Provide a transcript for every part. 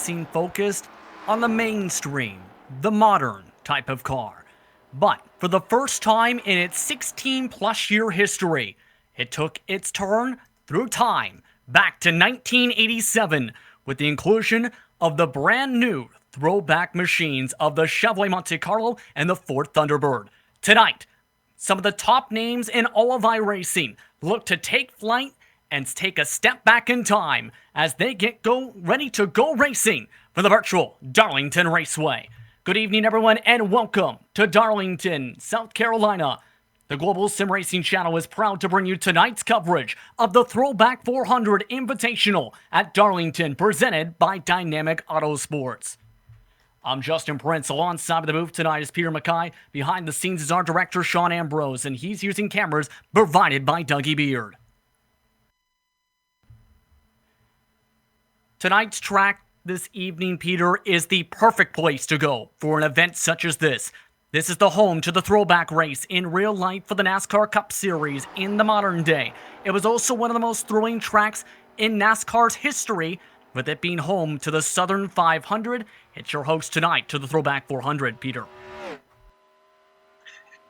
iRacing focused on the mainstream, the modern type of car. But for the first time in its 16-plus year history, it took its turn through time back to 1987 with the inclusion of the brand new throwback machines of the Chevrolet Monte Carlo and the Ford Thunderbird. Tonight, some of the top names in all of iRacing look to take flight and take a step back in time as they ready to go racing for the virtual Darlington Raceway. Good evening, everyone, and welcome to Darlington, South Carolina. The Global SimRacing Channel is proud to bring you tonight's coverage of the Throwback 400 Invitational at Darlington, presented by Dynamic Autosports. I'm Justin Prince. Alongside the booth tonight is Peter Mackay. Behind the scenes is our director, Sean Ambrose, and he's using cameras provided by Dougie Beard. Tonight's track this evening, Peter, is the perfect place to go for an event such as this. This is the home to the throwback race in real life for the NASCAR Cup Series in the modern day. It was also one of the most thrilling tracks in NASCAR's history, with it being home to the Southern 500. It's your host tonight to the Throwback 400, Peter.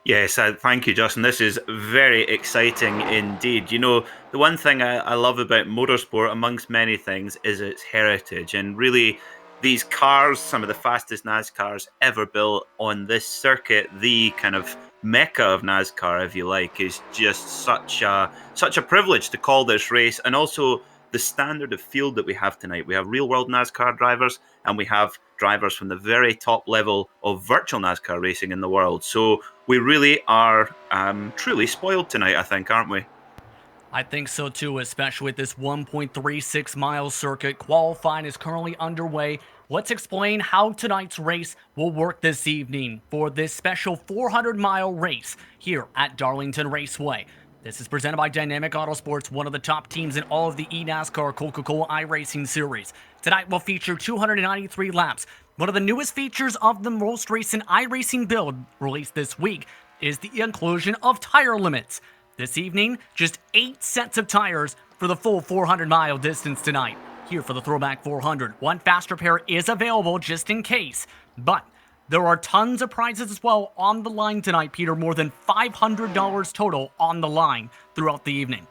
Yes, thank you, Justin. This is very exciting indeed. You know, the one thing I love about motorsport, amongst many things, is its heritage. And really, these cars, some of the fastest NASCARs ever built on this circuit, the kind of mecca of NASCAR, if you like, is just such a privilege to call this race. And also the standard of field that we have tonight. We have real-world NASCAR drivers, and we have drivers from the very top level of virtual NASCAR racing in the world. So we really are truly spoiled tonight, I think, aren't we? I think so too, especially with this 1.36 mile circuit. Qualifying is currently underway. Let's explain how tonight's race will work this evening for this special 400-mile race here at Darlington Raceway. This is presented by Dynamic Autosports, one of the top teams in all of the eNASCAR Coca Cola iRacing series. Tonight will feature 293 laps. One of the newest features of the most recent iRacing build released this week is the inclusion of tire limits. This evening, just 8 sets of tires for the full 400-mile distance tonight. Here for the Throwback 400. One faster pair is available just in case, but there are tons of prizes as well on the line tonight, Peter. More than $500 total on the line throughout the evening.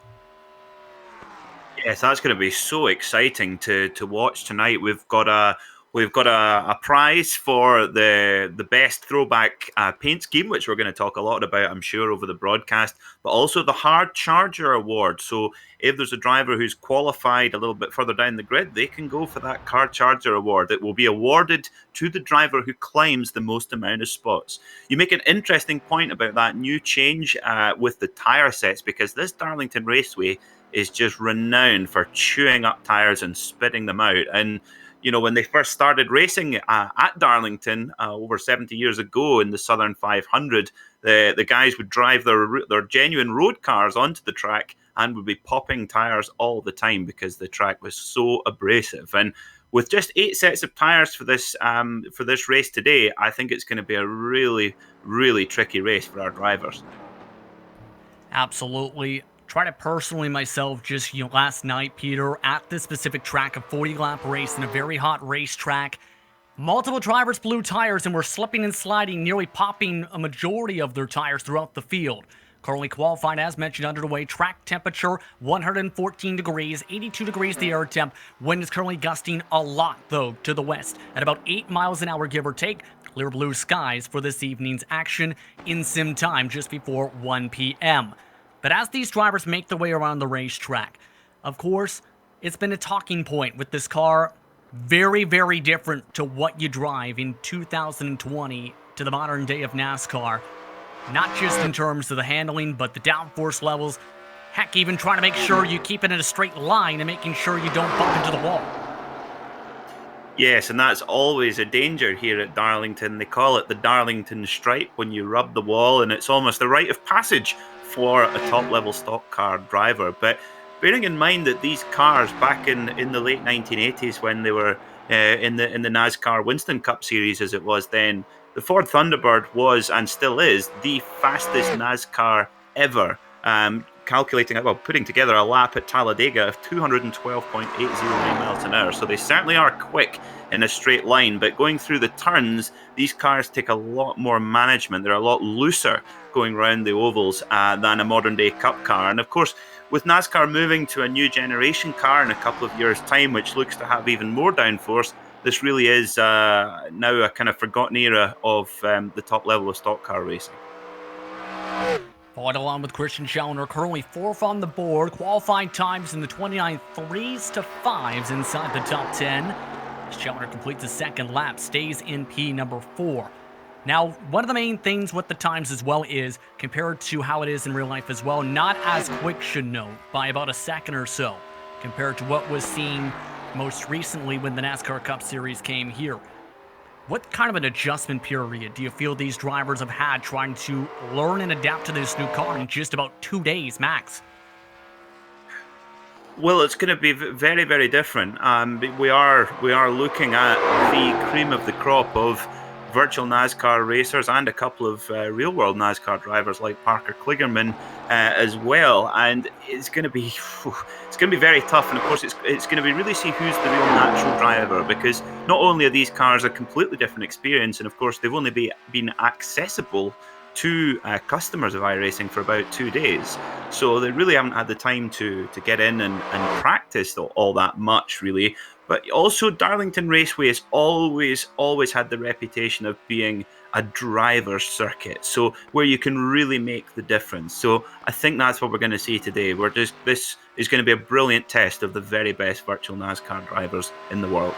Yes, that's going to be so exciting to watch tonight. We've got a prize for the best throwback paint scheme, which we're going to talk a lot about, I'm sure, over the broadcast, but also the Hard Charger Award. So if there's a driver who's qualified a little bit further down the grid, they can go for that Hard Charger Award. It will be awarded to the driver who climbs the most amount of spots. You make an interesting point about that new change with the tire sets, because this Darlington Raceway is just renowned for chewing up tires and spitting them out. And you know, when they first started racing at Darlington over 70 years ago in the Southern 500, the guys would drive their genuine road cars onto the track and would be popping tires all the time because the track was so abrasive. And with just 8 sets of tires for this race today, I think it's going to be a really, really tricky race for our drivers. Absolutely. Tried it personally myself just last night, Peter, at this specific track, a 40-lap race in a very hot racetrack. Multiple drivers blew tires and were slipping and sliding, nearly popping a majority of their tires throughout the field. Currently qualified, as mentioned, underway. Track temperature 114 degrees, 82 degrees the air temp. Wind is currently gusting a lot, though, to the west at about 8 miles an hour, give or take. Clear blue skies for this evening's action in sim time just before 1 p.m. But as these drivers make their way around the racetrack, of course, it's been a talking point with this car. Very, very different to what you drive in 2020 to the modern day of NASCAR. Not just in terms of the handling, but the downforce levels. Heck, even trying to make sure you keep it in a straight line and making sure you don't bump into the wall. Yes, and that's always a danger here at Darlington. They call it the Darlington stripe when you rub the wall, and it's almost a rite of passage for a top-level stock car driver. But bearing in mind that these cars back in the late 1980s, when they were in the NASCAR Winston Cup Series, as it was then, the Ford Thunderbird was and still is the fastest NASCAR ever. Kind putting together a lap at Talladega of 212.809 miles an hour. So they certainly are quick in a straight line, but going through the turns, these cars take a lot more management. They're a lot looser going around the ovals than a modern day Cup car. And of course, with NASCAR moving to a new generation car in a couple of years' time, which looks to have even more downforce, this really is now a kind of forgotten era of the top level of stock car racing. Followed along with Christian Challenger, currently 4th on the board. Qualifying times in the 29 3s to 5s inside the top 10. As Challenger completes his second lap, stays in P number 4. Now, one of the main things with the times as well is, compared to how it is in real life as well, not as quick, should note, by about a second or so, compared to what was seen most recently when the NASCAR Cup Series came here. What kind of an adjustment period do you feel these drivers have had trying to learn and adapt to this new car in just about 2 days max? Well, it's going to be very, very different. We are looking at the cream of the crop of virtual NASCAR racers and a couple of real-world NASCAR drivers like Parker Kligerman as well, and it's going to be very tough. And of course, it's going to be really see who's the real natural driver, because not only are these cars a completely different experience, and of course they've only been accessible to customers of iRacing for about 2 days, so they really haven't had the time to get in and practice all that much, really. But also, Darlington Raceway has always had the reputation of being a driver's circuit, so where you can really make the difference. So I think that's what we're going to see today. This is going to be a brilliant test of the very best virtual NASCAR drivers in the world.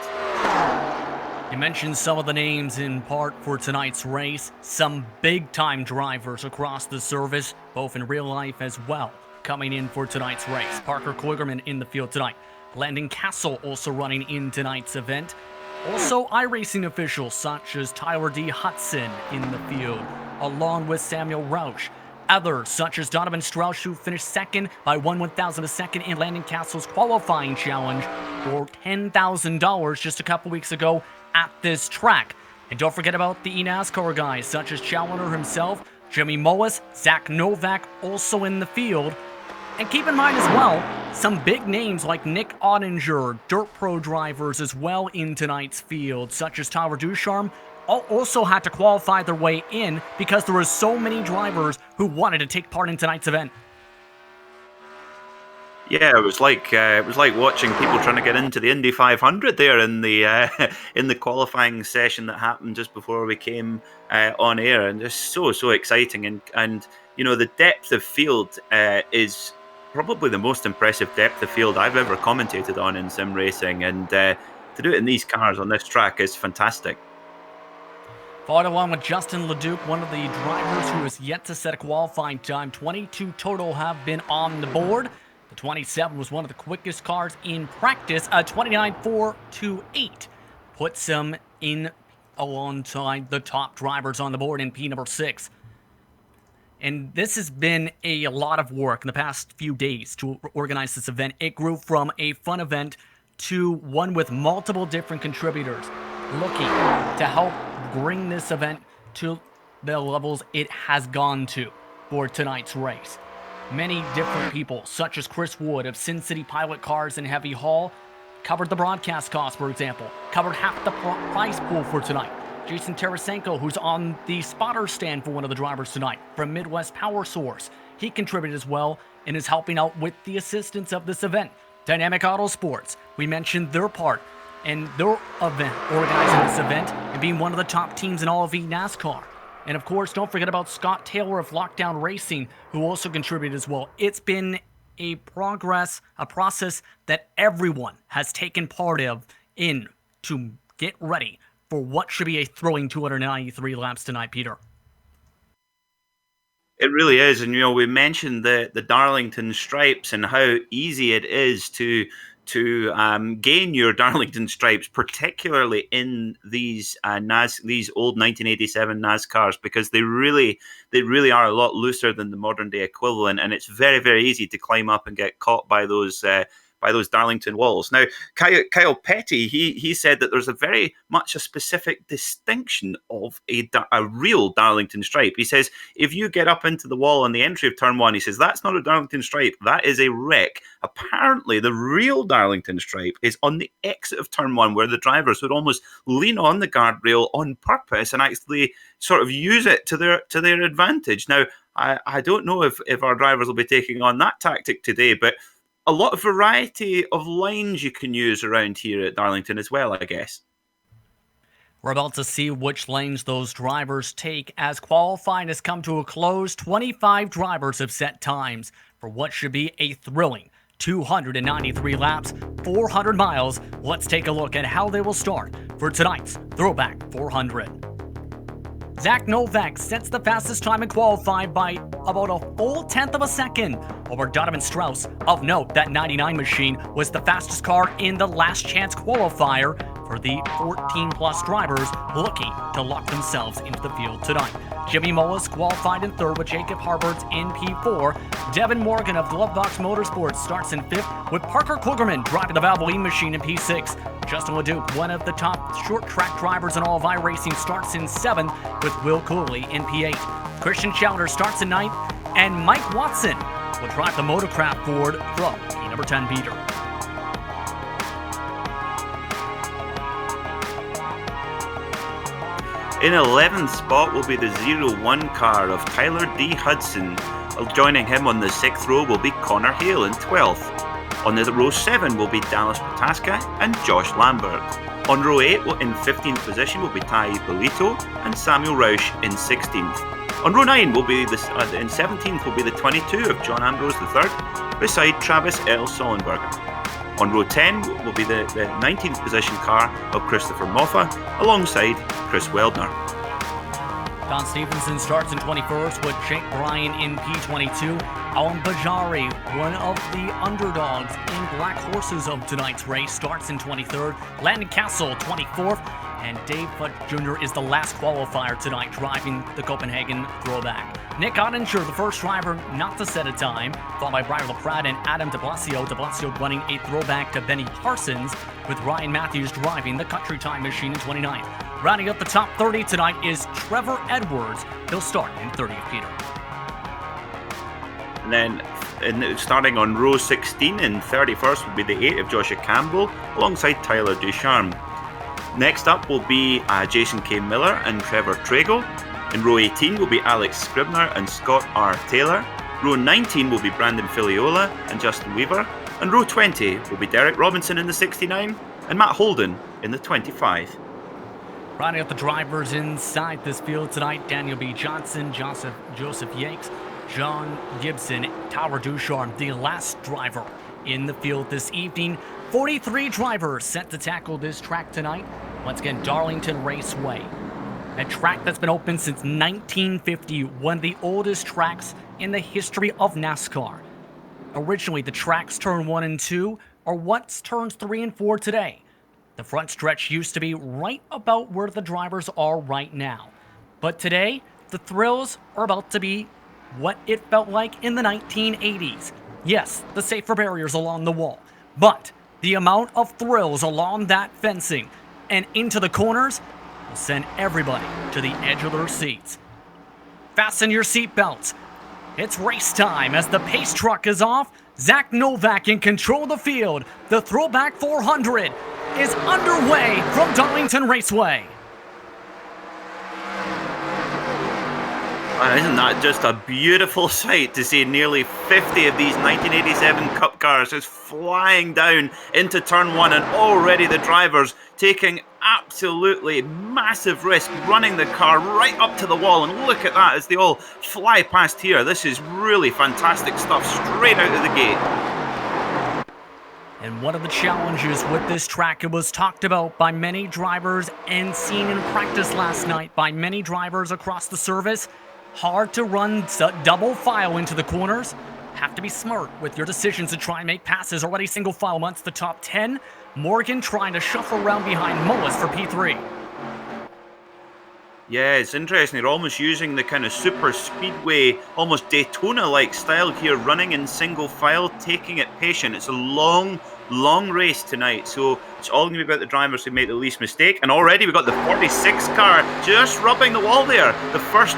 You mentioned some of the names in part for tonight's race. Some big-time drivers across the service, both in real life as well, coming in for tonight's race. Parker Kligerman in the field tonight. Landon Castle also running in tonight's event. Also, iRacing officials such as Tyler D. Hudson in the field, along with Samuel Roush. Others, such as Donovan Strauss, who finished second by 1/1000 a second in Landon Castle's qualifying challenge for $10,000 just a couple weeks ago at this track. And don't forget about the eNASCAR guys, such as Challenger himself, Jimmy Mullis, Zach Novak, also in the field. And keep in mind as well, some big names like Nick Ottinger, Dirt Pro drivers as well in tonight's field, such as Tyler Ducharme, also had to qualify their way in because there were so many drivers who wanted to take part in tonight's event. Yeah, it was like watching people trying to get into the Indy 500 there in the qualifying session that happened just before we came on air, and just so exciting. And you know, the depth of field is probably the most impressive depth of field I've ever commentated on in sim racing, and to do it in these cars on this track is fantastic. Followed along with Justin LeDuc, one of the drivers who has yet to set a qualifying time. 22 total have been on the board. The 27 was one of the quickest cars in practice. 29.428 puts him in alongside the top drivers on the board in P number 6. And this has been a lot of work in the past few days to organize this event. It grew from a fun event to one with multiple different contributors looking to help bring this event to the levels it has gone to for tonight's race. Many different people, such as Chris Wood of Sin City Pilot Cars and Heavy Haul, covered the broadcast costs, for example, covered half the prize pool for tonight. Jason Tarasenko, who's on the spotter stand for one of the drivers tonight, from Midwest Power Source. He contributed as well and is helping out with the assistance of this event. Dynamic Autosports, we mentioned their part and their event, organizing this event and being one of the top teams in all of eNASCAR. And of course, don't forget about Scott Taylor of Lockdown Racing, who also contributed as well. It's been a process that everyone has taken part of in to get ready for what should be a thrilling 293 laps tonight, Peter. It really is. And, you know, we mentioned the Darlington stripes and how easy it is to gain your Darlington stripes, particularly in these old 1987 NASCARs, because they really are a lot looser than the modern day equivalent, and it's very, very easy to climb up and get caught by those those Darlington walls. Now, Kyle Petty, he said that there's a very much a specific distinction of a real Darlington stripe. He says, if you get up into the wall on the entry of turn 1, he says, that's not a Darlington stripe, that is a wreck. Apparently, the real Darlington stripe is on the exit of turn 1, where the drivers would almost lean on the guardrail on purpose and actually sort of use it to their advantage. Now, I don't know if our drivers will be taking on that tactic today, but a lot of variety of lines you can use around here at Darlington as well, I guess. We're about to see which lanes those drivers take as qualifying has come to a close. 25 drivers have set times for what should be a thrilling 293 laps, 400 miles. Let's take a look at how they will start for tonight's Throwback 400. Zach Novak sets the fastest time in qualifying by about a full tenth of a second over Donovan Strauss. Of note, that 99 machine was the fastest car in the last chance qualifier for the 14-plus drivers looking to lock themselves into the field tonight. Jimmy Mullis qualified in third with Jacob Harberts in P4. Devin Morgan of Glovebox Motorsports starts in fifth with Parker Klugerman driving the Valvoline machine in P6. Justin Leduc, one of the top short track drivers in all of iRacing, starts in seventh with Will Cooley in P8. Christian Chowder starts in ninth, and Mike Watson will drive the Motorcraft Ford from P number 10 beater. In 11th spot will be the 01 car of Tyler D. Hudson. Joining him on the 6th row will be Connor Hale in 12th. On the row 7 will be Dallas Pataska and Josh Lambert. On row 8 in 15th position will be Tai Polito and Samuel Rausch in 16th. On row 9 will be in 17th will be the 22 of John Ambrose III beside Travis L. Sollenberger. On row 10 will be the 19th position car of Christopher Moffa alongside Chris Weldner. Don Stevenson starts in 21st with Jake Bryan in P22. Alan Bajari, one of the underdogs in Black Horses of tonight's race, starts in 23rd. Landon Castle, 24th. And Dave Fudge Jr. is the last qualifier tonight, driving the Copenhagen Throwback. Nick Ottinger, the first driver not to set a time, followed by Brian LaPrade and Adam de Blasio. De Blasio running a throwback to Benny Parsons, with Ryan Matthews driving the Country Time machine in 29th. Rounding up the top 30 tonight is Trevor Edwards. He'll start in 30th, Peter. And then starting on row 16 in 31st will be the 8 of Joshua Campbell alongside Tyler Ducharme. Next up will be Jason K. Miller and Trevor Trago. In row 18 will be Alex Scribner and Scott R. Taylor. Row 19 will be Brandon Filiola and Justin Weaver. And row 20 will be Derek Robinson in the 69 and Matt Holden in the 25. Rounding up the drivers inside this field tonight, Daniel B. Johnson, Joseph Yakes, John Gibson, Tower Ducharme, the last driver in the field this evening. 43 drivers set to tackle this track tonight. Once again, Darlington Raceway, a track that's been open since 1950, one of the oldest tracks in the history of NASCAR. Originally, the tracks turn 1 and 2 are what's turns 3 and 4 today. The front stretch used to be right about where the drivers are right now. But today, the thrills are about to be what it felt like in the 1980s. Yes, the safer barriers along the wall, but the amount of thrills along that fencing and into the corners will send everybody to the edge of their seats. Fasten your seatbelts. It's race time as the pace truck is off. Zach Novak in control of the field. The Throwback 400 is underway from Darlington Raceway. Isn't that just a beautiful sight to see nearly 50 of these 1987 Cup cars just flying down into turn 1, and already the drivers taking absolutely massive risk, running the car right up to the wall. And look at that as they all fly past here. This is really fantastic stuff straight out of the gate. And one of the challenges with this track, it was talked about by many drivers and seen in practice last night by many drivers across the service. Hard to run double file into the corners. Have to be smart with your decisions to try and make passes. Already single file amongst the top 10. Morgan trying to shuffle around behind Mullis for P3. Yeah, it's interesting. They're almost using the kind of super speedway, almost Daytona-like style here, running in single file, taking it patient. It's a long, long race tonight. So it's all going to be about the drivers who make the least mistake. And already we've got the 46 car just rubbing the wall there. The first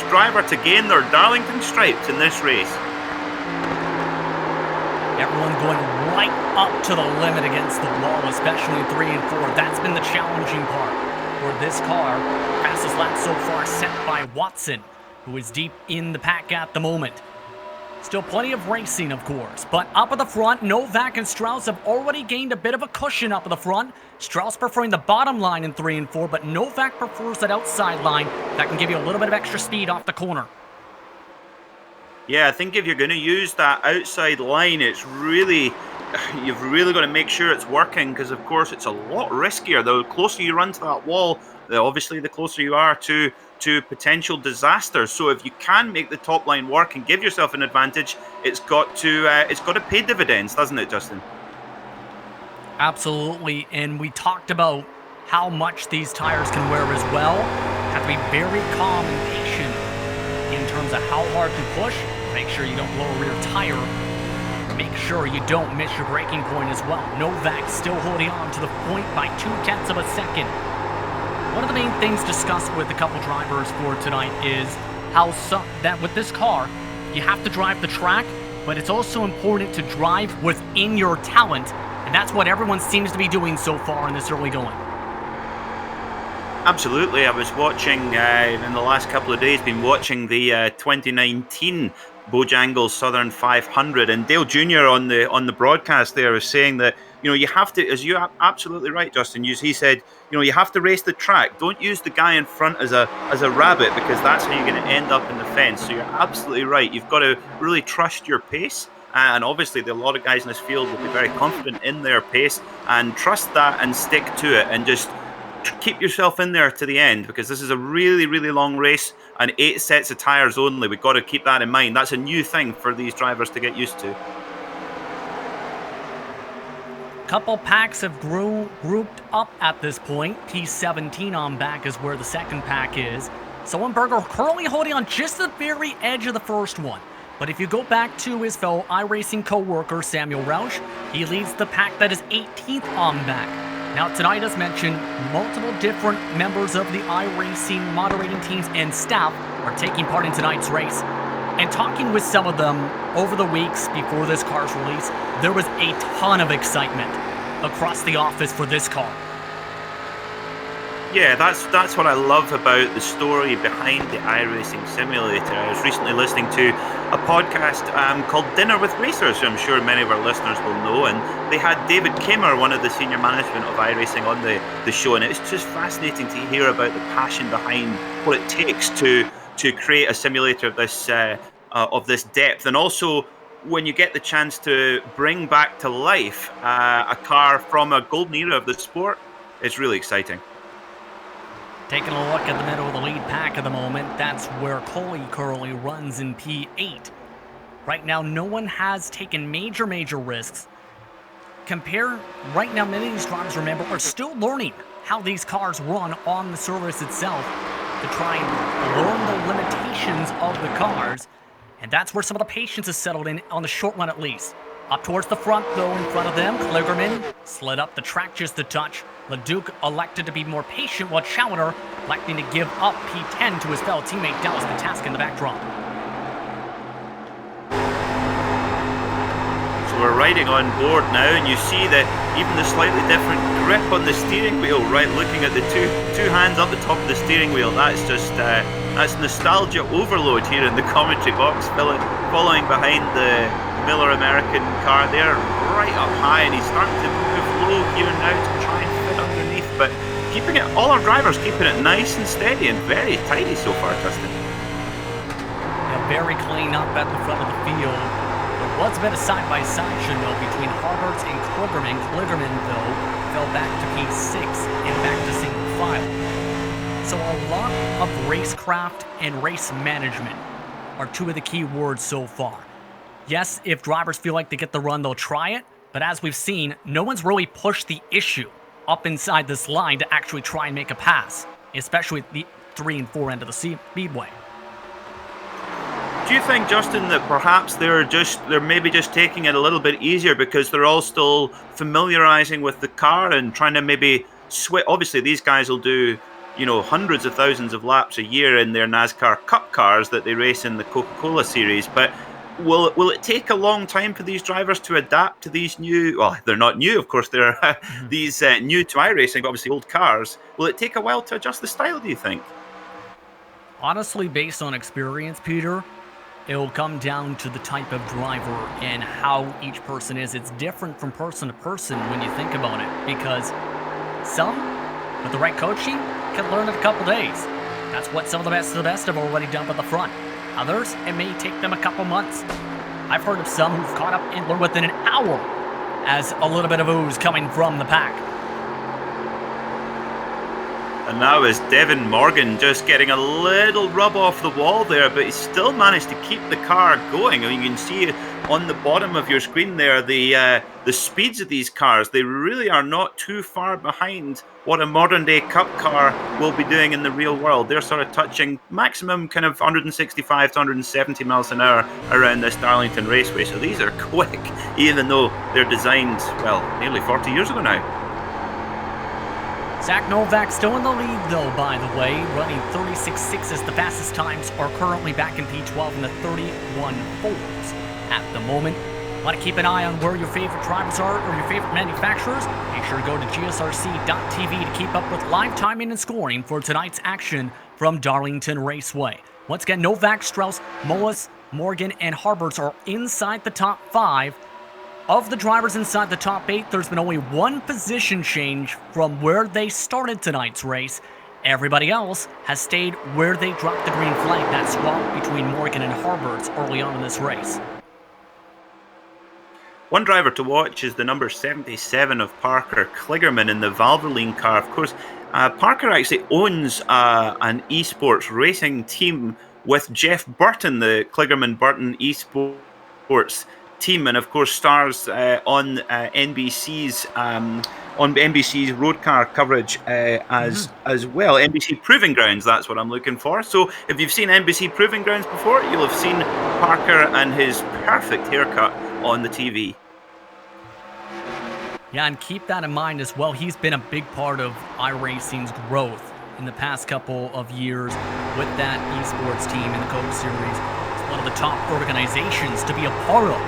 driver to gain their Darlington stripes in this race. Everyone going right up to the limit against the wall, especially in 3 and 4. That's been the challenging part for this car. Fastest lap so far set by Watson, who is deep in the pack at the moment. Still plenty of racing, of course, but up at the front, Novak and Strauss have already gained a bit of a cushion up at the front. Strauss preferring the bottom line in 3 and 4, but Novak prefers that outside line that can give you a little bit of extra speed off the corner. Yeah, I think if you're going to use that outside line, you've really got to make sure it's working, because of course it's a lot riskier. The closer you run to that wall, obviously the closer you are to potential disasters. So if you can make the top line work and give yourself an advantage, it's got to pay dividends, doesn't it, Justin? Absolutely, and we talked about how much these tires can wear as well. Have to be very calm and patient in terms of how hard to push. Make sure you don't blow a rear tire. Make sure you don't miss your braking point as well. Novak still holding on to the point by 0.2 of a second. One of the main things discussed with a couple drivers for tonight is how that with this car, you have to drive the track, but it's also important to drive within your talent, and that's what everyone seems to be doing so far in this early going. Absolutely. I was watching in the last couple of days, been watching the 2019 Bojangles Southern 500, and Dale Jr. on the broadcast there was saying that, you have to, as you're absolutely right, Justin, he said, you have to race the track. Don't use the guy in front as a rabbit, because that's how you're going to end up in the fence. So you're absolutely right. You've got to really trust your pace. And obviously, a lot of guys in this field will be very confident in their pace, and trust that and stick to it, and just keep yourself in there to the end, because this is a really, really long race and 8 sets of tires only. We've got to keep that in mind. That's a new thing for these drivers to get used to. Couple packs have grouped up at this point. P17 on back is where the second pack is. Sullenberger currently holding on just the very edge of the first one. But if you go back to his fellow iRacing co-worker Samuel Roush, he leads the pack that is 18th on back. Now tonight, as mentioned, multiple different members of the iRacing moderating teams and staff are taking part in tonight's race. And talking with some of them over the weeks before this car's release, there was a ton of excitement across the office for this car. Yeah, that's what I love about the story behind the iRacing simulator. I was recently listening to a podcast called Dinner with Racers, who I'm sure many of our listeners will know, and they had David Kimmer, one of the senior management of iRacing, on the show, and it's just fascinating to hear about the passion behind what it takes to create a simulator of this depth, and also when you get the chance to bring back to life a car from a golden era of the sport, it's really exciting. Taking a look at the middle of the lead pack at the moment, that's where Coley currently runs in P8. Right now, no one has taken major risks. Right now, many of these drivers, remember, are still learning how these cars run on the surface itself to try and learn the limitations of the cars. And that's where some of the patience is settled in on the short run at least. Up towards the front, though, in front of them, Kligerman slid up the track just a touch. Leduc elected to be more patient, while Chowner electing to give up P10 to his fellow teammate Dallas Pataska in the backdrop. So we're riding on board now, and you see that even the slightly different grip on the steering wheel, right? Looking at the two hands up the top of the steering wheel, that's just that's nostalgia overload here in the commentary box. Following behind the Miller American car there, right up high, and he's starting to move low here now to try and fit underneath, but all our drivers keeping it nice and steady and very tidy so far, Justin. Yeah, very clean up at the front of the field. There was a bit of side-by-side, should know, between Harberts and Kligerman. Kligerman, though, fell back to P6 and back to single file. So a lot of racecraft and race management are two of the key words so far. Yes, if drivers feel like they get the run, they'll try it. But as we've seen, no one's really pushed the issue up inside this line to actually try and make a pass, especially at the 3 and 4 end of the speedway. Do you think, Justin, that perhaps they're maybe just taking it a little bit easier because they're all still familiarizing with the car and trying to maybe switch? Obviously, these guys will do hundreds of thousands of laps a year in their NASCAR Cup cars that they race in the Coca Cola series, but will it take a long time for these drivers to adapt to these new? Well, they're not new, of course. They're these new to iRacing, but obviously old cars. Will it take a while to adjust the style? Do you think? Honestly, based on experience, Peter, it'll come down to the type of driver and how each person is. It's different from person to person when you think about it, because some, with the right coaching, can learn in a couple days. That's what some of the best of the best have already done at the front. Others, it may take them a couple months. I've heard of some who've caught up and learned within an hour as a little bit of ooze coming from the pack. And now is Devin Morgan just getting a little rub off the wall there, but he still managed to keep the car going. I mean, you can see on the bottom of your screen there the speeds of these cars. They really are not too far behind what a modern day Cup car will be doing in the real world. They're sort of touching maximum kind of 165 to 170 miles an hour around this Darlington raceway. So these are quick, even though they're designed, well, nearly 40 years ago now. Zach Novak still in the lead, though, by the way, running 36.6 as the fastest times are currently back in P12 in the 31.4s at the moment. Want to keep an eye on where your favorite drivers are or your favorite manufacturers? Make sure to go to GSRC.tv to keep up with live timing and scoring for tonight's action from Darlington Raceway. Once again, Novak, Strauss, Moas, Morgan, and Harberts are inside the top 5. Of the drivers inside the top 8, there's been only one position change from where they started tonight's race. Everybody else has stayed where they dropped the green flag, that swap between Morgan and Harberts early on in this race. One driver to watch is the number 77 of Parker Kligerman in the Valvoline car. Of course, Parker actually owns an esports racing team with Jeff Burton, the Kligerman-Burton esports team, and of course stars on NBC's road car coverage as well. NBC Proving Grounds, that's what I'm looking for. So if you've seen NBC Proving Grounds before, you'll have seen Parker and his perfect haircut on the TV. Yeah, and keep that in mind as well. He's been a big part of iRacing's growth in the past couple of years with that esports team in the Coke Series. It's one of the top organizations to be a part of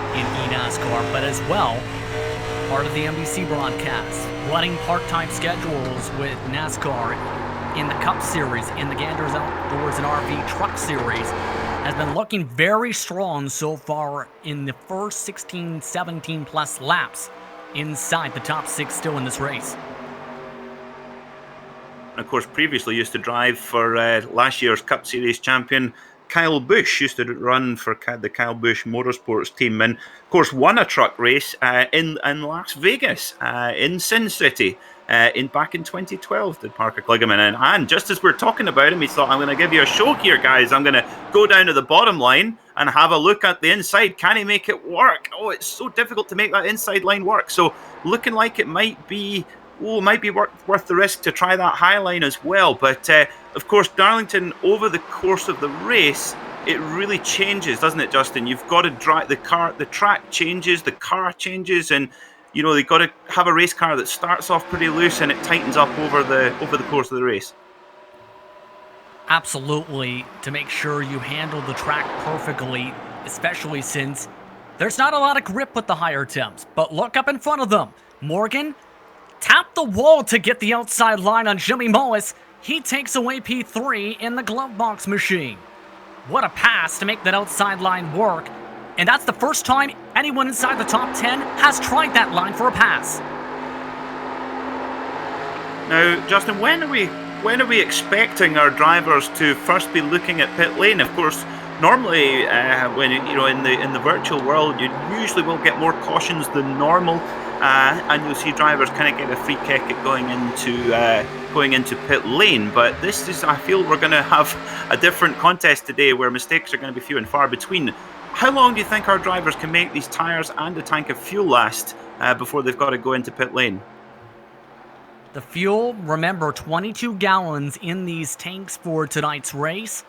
in eNASCAR, but as well, part of the NBC broadcast, running part-time schedules with NASCAR in the Cup Series, in the Ganders Outdoors and RV Truck Series, has been looking very strong so far in the first 16, 17 plus laps inside the top 6 still in this race. And of course, previously used to drive for last year's Cup Series champion Kyle Busch, used to run for the Kyle Busch Motorsports team, and of course won a truck race in Las Vegas, in Sin City, back in 2012, did Parker Kligerman. And just as we're talking about him, he thought, I'm going to give you a show here, guys. I'm going to go down to the bottom line and have a look at the inside. Can he make it work? Oh, it's so difficult to make that inside line work. So looking like it might be worth the risk to try that high line as well. But of course, Darlington, over the course of the race, it really changes, doesn't it, Justin? You've got to drive the car, the track changes, the car changes, and they've got to have a race car that starts off pretty loose and it tightens up over the course of the race. Absolutely, to make sure you handle the track perfectly, especially since there's not a lot of grip with the higher temps. But look up in front of them. Morgan tapped the wall to get the outside line on Jimmy Mullis. He takes away P3 in the glove box machine. What a pass to make that outside line work. And that's the first time anyone inside the top 10 has tried that line for a pass. Now, Justin, when are we expecting our drivers to first be looking at pit lane? Of course, normally when in the virtual world, you usually will get more cautions than normal, and you'll see drivers kind of get a free kick at going into pit lane. But this is, I feel, we're going to have a different contest today where mistakes are going to be few and far between. How long do you think our drivers can make these tyres and a tank of fuel last before they've got to go into pit lane? The fuel, remember, 22 gallons in these tanks for tonight's race.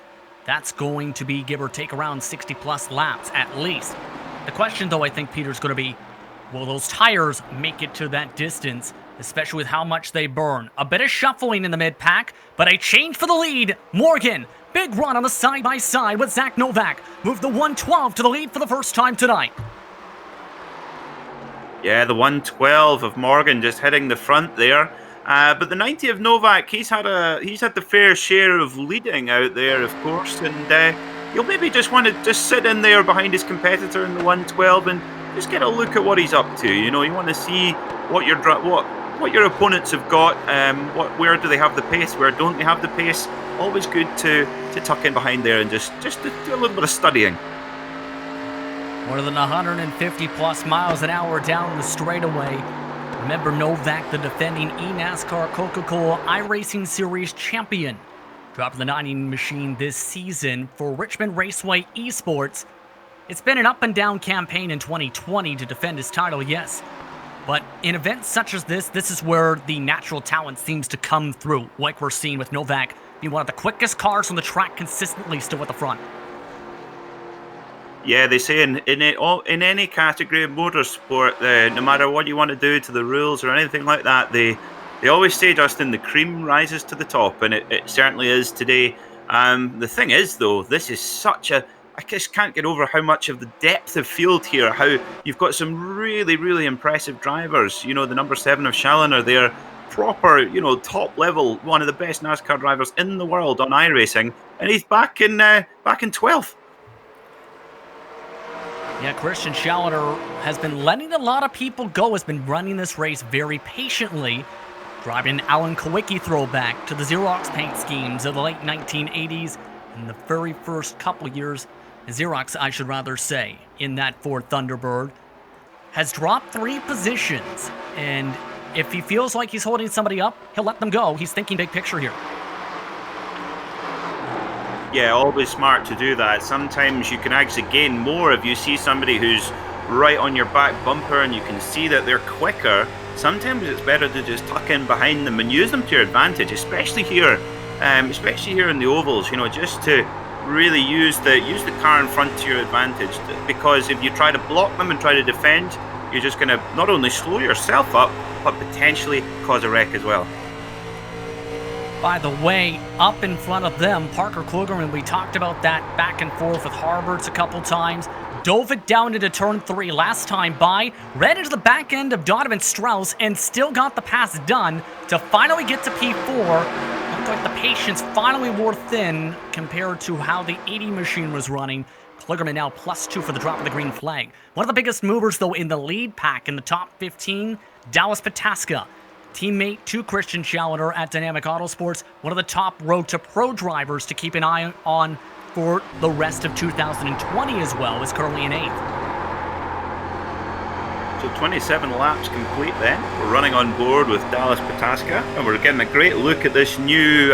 That's going to be give or take around 60 plus laps at least. The question, though, I think, Peter, is going to be, will those tires make it to that distance, especially with how much they burn? A bit of shuffling in the mid-pack, but a change for the lead. Morgan, big run on the side-by-side with Zach Novak. Moved the 112 to the lead for the first time tonight. Yeah, the 112 of Morgan just hitting the front there. But the 90 of Novak, he's had the fair share of leading out there, of course, and you'll maybe just want to just sit in there behind his competitor in the 112 and just get a look at what he's up to. You know, you want to see what your opponents have got. Where do they have the pace? Where don't they have the pace? Always good to tuck in behind there and just to do a little bit of studying. More than 150 plus miles an hour down the straightaway. Remember, Novak, the defending eNASCAR Coca Cola iRacing Series champion, dropping the 90 machine this season for Richmond Raceway Esports. It's been an up and down campaign in 2020 to defend his title, yes. But in events such as this is where the natural talent seems to come through, like we're seeing with Novak being one of the quickest cars on the track, consistently still at the front. Yeah, they say in any category of motorsport, no matter what you want to do to the rules or anything like that, they always say, Justin, the cream rises to the top, and it certainly is today. The thing is, though, this is I just can't get over how much of the depth of field here, how you've got some really, really impressive drivers. You know, the number 7 of Challoner there, proper, top level, one of the best NASCAR drivers in the world on iRacing, and he's back in 12th. Yeah, Christian Challoner has been letting a lot of people go, has been running this race very patiently, driving an Alan Kowicki throwback to the Xerox paint schemes of the late 1980s and the very first couple years, Xerox, I should rather say, in that Ford Thunderbird, has dropped 3 positions, and if he feels like he's holding somebody up, he'll let them go. He's thinking big picture here. Yeah, always smart to do that. Sometimes you can actually gain more if you see somebody who's right on your back bumper and you can see that they're quicker. Sometimes it's better to just tuck in behind them and use them to your advantage, especially here in the ovals. Just to really use the car in front to your advantage. Because if you try to block them and try to defend, you're just going to not only slow yourself up, but potentially cause a wreck as well. By the way, up in front of them, Parker Klugerman, we talked about that back and forth with Harberts a couple times, dove it down into turn 3 last time by, ran into the back end of Donovan Strauss, and still got the pass done to finally get to P4. Looked like the patience finally wore thin compared to how the 80 machine was running. Klugerman now +2 for the drop of the green flag. One of the biggest movers, though, in the lead pack in the top 15, Dallas Pataska. Teammate to Christian Challoner at Dynamic Autosports, one of the top road to pro drivers to keep an eye on for the rest of 2020 as well, is currently in 8th. So 27 laps complete then. We're running on board with Dallas Pataska, and we're getting a great look at this new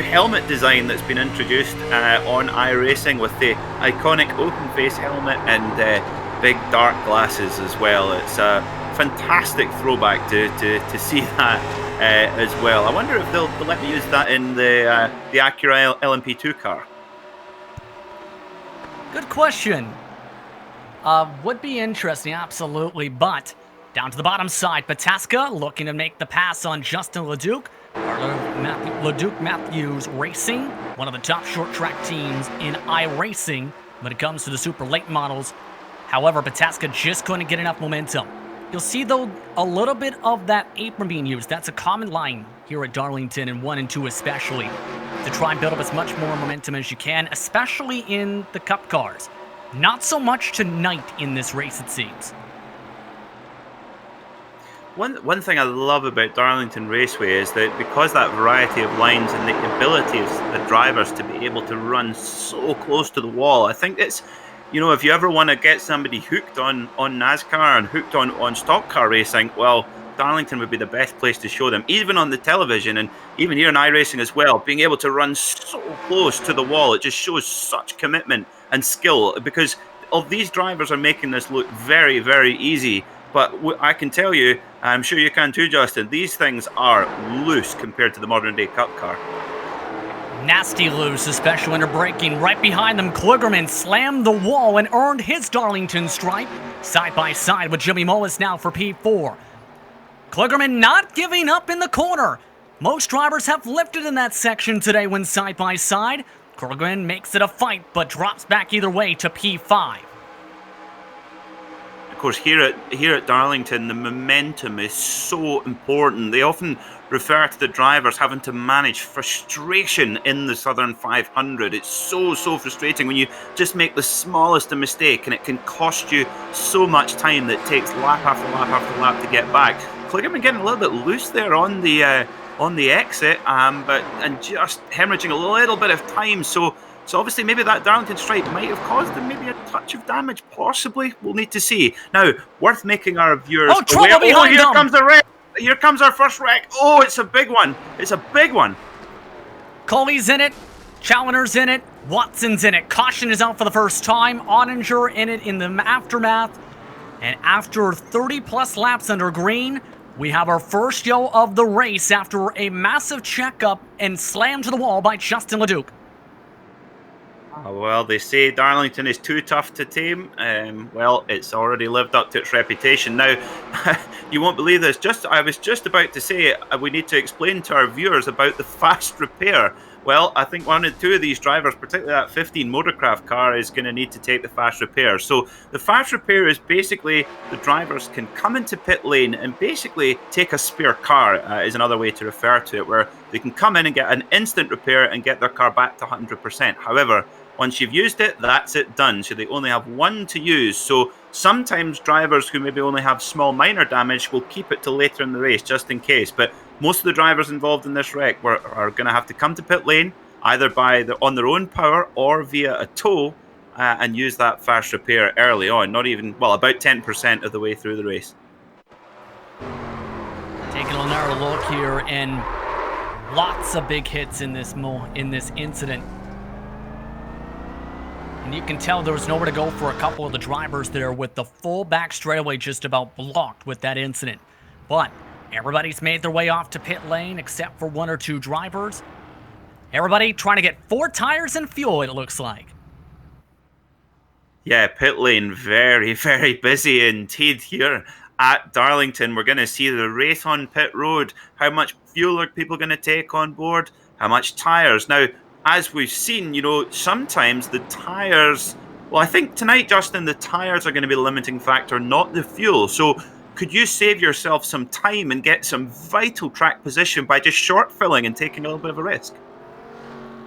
helmet design that's been introduced on iRacing with the iconic open face helmet and big dark glasses as well. It's a fantastic throwback to see that as well. I wonder if they'll let me use that in the Acura LMP2 car. Good question. Would be interesting, absolutely, but down to the bottom side, Pataska looking to make the pass on Justin Leduc. Leduc Matthews Racing, one of the top short track teams in iRacing when it comes to the super late models. However, Pataska just couldn't get enough momentum. You'll see, though, a little bit of that apron being used. That's a common line here at Darlington in 1 and 2 especially, to try and build up as much more momentum as you can, especially in the Cup cars. Not so much tonight in this race, it seems. One thing I love about Darlington Raceway is that because that variety of lines and the ability of the drivers to be able to run so close to the wall, I think it's, if you ever want to get somebody hooked on NASCAR and hooked on stock car racing, well, Darlington would be the best place to show them, even on the television and even here in iRacing as well. Being able to run so close to the wall, it just shows such commitment and skill, because of these drivers are making this look very, very easy. But I can tell you, I'm sure you can too, Justin, these things are loose compared to the modern day Cup car. Nasty loose, especially when they're braking. Right behind them, Kligerman slammed the wall and earned his Darlington stripe. Side by side with Jimmy Mullis now for P4. Kligerman not giving up in the corner. Most drivers have lifted in that section today when side by side. Kligerman makes it a fight, but drops back either way to P5. Of course, here at Darlington, the momentum is so important. They often refer to the drivers having to manage frustration in the Southern 500. It's so frustrating when you just make the smallest mistake, and it can cost you so much time that it takes lap after lap after lap to get back. Kligerman getting a little bit loose there on the exit, and just hemorrhaging a little bit of time. So obviously maybe that Darlington stripe might have caused him maybe a touch of damage, possibly. We'll need to see. Now, worth making our viewers aware. Trouble behind here them. Comes the wreck. Here comes our first wreck. Oh, it's a big one. It's a big one. Coley's in it. Challoner's in it. Watson's in it. Caution is out for the first time. Ottinger in it in the aftermath. And after 30-plus laps under green, we have our first yellow of the race after a massive checkup and slam to the wall by Justin Leduc. Well, they say Darlington is too tough to tame. Well, it's already lived up to its reputation. Now, you won't believe this. I was just about to say we need to explain to our viewers about the fast repair. Well, I think one or two of these drivers, particularly that 15 Motorcraft car, is going to need to take the fast repair. So the fast repair is basically the drivers can come into pit lane and basically take a spare car, is another way to refer to it, where they can come in and get an instant repair and get their car back to 100%. However, once you've used it, that's it done. So they only have one to use. So sometimes drivers who maybe only have small minor damage will keep it till later in the race just in case. But most of the drivers involved in this wreck are going to have to come to pit lane either on their own power or via a tow and use that fast repair early on. Not even, well, about 10% of the way through the race. Taking a narrow look here, and lots of big hits in this incident. And you can tell there was nowhere to go for a couple of the drivers there, with the full back straightaway just about blocked with that incident. But everybody's made their way off to pit lane except for one or two drivers. Everybody trying to get 4 tires and fuel, it looks like. Yeah, pit lane very, very busy indeed here at Darlington. We're going to see the race on pit road. How much fuel are people going to take on board? How much tires? Now, as we've seen, sometimes the tires... Well, I think tonight, Justin, the tires are going to be the limiting factor, not the fuel. So could you save yourself some time and get some vital track position by just short filling and taking a little bit of a risk?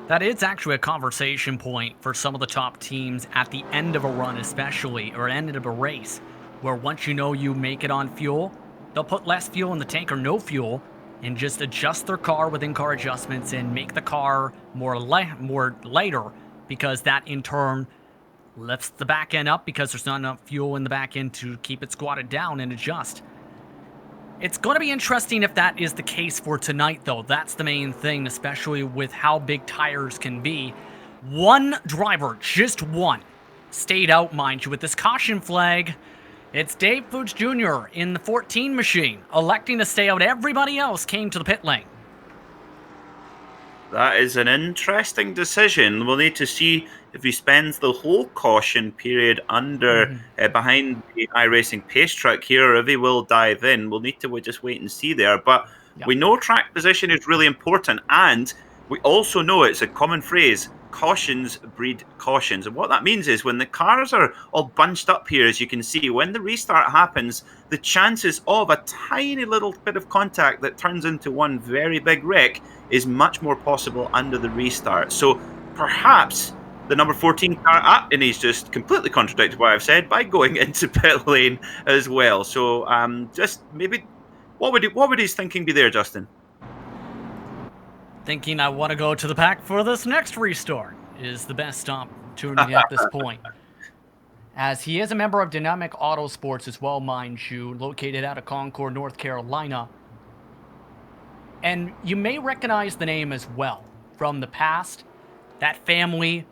That is actually a conversation point for some of the top teams at the end of a run especially, or end of a race, where once you make it on fuel, they'll put less fuel in the tank or no fuel, and just adjust their car with in-car adjustments and make the car more lighter, because that in turn lifts the back end up because there's not enough fuel in the back end to keep it squatted down and adjust. It's going to be interesting if that is the case for tonight, though. That's the main thing, especially with how big tires can be. One driver, just one, stayed out, mind you, with this caution flag. It's Dave Fuchs Jr. in the 14 machine, electing to stay out. Everybody else came to the pit lane. That is an interesting decision. We'll need to see if he spends the whole caution period behind the iRacing pace truck here, or if he will dive in. We'll need to just wait and see there. But we know track position is really important, and we also know it's a common phrase, cautions breed cautions. And what that means is when the cars are all bunched up here, as you can see, when the restart happens, the chances of a tiny little bit of contact that turns into one very big wreck is much more possible under the restart. So perhaps the number 14 car, and he's just completely contradicted what I've said by going into pit lane as well. So just maybe, what would his thinking be there, Justin? Thinking I want to go to the pack for this next restart is the best opportunity at this point. As he is a member of Dynamic Autosports as well, mind you, located out of Concord, North Carolina. And you may recognize the name as well from the past. That family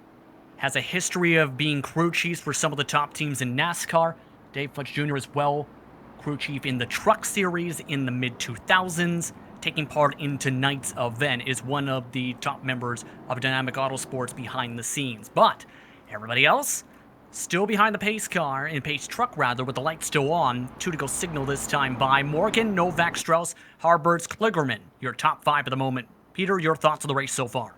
has a history of being crew chiefs for some of the top teams in NASCAR. Dave Fuchs Jr. as well, crew chief in the Truck Series in the mid-2000s. taking part in tonight's event is one of the top members of Dynamic Autosports behind the scenes. But everybody else, still behind the pace car, in pace truck rather, with the lights still on. 2 to go signal this time by Morgan, Novak, Strauss, Harberts, Kligerman. Your top 5 at the moment. Peter, your thoughts on the race so far?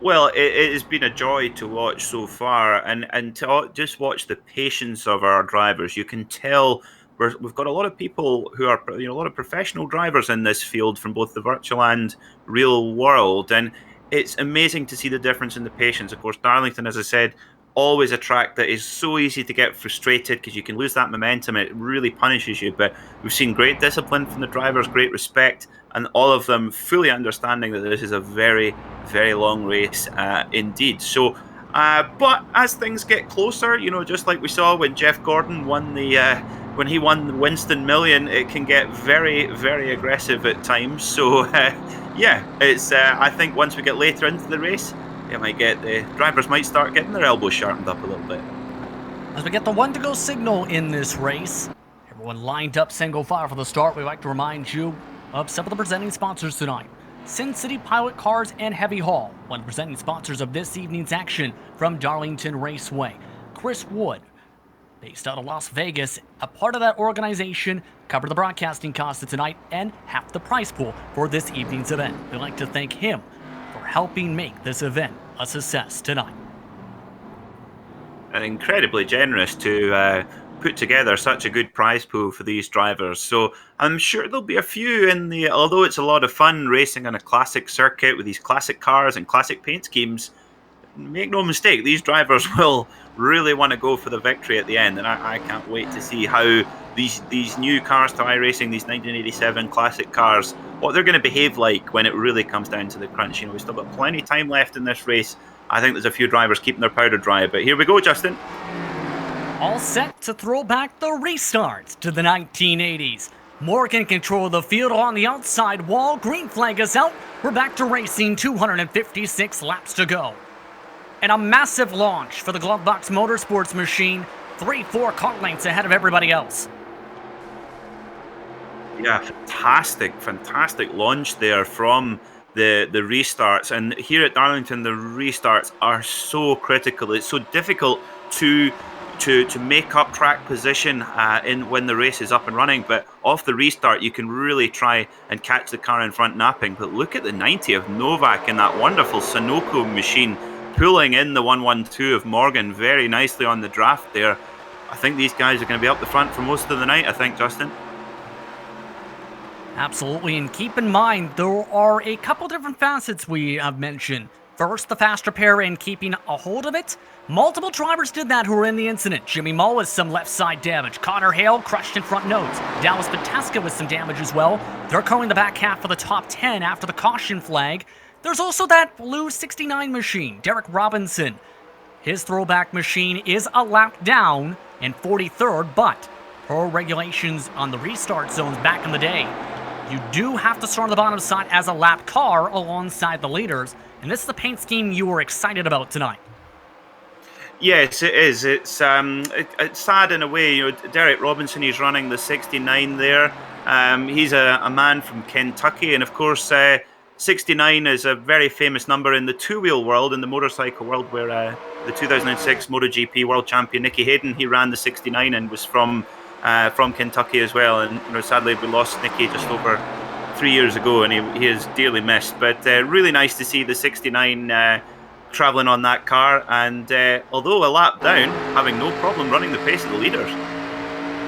Well, it has been a joy to watch so far, and to just watch the patience of our drivers. You can tell we've got a lot of people who are, a lot of professional drivers in this field from both the virtual and real world, and it's amazing to see the difference in the patience. Of course, Darlington, as I said, always a track that is so easy to get frustrated because you can lose that momentum. It really punishes you. But we've seen great discipline from the drivers, great respect, and all of them fully understanding that this is a very, very long race indeed. So, but as things get closer, just like we saw when Jeff Gordon won when he won the Winston Million, it can get very, very aggressive at times. So, yeah, it's. I think once we get later into the race, the drivers might start getting their elbows sharpened up a little bit. As we get the 1 to go signal in this race, everyone lined up single file for the start. We'd like to remind you of some of the presenting sponsors tonight. Sin City Pilot Cars and Heavy Haul, one of the presenting sponsors of this evening's action from Darlington Raceway. Chris Wood, based out of Las Vegas, a part of that organization, covered the broadcasting costs of tonight and half the prize pool for this evening's event. We'd like to thank him for helping make this event a success tonight. And incredibly generous to put together such a good prize pool for these drivers. So I'm sure there'll be a few although it's a lot of fun racing on a classic circuit with these classic cars and classic paint schemes, make no mistake, these drivers will really want to go for the victory at the end. And I can't wait to see how these new cars to iRacing, these 1987 classic cars, what they're going to behave like when it really comes down to the crunch. We've still got plenty of time left in this race. I think there's a few drivers keeping their powder dry, but here we go, Justin. All set to throw back the restart to the 1980s. Morgan control the field on the outside wall. Green flag is out. We're back to racing, 256 laps to go. And a massive launch for the Glovebox Motorsports machine, 3-4 car lengths ahead of everybody else. Yeah, fantastic launch there from the restarts. And here at Darlington, the restarts are so critical. It's so difficult to make up track position when the race is up and running, but off the restart you can really try and catch the car in front napping. But look at the 90 of Novak in that wonderful Sunoco machine, pulling in the 112 of Morgan very nicely on the draft there. I think these guys are going to be up the front for most of the night, I think, Justin. Absolutely, and keep in mind, there are a couple different facets we have mentioned. First, the faster pair and keeping a hold of it. Multiple drivers did that who were in the incident. Jimmy Moe with some left side damage. Connor Hale crushed in front nose. Dallas Pataska with some damage as well. They're calling the back half of the top 10 after the caution flag. There's also that blue 69 machine, Derek Robinson. His throwback machine is a lap down in 43rd, but per regulations on the restart zones back in the day, you do have to start on the bottom side as a lap car alongside the leaders. And this is the paint scheme you were excited about tonight. Yes, it is. It's sad in a way. Derek Robinson, he's running the 69 there. He's a man from Kentucky, and of course, 69 is a very famous number in the two-wheel world, in the motorcycle world, where the 2006 MotoGP world champion Nicky Hayden, he ran the 69 and was from Kentucky as well. And sadly, we lost Nicky just over 3 years ago, and he is dearly missed. But really nice to see the 69 traveling on that car, and although a lap down, having no problem running the pace of the leaders.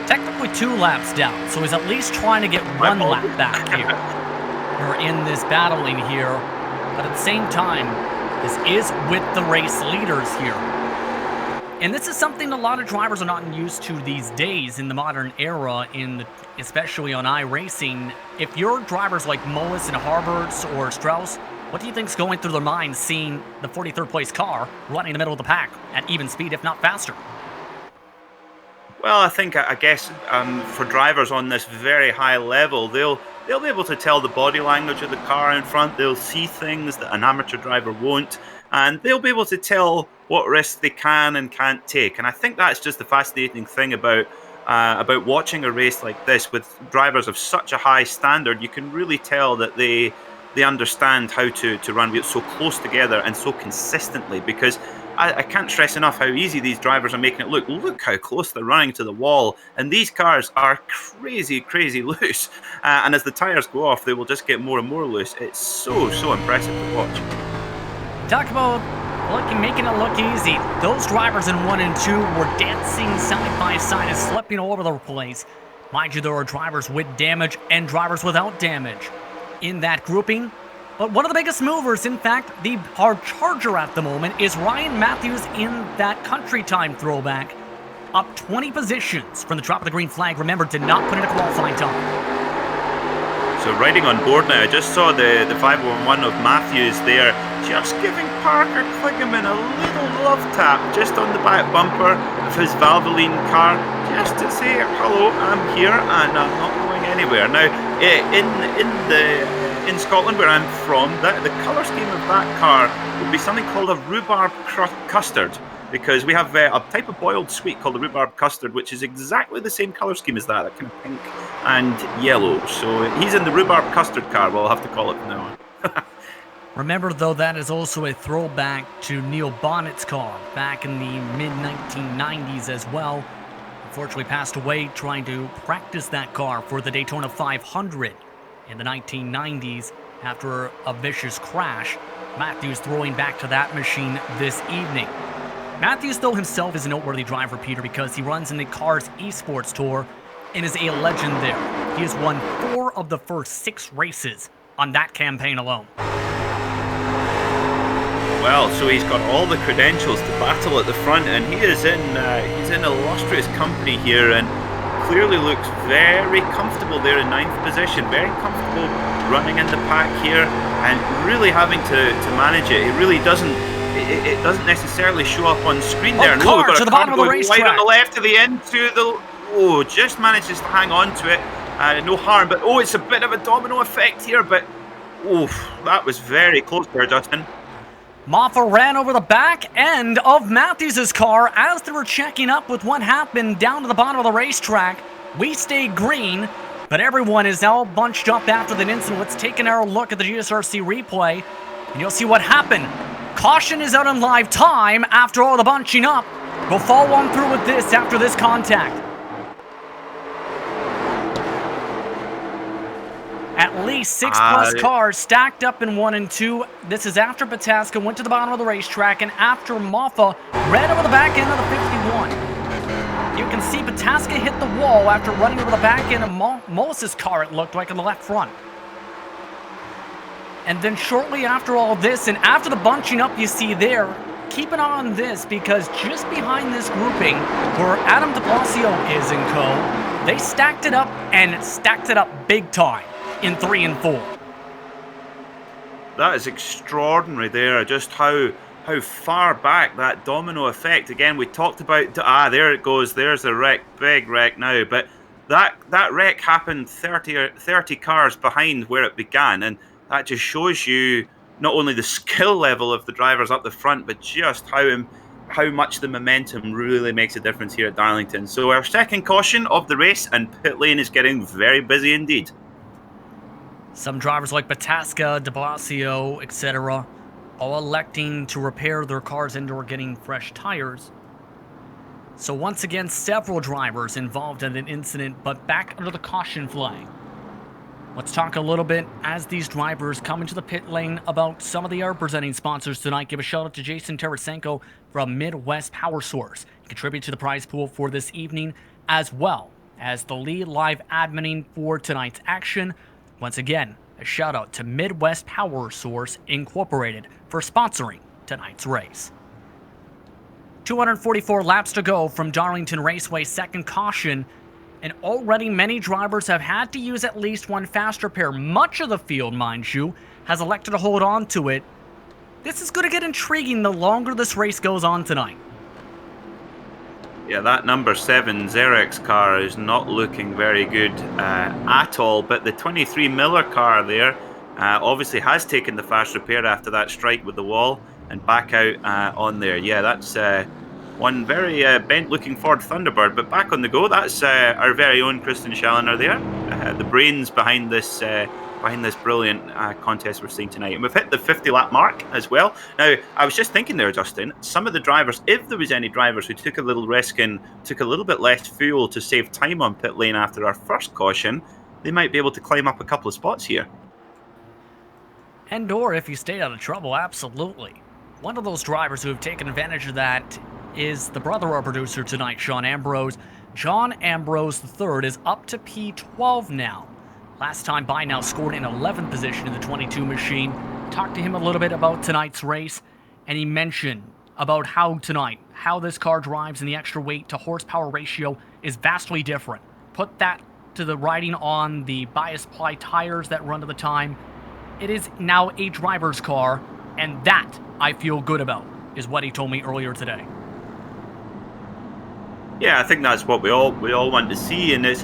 Technically 2 laps down, so he's at least trying to get 1 lap back here. We're in this battling here, but at the same time, this is with the race leaders here. And this is something a lot of drivers are not used to these days in the modern era, especially on iRacing. If you're drivers like Moes and Harberts or Strauss, what do you think's going through their minds seeing the 43rd place car running in the middle of the pack at even speed, if not faster? Well, I guess for drivers on this very high level, they'll be able to tell the body language of the car in front. They'll see things that an amateur driver won't, and they'll be able to tell what risks they can and can't take. And I think that's just the fascinating thing about about watching a race like this with drivers of such a high standard. You can really tell that they understand how to run so close together and so consistently, because I can't stress enough how easy these drivers are making it look. Look how close they're running to the wall. And these cars are crazy, crazy loose. And as the tyres go off, they will just get more and more loose. It's so, so impressive to watch. Talk about making it look easy. Those drivers in 1 and 2 were dancing side by side and slipping all over the place. Mind you, there are drivers with damage and drivers without damage in that grouping. But one of the biggest movers, in fact, the hard charger at the moment, is Ryan Matthews in that country time throwback. Up 20 positions from the drop of the green flag. Remember, did not put in a qualifying time. So riding on board now, I just saw the 511 of Matthews there, just giving Parker Kligerman a little love tap just on the back bumper of his Valvoline car, just to say, hello, I'm here and I'm not going anywhere. Now, in Scotland, where I'm from, the colour scheme of that car would be something called a rhubarb custard, because we have a type of boiled sweet called the rhubarb custard, which is exactly the same colour scheme as that kind of pink and yellow. So he's in the rhubarb custard car, we'll have to call it from now on. Remember, though, that is also a throwback to Neil Bonnett's car back in the mid-1990s as well. Unfortunately passed away trying to practice that car for the Daytona 500 in the 1990s after a vicious crash. Matthews throwing back to that machine this evening. Matthews, though, himself is a noteworthy driver, Peter, because he runs in the Cars Esports Tour and is a legend there. He has won 4 of the first 6 races on that campaign alone. Well, so he's got all the credentials to battle at the front, and he's in illustrious company here, and clearly looks very comfortable there in 9th position. Very comfortable running in the pack here, and really having to manage it. It really doesn't. It doesn't necessarily show up on screen there. No, we've got to the bottom of the racetrack. Wide on the left to the end to the. Oh, just manages to hang on to it. No harm, but it's a bit of a domino effect here. But that was very close there, Justin. Moffa ran over the back end of Matthews' car as they were checking up with what happened down to the bottom of the racetrack. We stayed green, but everyone is now bunched up after that incident. Let's take an arrow look at the GSRC replay, and you'll see what happened. Caution is out in live time after all the bunching up. We'll follow on through with this after this contact. At least 6+ cars stacked up in 1 and 2. This is after Pataska went to the bottom of the racetrack and after Moffa ran over the back end of the 51. You can see Pataska hit the wall after running over the back end of Mullis's car, it looked like, in the left front. And then shortly after all this, and after the bunching up you see there, keep an eye on this, because just behind this grouping, where Adam de Blasio is in co, they stacked it up, and stacked it up big time in 3 and 4. That is extraordinary there, just how far back that domino effect. Again, we talked about, there it goes, there's the wreck, big wreck now, but that wreck happened 30 cars behind where it began, and that just shows you not only the skill level of the drivers up the front, but just how much the momentum really makes a difference here at Darlington. So our second caution of the race, and pit lane is getting very busy indeed. Some drivers like Pataska, de Blasio, etc., all electing to repair their cars and/or getting fresh tires. So once again, several drivers involved in an incident, but back under the caution flag. Let's talk a little bit as these drivers come into the pit lane about some of the other presenting sponsors tonight. Give a shout out to Jason Tarasenko from Midwest Power Source. Contribute to the prize pool for this evening, as well as the lead live adminning for tonight's action. Once again, a shout out to Midwest Power Source Incorporated for sponsoring tonight's race. 244 laps to go from Darlington Raceway, second caution, and already many drivers have had to use at least one fast repair. Much of the field, mind you, has elected to hold on to it. This is going to get intriguing the longer this race goes on tonight. Yeah, that number 7 Xerox car is not looking very good at all, but the 23 Miller car there obviously has taken the fast repair after that strike with the wall and back out on there. Yeah, that's one very bent-looking Ford Thunderbird. But back on the go, that's our very own Kristen Schellner there, the brains behind this brilliant contest we're seeing tonight. And we've hit the 50-lap mark as well. Now, I was just thinking there, Justin, some of the drivers, if there was any drivers who took a little risk and took a little bit less fuel to save time on pit lane after our first caution, they might be able to climb up a couple of spots here. And or if you stayed out of trouble, absolutely. One of those drivers who have taken advantage of that is the brother of our producer tonight, Sean Ambrose. John Ambrose III is up to P12 now. Last time by now scored in 11th position in the 22 machine. Talked to him a little bit about tonight's race, and he mentioned about how this car drives and the extra weight to horsepower ratio is vastly different. Put that to the riding on the bias ply tires that run to the time. It is now a driver's car, and that I feel good about, is what he told me earlier today. Yeah, I think that's what we all want to see, and it's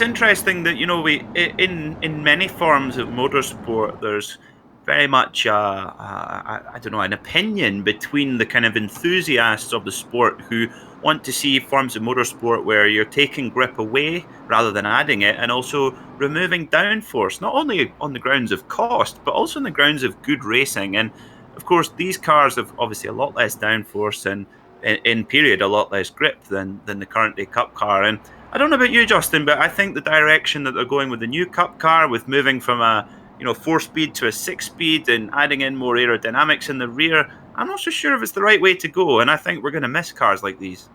interesting that we in many forms of motorsport, there's very much I don't know, an opinion between the kind of enthusiasts of the sport who want to see forms of motorsport where you're taking grip away rather than adding it, and also removing downforce, not only on the grounds of cost, but also on the grounds of good racing. And of course, these cars have obviously a lot less downforce and in period a lot less grip than the current day Cup car. And I don't know about you, Justin, but I think the direction that they're going with the new Cup car, with moving from a 4-speed to a 6-speed and adding in more aerodynamics in the rear, I'm not so sure if it's the right way to go, and I think we're going to miss cars like these.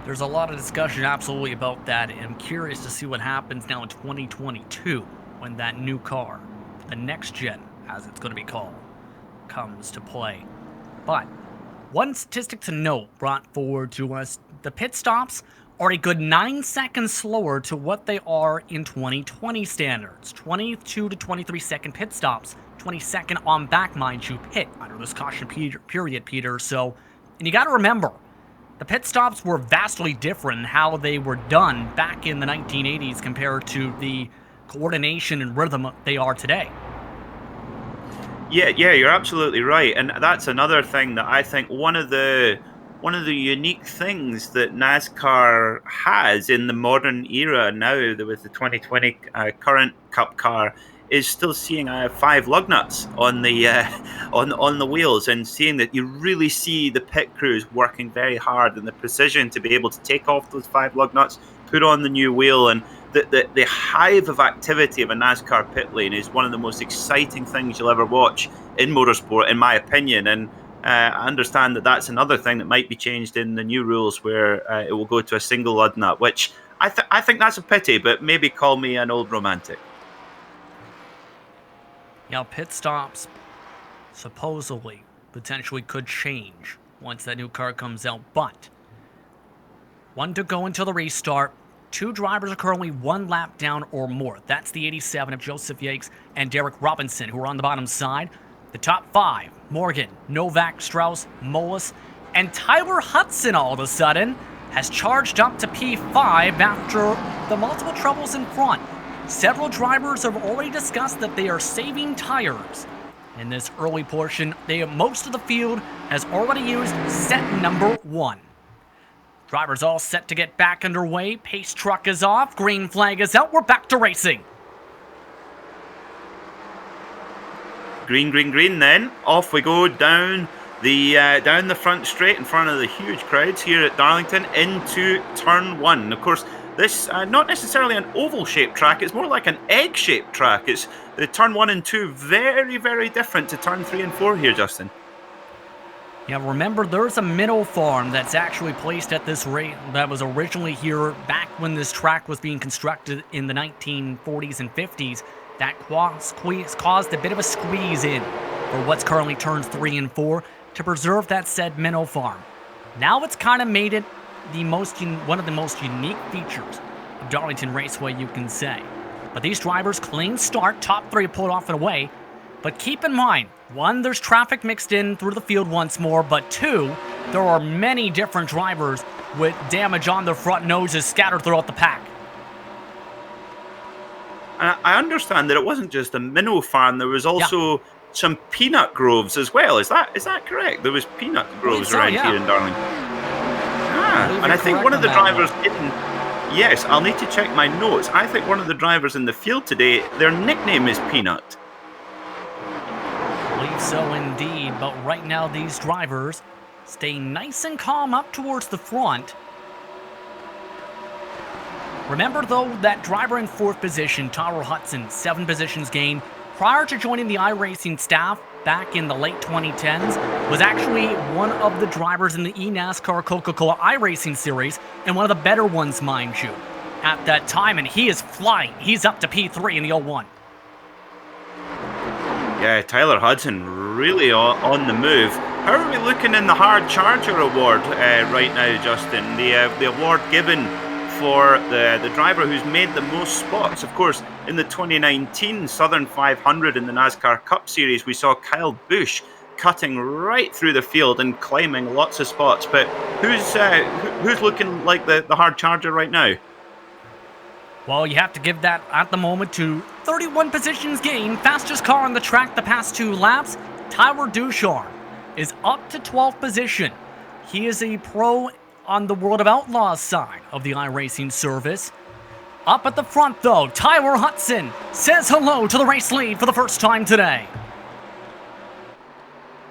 There's a lot of discussion absolutely about that, and I'm curious to see what happens now in 2022 when that new car, the next gen, as it's going to be called, comes to play. But one statistic to note brought forward to us, the pit stops are a good 9 seconds slower to what they are in 2020 standards. 22 to 23 second pit stops, 22nd on back, mind you, pit under this caution period, Peter. So, and you got to remember, the pit stops were vastly different in how they were done back in the 1980s compared to the coordination and rhythm they are today. Yeah, you're absolutely right, and that's another thing that I think one of the unique things that NASCAR has in the modern era now, with the 2020 current Cup car, is still seeing 5 lug nuts on the on the wheels, and seeing that you really see the pit crews working very hard and the precision to be able to take off those 5 lug nuts, put on the new wheel, and the hive of activity of a NASCAR pit lane is one of the most exciting things you'll ever watch in motorsport, in my opinion. And I understand that that's another thing that might be changed in the new rules, where it will go to a single lug nut, which I think that's a pity, but maybe call me an old romantic. Now, pit stops supposedly, potentially could change once that new car comes out, but 1 to go until the restart. 2 drivers are currently 1 lap down or more. That's the 87 of Joseph Yates and Derek Robinson, who are on the bottom side. The top 5, Morgan, Novak, Strauss, Molis, and Tyler Hudson all of a sudden has charged up to P5 after the multiple troubles in front. Several drivers have already discussed that they are saving tires. In this early portion, most of the field has already used set number 1. Drivers all set to get back underway. Pace truck is off. Green flag is out. We're back to racing. Green, then off we go down the front straight in front of the huge crowds here at Darlington into turn 1. Of course, this not necessarily an oval-shaped track, it's more like an egg-shaped track. It's the turn 1 and 2 very, very different to turn 3 and 4 here, Justin. Yeah, remember, there's a middle farm that's actually placed at this rate that was originally here back when this track was being constructed in the 1940s and 50s. That caused a bit of a squeeze in for what's currently turns 3 and 4 to preserve that said minnow farm. Now it's kind of made it one of the most unique features of Darlington Raceway, you can say. But these drivers, clean start, top 3 pulled off and away. But keep in mind, 1, there's traffic mixed in through the field once more, but 2, there are many different drivers with damage on their front noses scattered throughout the pack. I understand that it wasn't just a minnow farm. There was also some peanut groves as well. Is that correct? There was peanut groves around here in Darlington. And I think one of the drivers didn't. Yes, I'll need to check my notes. I think one of the drivers in the field today, their nickname is Peanut. I believe so indeed, but right now these drivers stay nice and calm up towards the front. Remember though, that driver in 4th position, Tyler Hudson, 7 positions gained, prior to joining the iRacing staff back in the late 2010s, was actually one of the drivers in the eNASCAR Coca Cola iRacing series, and one of the better ones, mind you, at that time, and he is flying. He's up to P3 in the 01. Yeah, Tyler Hudson really on the move. How are we looking in the Hard Charger Award right now, Justin? The award given for the driver who's made the most spots. Of course, in the 2019 Southern 500 in the NASCAR Cup Series, we saw Kyle Busch cutting right through the field and climbing lots of spots. But who's looking like the Hard Charger right now? Well, you have to give that at the moment to 31 positions gained, fastest car on the track the past 2 laps. Tyler Duchar is up to 12th position. He is a pro on the World of Outlaws side of the iRacing service. Up at the front though, Tyler Hudson says hello to the race lead for the first time today.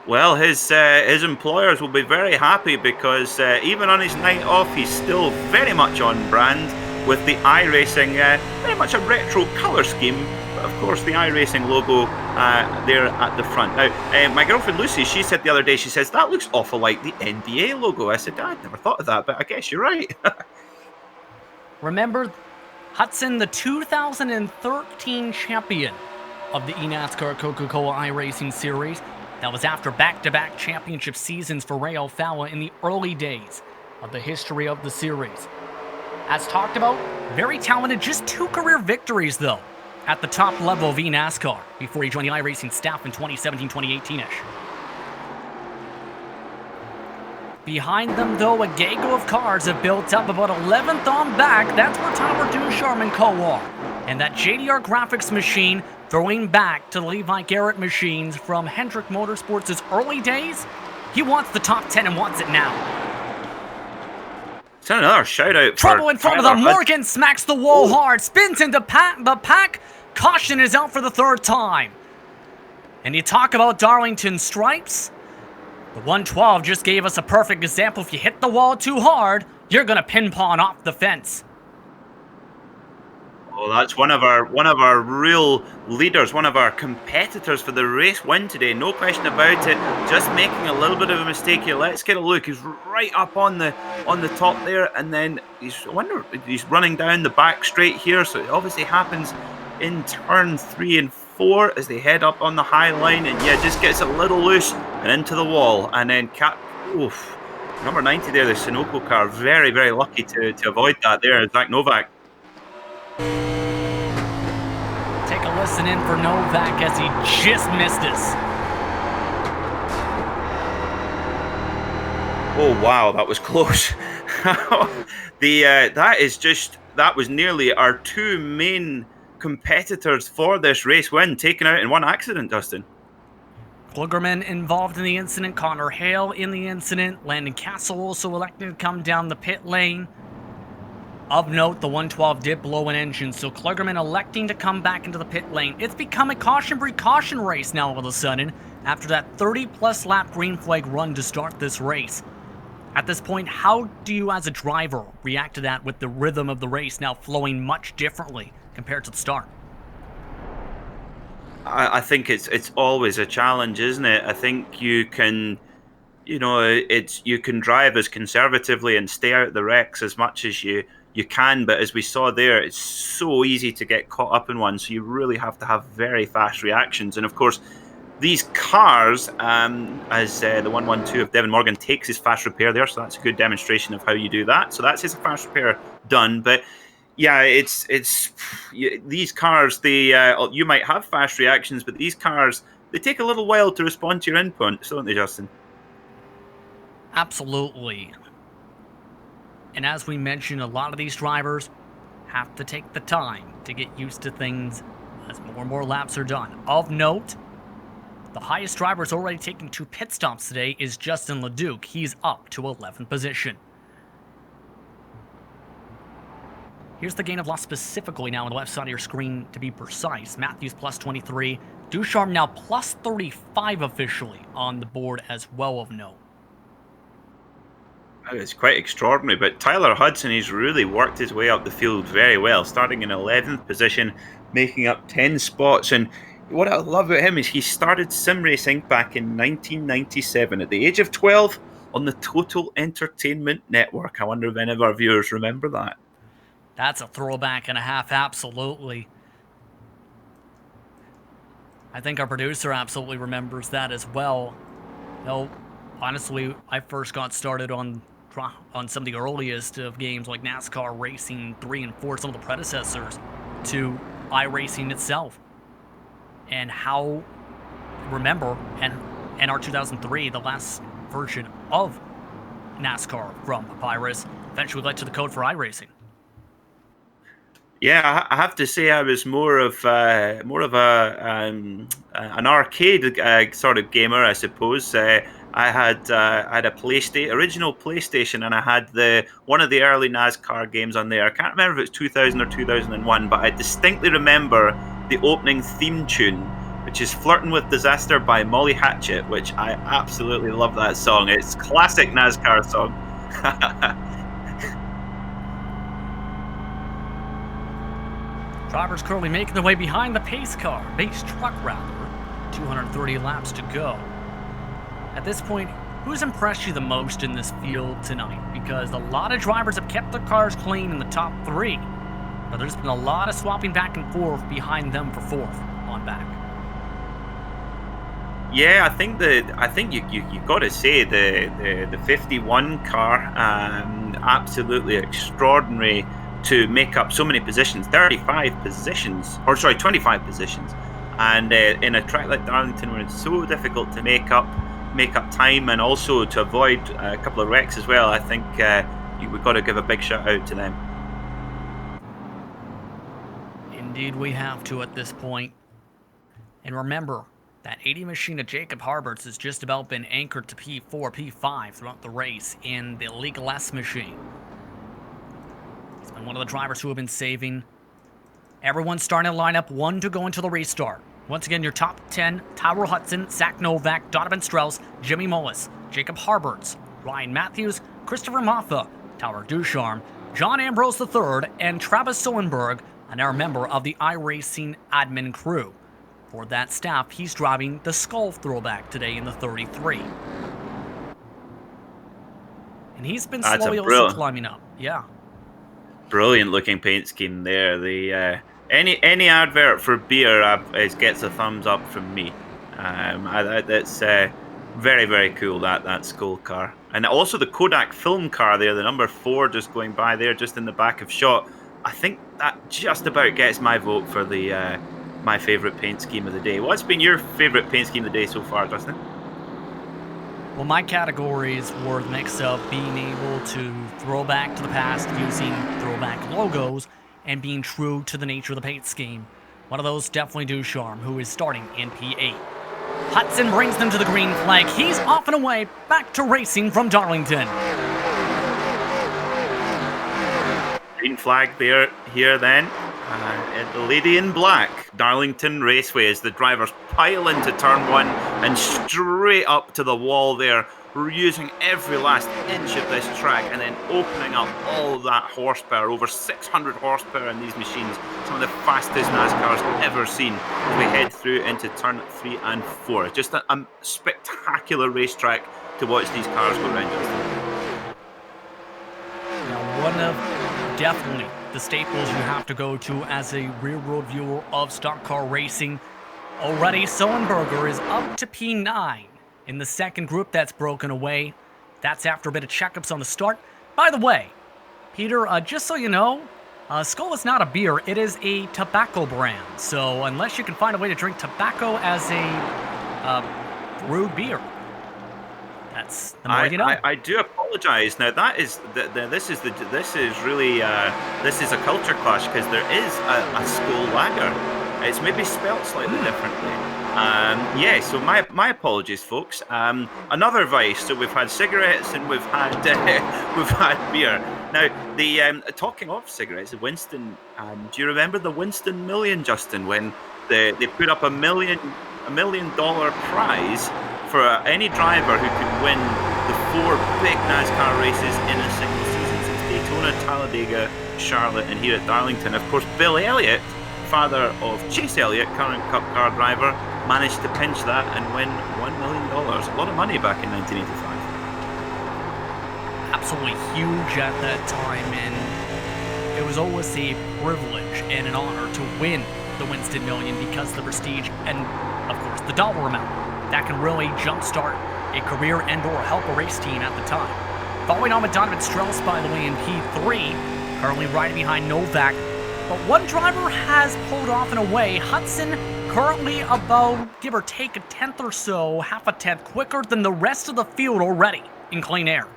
Well, his employers will be very happy because even on his night off, he's still very much on brand with the iRacing, very much a retro colour scheme, but of course the iRacing logo there at the front. Now, my girlfriend Lucy, she said the other day, she says, that looks awful like the NBA logo. I said, I'd never thought of that, but I guess you're right. Remember, Hudson, the 2013 champion of the eNASCAR Coca Cola iRacing series. That was after back-to-back championship seasons for Ray Alfalla in the early days of the history of the series. As talked about, very talented, just 2 career victories though, at the top level of eNASCAR before he joined the iRacing staff in 2017-2018-ish. Behind them though, a gaggle of cars have built up about 11th on back. That's where Tyler Duchar and co are. And that JDR Graphics machine throwing back to the Levi Garrett machines from Hendrick Motorsports' early days. He wants the top 10 and wants it now. It's another shout out. Trouble in front of them. Morgan smacks the wall hard, spins into the pack. Caution is out for the 3rd time. And you talk about Darlington stripes. The 112 just gave us a perfect example. If you hit the wall too hard, you're gonna pin-pawn off the fence. Oh, that's one of our real leaders, one of our competitors for the race win today. No question about it. Just making a little bit of a mistake here. Let's get a look. He's right up on the top there, and then he's running down the back straight here. So it obviously happens in turn 3 and 4 as they head up on the high line, and yeah, just gets a little loose and into the wall, and then number 90 there, the Sunoco car, very, very lucky to avoid that there. Zach Novak. Take a listen in for Novak as he just missed us. Oh wow, that was close. That was nearly our 2 main competitors for this race win taken out in one accident, Dustin. Klugerman involved in the incident, Connor Hale in the incident, Landon Castle also elected to come down the pit lane. Of note, the 112 did blow an engine, so Klugerman electing to come back into the pit lane. It's become a caution-precaution race now all of a sudden, after that 30-plus lap green flag run to start this race. At this point, how do you as a driver react to that with the rhythm of the race now flowing much differently compared to the start? I think it's always a challenge, isn't it? I think you can, you can drive as conservatively and stay out of the wrecks as much as you can, but as we saw there, it's so easy to get caught up in one, so you really have to have very fast reactions. And of course, these cars, as the 112 of Devin Morgan takes his fast repair there, so that's a good demonstration of how you do that. So that's his fast repair done, but yeah, these cars, you might have fast reactions, but these cars, they take a little while to respond to your inputs, don't they, Justin? Absolutely. And as we mentioned, a lot of these drivers have to take the time to get used to things as more and more laps are done. Of note, The highest driver's already taking 2 pit stops today is Justin LeDuc. He's up to 11th position. Here's the gain of loss specifically now on the left side of your screen, to be precise. Matthews plus 23. Ducharme now plus 35 officially on the board as well of note. It's quite extraordinary, but Tyler Hudson, he's really worked his way up the field very well, starting in 11th position, making up 10 spots. And what I love about him is he started sim racing back in 1997 at the age of 12 on the Total Entertainment Network. I wonder if any of our viewers remember that. That's a throwback and a half, absolutely. I think our producer absolutely remembers that as well. No, honestly, I first got started on some of the earliest of games like NASCAR Racing 3 and 4, some of the predecessors to iRacing itself. And how, remember, and our 2003, the last version of NASCAR from Papyrus, eventually led to the code for iRacing. Yeah, I have to say I was more of an arcade sort of gamer, I suppose. I had a original PlayStation, and I had one of the early NASCAR games on there. I can't remember if it's 2000 or 2001, but I distinctly remember the opening theme tune, which is "Flirting with Disaster" by Molly Hatchet, which I absolutely love that song. It's classic NASCAR song. Drivers currently making their way behind the pace truck rather. 230 laps to go. At this point, who's impressed you the most in this field tonight? Because a lot of drivers have kept their cars clean in the top 3, but there's been a lot of swapping back and forth behind them for 4th on back. Yeah, I think you got to say the 51 car, absolutely extraordinary to make up so many positions, 25 positions, and in a track like Darlington, where it's so difficult to make up time and also to avoid a couple of wrecks as well, I think we've got to give a big shout out to them. Indeed, we have to at this point. And remember, that 80 machine of Jacob Harberts has just about been anchored to P4, P5 throughout the race in the Legal S machine. He's been one of the drivers who have been saving. Everyone's starting to line up, 1 to go into the restart. Once again, your top 10, Tyler Hudson, Zach Novak, Donovan Strauss, Jimmy Mullis, Jacob Harberts, Ryan Matthews, Christopher Maffa, Tyler Ducharme, John Ambrose III, and Travis Soenberg, and are a member of the iRacing admin crew. For that staff, he's driving the Skull Throwback today in the 33. And he's been slowly also climbing up. Yeah. Brilliant looking paint scheme there. The any advert for beer gets a thumbs up from me. That's very, very cool, that Skull car. And also the Kodak film car there, the number 4 just going by there, just in the back of shot. I think that just about gets my vote for the my favourite paint scheme of the day. What's been your favourite paint scheme of the day so far, Justin? Well, my categories were the mix of being able to throw back to the past using throwback logos and being true to the nature of the paint scheme. One of those definitely Ducharme, who is starting in P8. Hudson brings them to the green flag. He's off and away, back to racing from Darlington. Green flag here then. The lady in black, Darlington Raceway, as the drivers pile into turn 1 and straight up to the wall there. We're using every last inch of this track and then opening up all of that horsepower, over 600 horsepower in these machines, some of the fastest NASCAR's ever seen, as we head through into turn 3 and 4. Just a spectacular racetrack to watch these cars go around. Now, one of definitely the staples you have to go to as a rear-road viewer of stock car racing. Already, Soenberger is up to P9 in the second group that's broken away. That's after a bit of checkups on the start. By the way, Peter, just so you know, Skull is not a beer. It is a tobacco brand. So unless you can find a way to drink tobacco as a brewed beer, that's the more you know. I do apologise. Now this is really a culture clash, because there is a Skull lager. It's maybe spelt slightly differently, Yeah, so my apologies, folks. Another vice. So we've had cigarettes and we've had we've had beer. Now, the talking of cigarettes, Winston. Do you remember the Winston Million, Justin? When they put up $1 million prize for any driver who could win the 4 big NASCAR races in a single season, since Daytona, Talladega, Charlotte, and here at Darlington. Of course, Bill Elliott, father of Chase Elliott, current Cup car driver, managed to pinch that and win $1 million. A lot of money back in 1985. Absolutely huge at that time, and it was always a privilege and an honor to win the Winston Million because the prestige and, of course, the dollar amount that can really jumpstart a career and or help a race team at the time. Following on with Donovan Strauss, by the way, in P3, currently riding behind Novak. But one driver has pulled off in a way. Hudson currently about, give or take, a tenth or so, half a tenth quicker than the rest of the field already in clean air.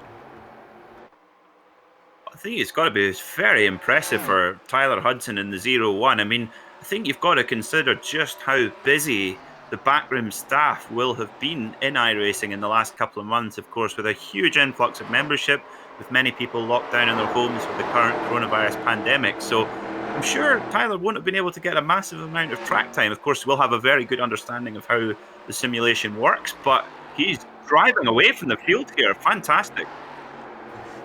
I think it's got to be very impressive for Tyler Hudson in the 0-1. I mean, I think you've got to consider just how busy the backroom staff will have been in iRacing in the last couple of months, of course, with a huge influx of membership, with many people locked down in their homes with the current coronavirus pandemic. So I'm sure Tyler won't have been able to get a massive amount of track time. Of course, we'll have a very good understanding of how the simulation works, but he's driving away from the field here. Fantastic.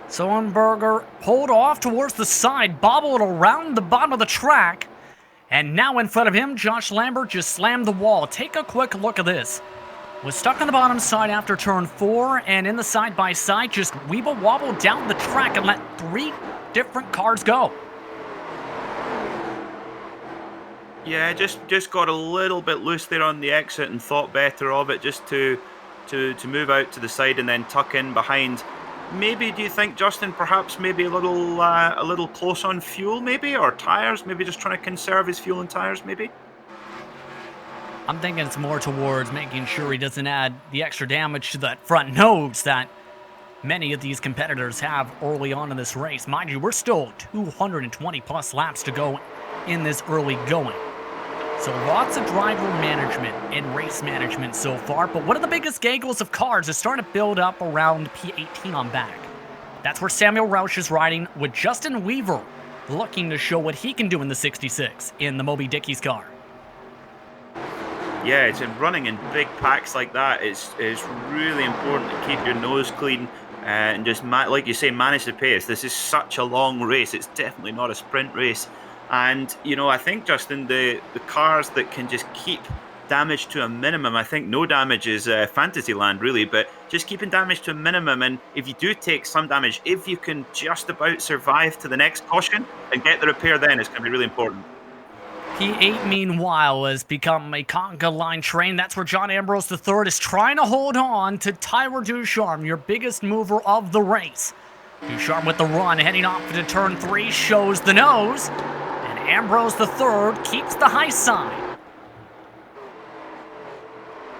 Sullenberger pulled off towards the side, bobbled around the bottom of the track, and now in front of him, Josh Lambert just slammed the wall. Take a quick look at this. Was stuck on the bottom side after turn 4, and in the side-by-side, just weeble-wobble down the track and let 3 different cars go. Yeah, just got a little bit loose there on the exit and thought better of it, just to move out to the side and then tuck in behind. Maybe, do you think, Justin, perhaps maybe a little close on fuel, maybe, or tires? Maybe just trying to conserve his fuel and tires, maybe. I'm thinking it's more towards making sure he doesn't add the extra damage to that front nose that many of these competitors have early on in this race. Mind you, we're still 220 plus laps to go in this early going. So lots of driver management and race management so far, but one of the biggest giggles of cars is starting to build up around P18 on back. That's where Samuel Roush is riding with Justin Weaver, looking to show what he can do in the 66 in the Moby Dickey's car. Yeah, it's in running in big packs like that. It's really important to keep your nose clean and just, like you say, manage the pace. This is such a long race. It's definitely not a sprint race. And, you know, I think, Justin, the cars that can just keep damage to a minimum, I think no damage is fantasy land, really, but just keeping damage to a minimum. And if you do take some damage, if you can just about survive to the next caution and get the repair, then it's going to be really important. P8, meanwhile, has become a conga line train. That's where John Ambrose III is trying to hold on to Tyler Ducharme, your biggest mover of the race. Ducharme with the run, heading off into turn 3, shows the nose. Ambrose III keeps the high side.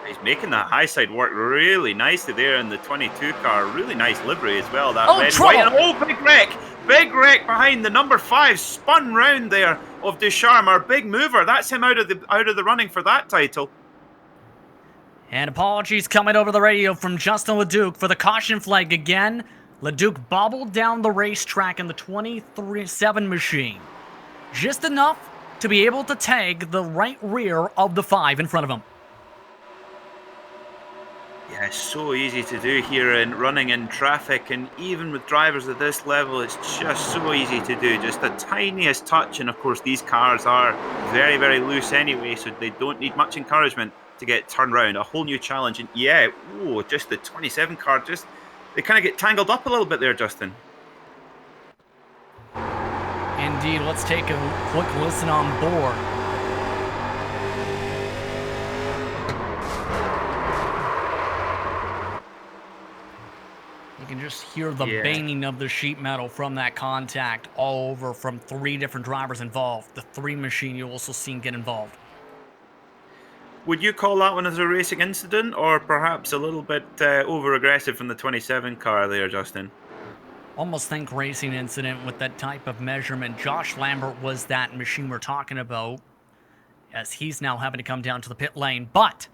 He's making that high side work really nicely there in the 22 car. Really nice livery as well. That red, white, and big wreck. Big wreck behind the number 5. Spun round there of Ducharme, our big mover. That's him out of the running for that title. And apologies coming over the radio from Justin Leduc for the caution flag again. Leduc bobbled down the racetrack in the 23-7 machine. Just enough to be able to tag the right rear of the 5 in front of him. Yeah, it's so easy to do here in running in traffic, and even with drivers at this level, it's just so easy to do. Just the tiniest touch, and of course these cars are very, very loose anyway, so they don't need much encouragement to get turned around. A whole new challenge, and yeah, just the 27 car, they kind of get tangled up a little bit there, Justin. Indeed, let's take a quick listen on board. You can just hear the banging of the sheet metal from that contact all over from 3 different drivers involved. The 3 machine you'll also see get involved. Would you call that one as a racing incident, or perhaps a little bit over-aggressive from the 27 car there, Justin? Almost think racing incident with that type of measurement. Josh Lambert was that machine we're talking about. as he's now having to come down to the pit lane. But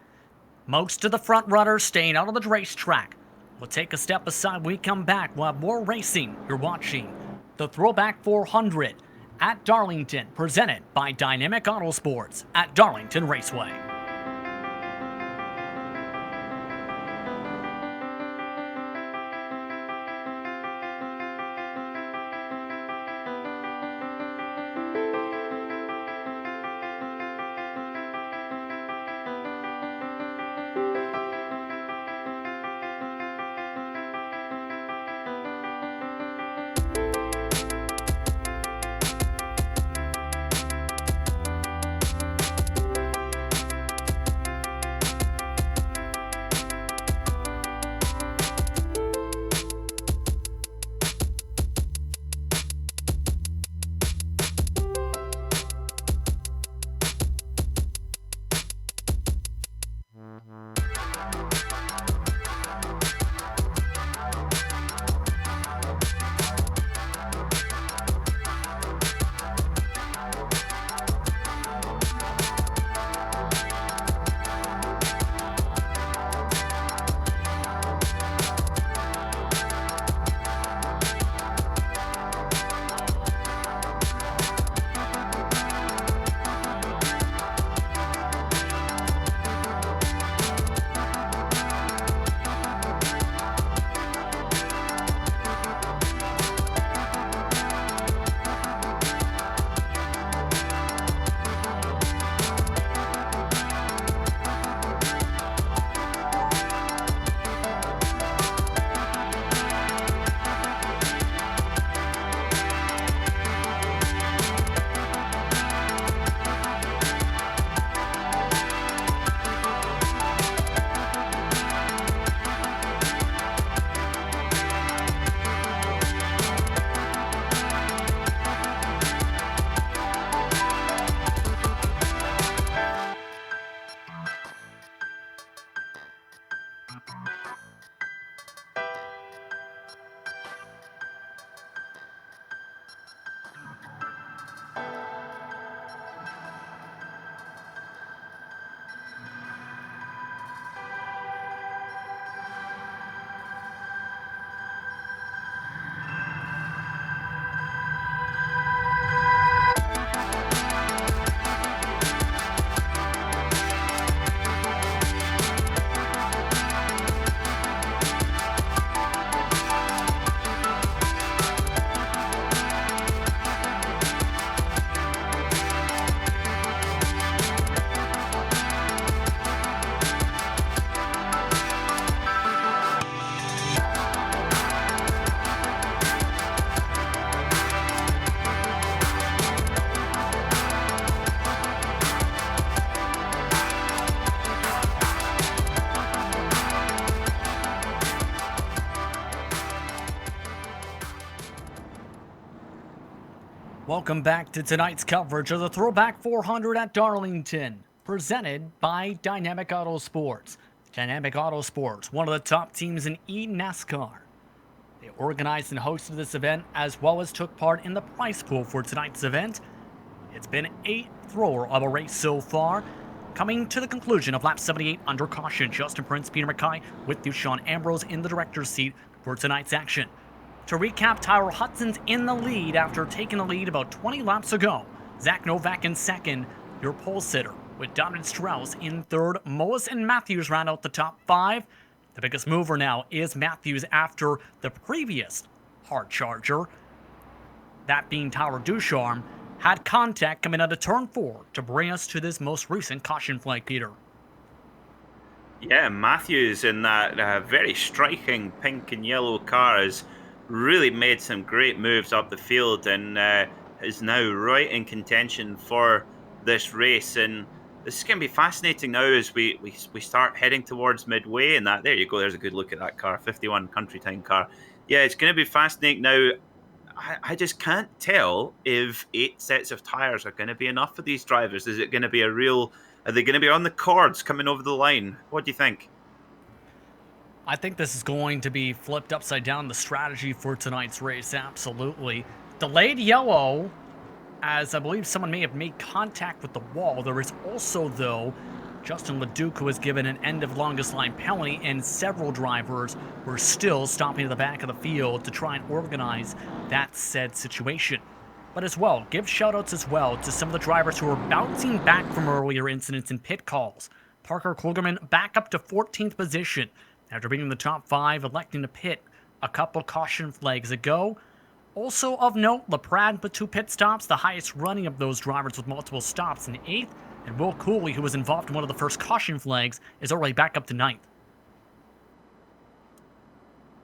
most of the front runners staying out of the racetrack. We'll take a step aside when we come back. We'll have more racing. You're watching the Throwback 400 at Darlington, presented by Dynamic Autosports at Darlington Raceway. Welcome back to tonight's coverage of the Throwback 400 at Darlington, presented by Dynamic Autosports. Dynamic Autosports, one of the top teams in eNASCAR. They organized and hosted this event as well as took part in the prize pool for tonight's event. It's been 8 thrower of a race so far, coming to the conclusion of lap 78 under caution. Justin Prince, Peter McKay with Dushawn Ambrose in the director's seat for tonight's action. To recap, Tyler Hudson's in the lead after taking the lead about 20 laps ago. Zach Novak in second, your pole sitter, with Donald Strauss in third. Moas and Matthews round out the top 5. The biggest mover now is Matthews after the previous hard charger, that being Tyler Ducharme, had contact coming out of turn 4 to bring us to this most recent caution flag, Peter. Yeah, Matthews in that very striking pink and yellow car has really made some great moves up the field and is now right in contention for this race. And this is going to be fascinating now as we start heading towards midway. And that, there you go, there's a good look at that car, 51 Country Time car. Yeah, it's going to be fascinating now. I just can't tell if 8 sets of tires are going to be enough for these drivers. Is it going to be are they going to be on the cords coming over the line? What do you think? I think this is going to be flipped upside down, the strategy for tonight's race, absolutely. Delayed yellow as I believe someone may have made contact with the wall. There is also, though, Justin Leduc, who was given an end of longest line penalty, and several drivers were still stopping at the back of the field to try and organize that said situation. But as well, give shoutouts as well to some of the drivers who are bouncing back from earlier incidents in pit calls. Parker Klugerman back up to 14th position after being in the top 5, electing to pit a couple caution flags ago. Also of note, LaPrade with 2 pit stops, the highest running of those drivers with multiple stops in 8th, and Will Cooley, who was involved in one of the first caution flags, is already back up to 9th.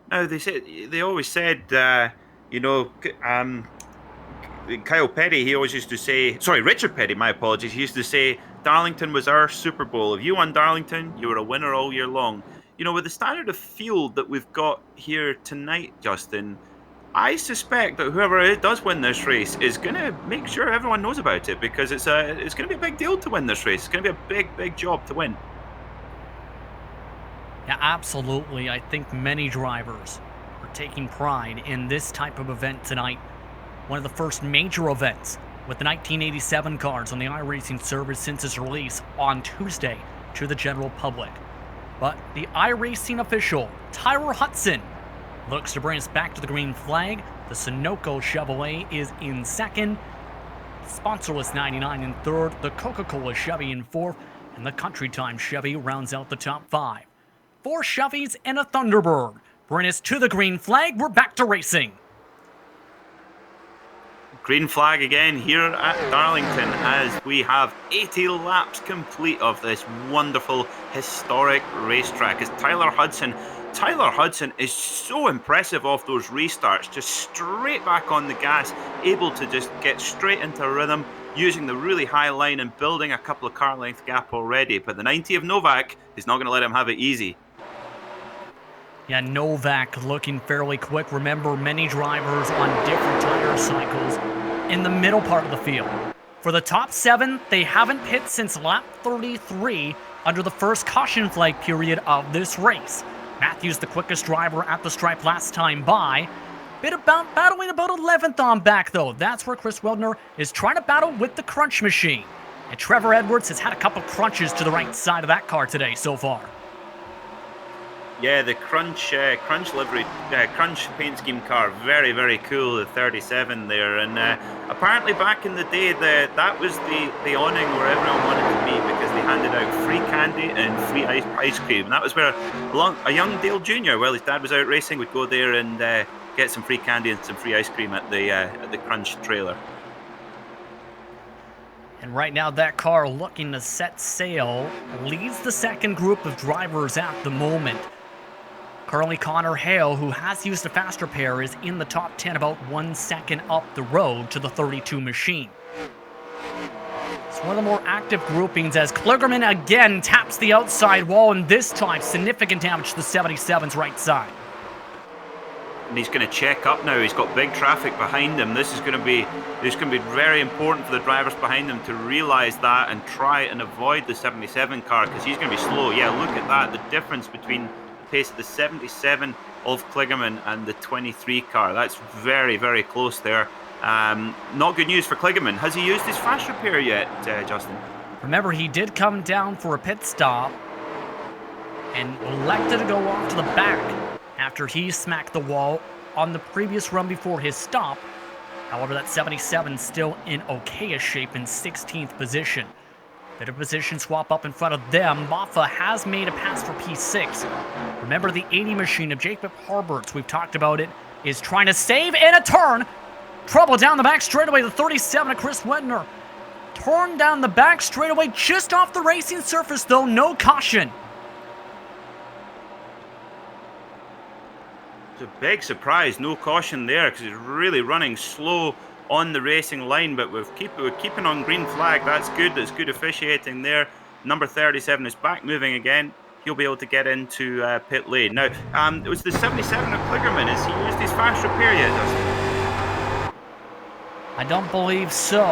Now, they always said, Kyle Petty, he always used to say, sorry, Richard Petty, my apologies, he used to say, Darlington was our Super Bowl. If you won Darlington, you were a winner all year long. You know, with the standard of field that we've got here tonight, Justin, I suspect that whoever does win this race is going to make sure everyone knows about it, because it's going to be a big deal to win this race. It's going to be a big, big job to win. Yeah, absolutely. I think many drivers are taking pride in this type of event tonight. One of the first major events with the 1987 cars on the iRacing service since its release on Tuesday to the general public. But the iRacing official, Tyler Hudson, looks to bring us back to the green flag. The Sunoco Chevrolet is in second. Sponsorless 99 in third. The Coca Cola Chevy in fourth. And the Country Time Chevy rounds out the top 5. 4 Chevys and a Thunderbird bring us to the green flag. We're back to racing. Green flag again here at Darlington as we have 80 laps complete of this wonderful historic racetrack. As Tyler Hudson is so impressive off those restarts, just straight back on the gas, able to just get straight into rhythm, using the really high line and building a couple of car length gap already. But the 90 of Novak is not going to let him have it easy. Yeah, Novak looking fairly quick. Remember, many drivers on different tire cycles in the middle part of the field. For the top 7, they haven't pit since lap 33 under the first caution flag period of this race. Matthews, the quickest driver at the stripe last time by. Battling about 11th on back, though. That's where Chris Wildner is trying to battle with the crunch machine. And Trevor Edwards has had a couple crunches to the right side of that car today so far. Yeah, the Crunch livery, Crunch paint scheme car, very, very cool, the 37 there. And apparently back in the day, that was the awning where everyone wanted to be, because they handed out free candy and free ice cream. And that was where a young Dale Jr., while his dad was out racing, would go there and get some free candy and some free ice cream at the Crunch trailer. And right now, that car looking to set sail leads the second group of drivers at the moment. Currently, Connor Hale, who has used a faster pair, is in the top 10, about 1 second up the road to the 32 machine. It's one of the more active groupings as Kligerman again taps the outside wall, and this time significant damage to the 77's right side. And he's going to check up now. He's got big traffic behind him. This is going to be very important for the drivers behind him to realise that and try and avoid the 77 car, because he's going to be slow. Yeah, look at that. The difference between pace of the 77 of Kligerman and the 23 car. That's very, very close there. Not good news for Kligerman. Has he used his fast repair yet, Justin? Remember, he did come down for a pit stop and elected to go off to the back after he smacked the wall on the previous run before his stop. However, that 77 still in okayish shape in 16th position. Bit of position swap up in front of them. Maffa has made a pass for P6. Remember, the 80 machine of Jacob Harberts, we've talked about it, is trying to save in a turn. Trouble down the back straightaway. The 37 of Chris Wedner. Torn down the back straightaway just off the racing surface, though. No caution. It's a big surprise. No caution there, because he's really running slow on the racing line, but we're keeping on green flag. That's good. That's good officiating there. Number 37 is back moving again. He'll be able to get into pit lane. Now, it was the 77 of Kligerman. Has he used his fast repair yet, Dustin? I don't believe so.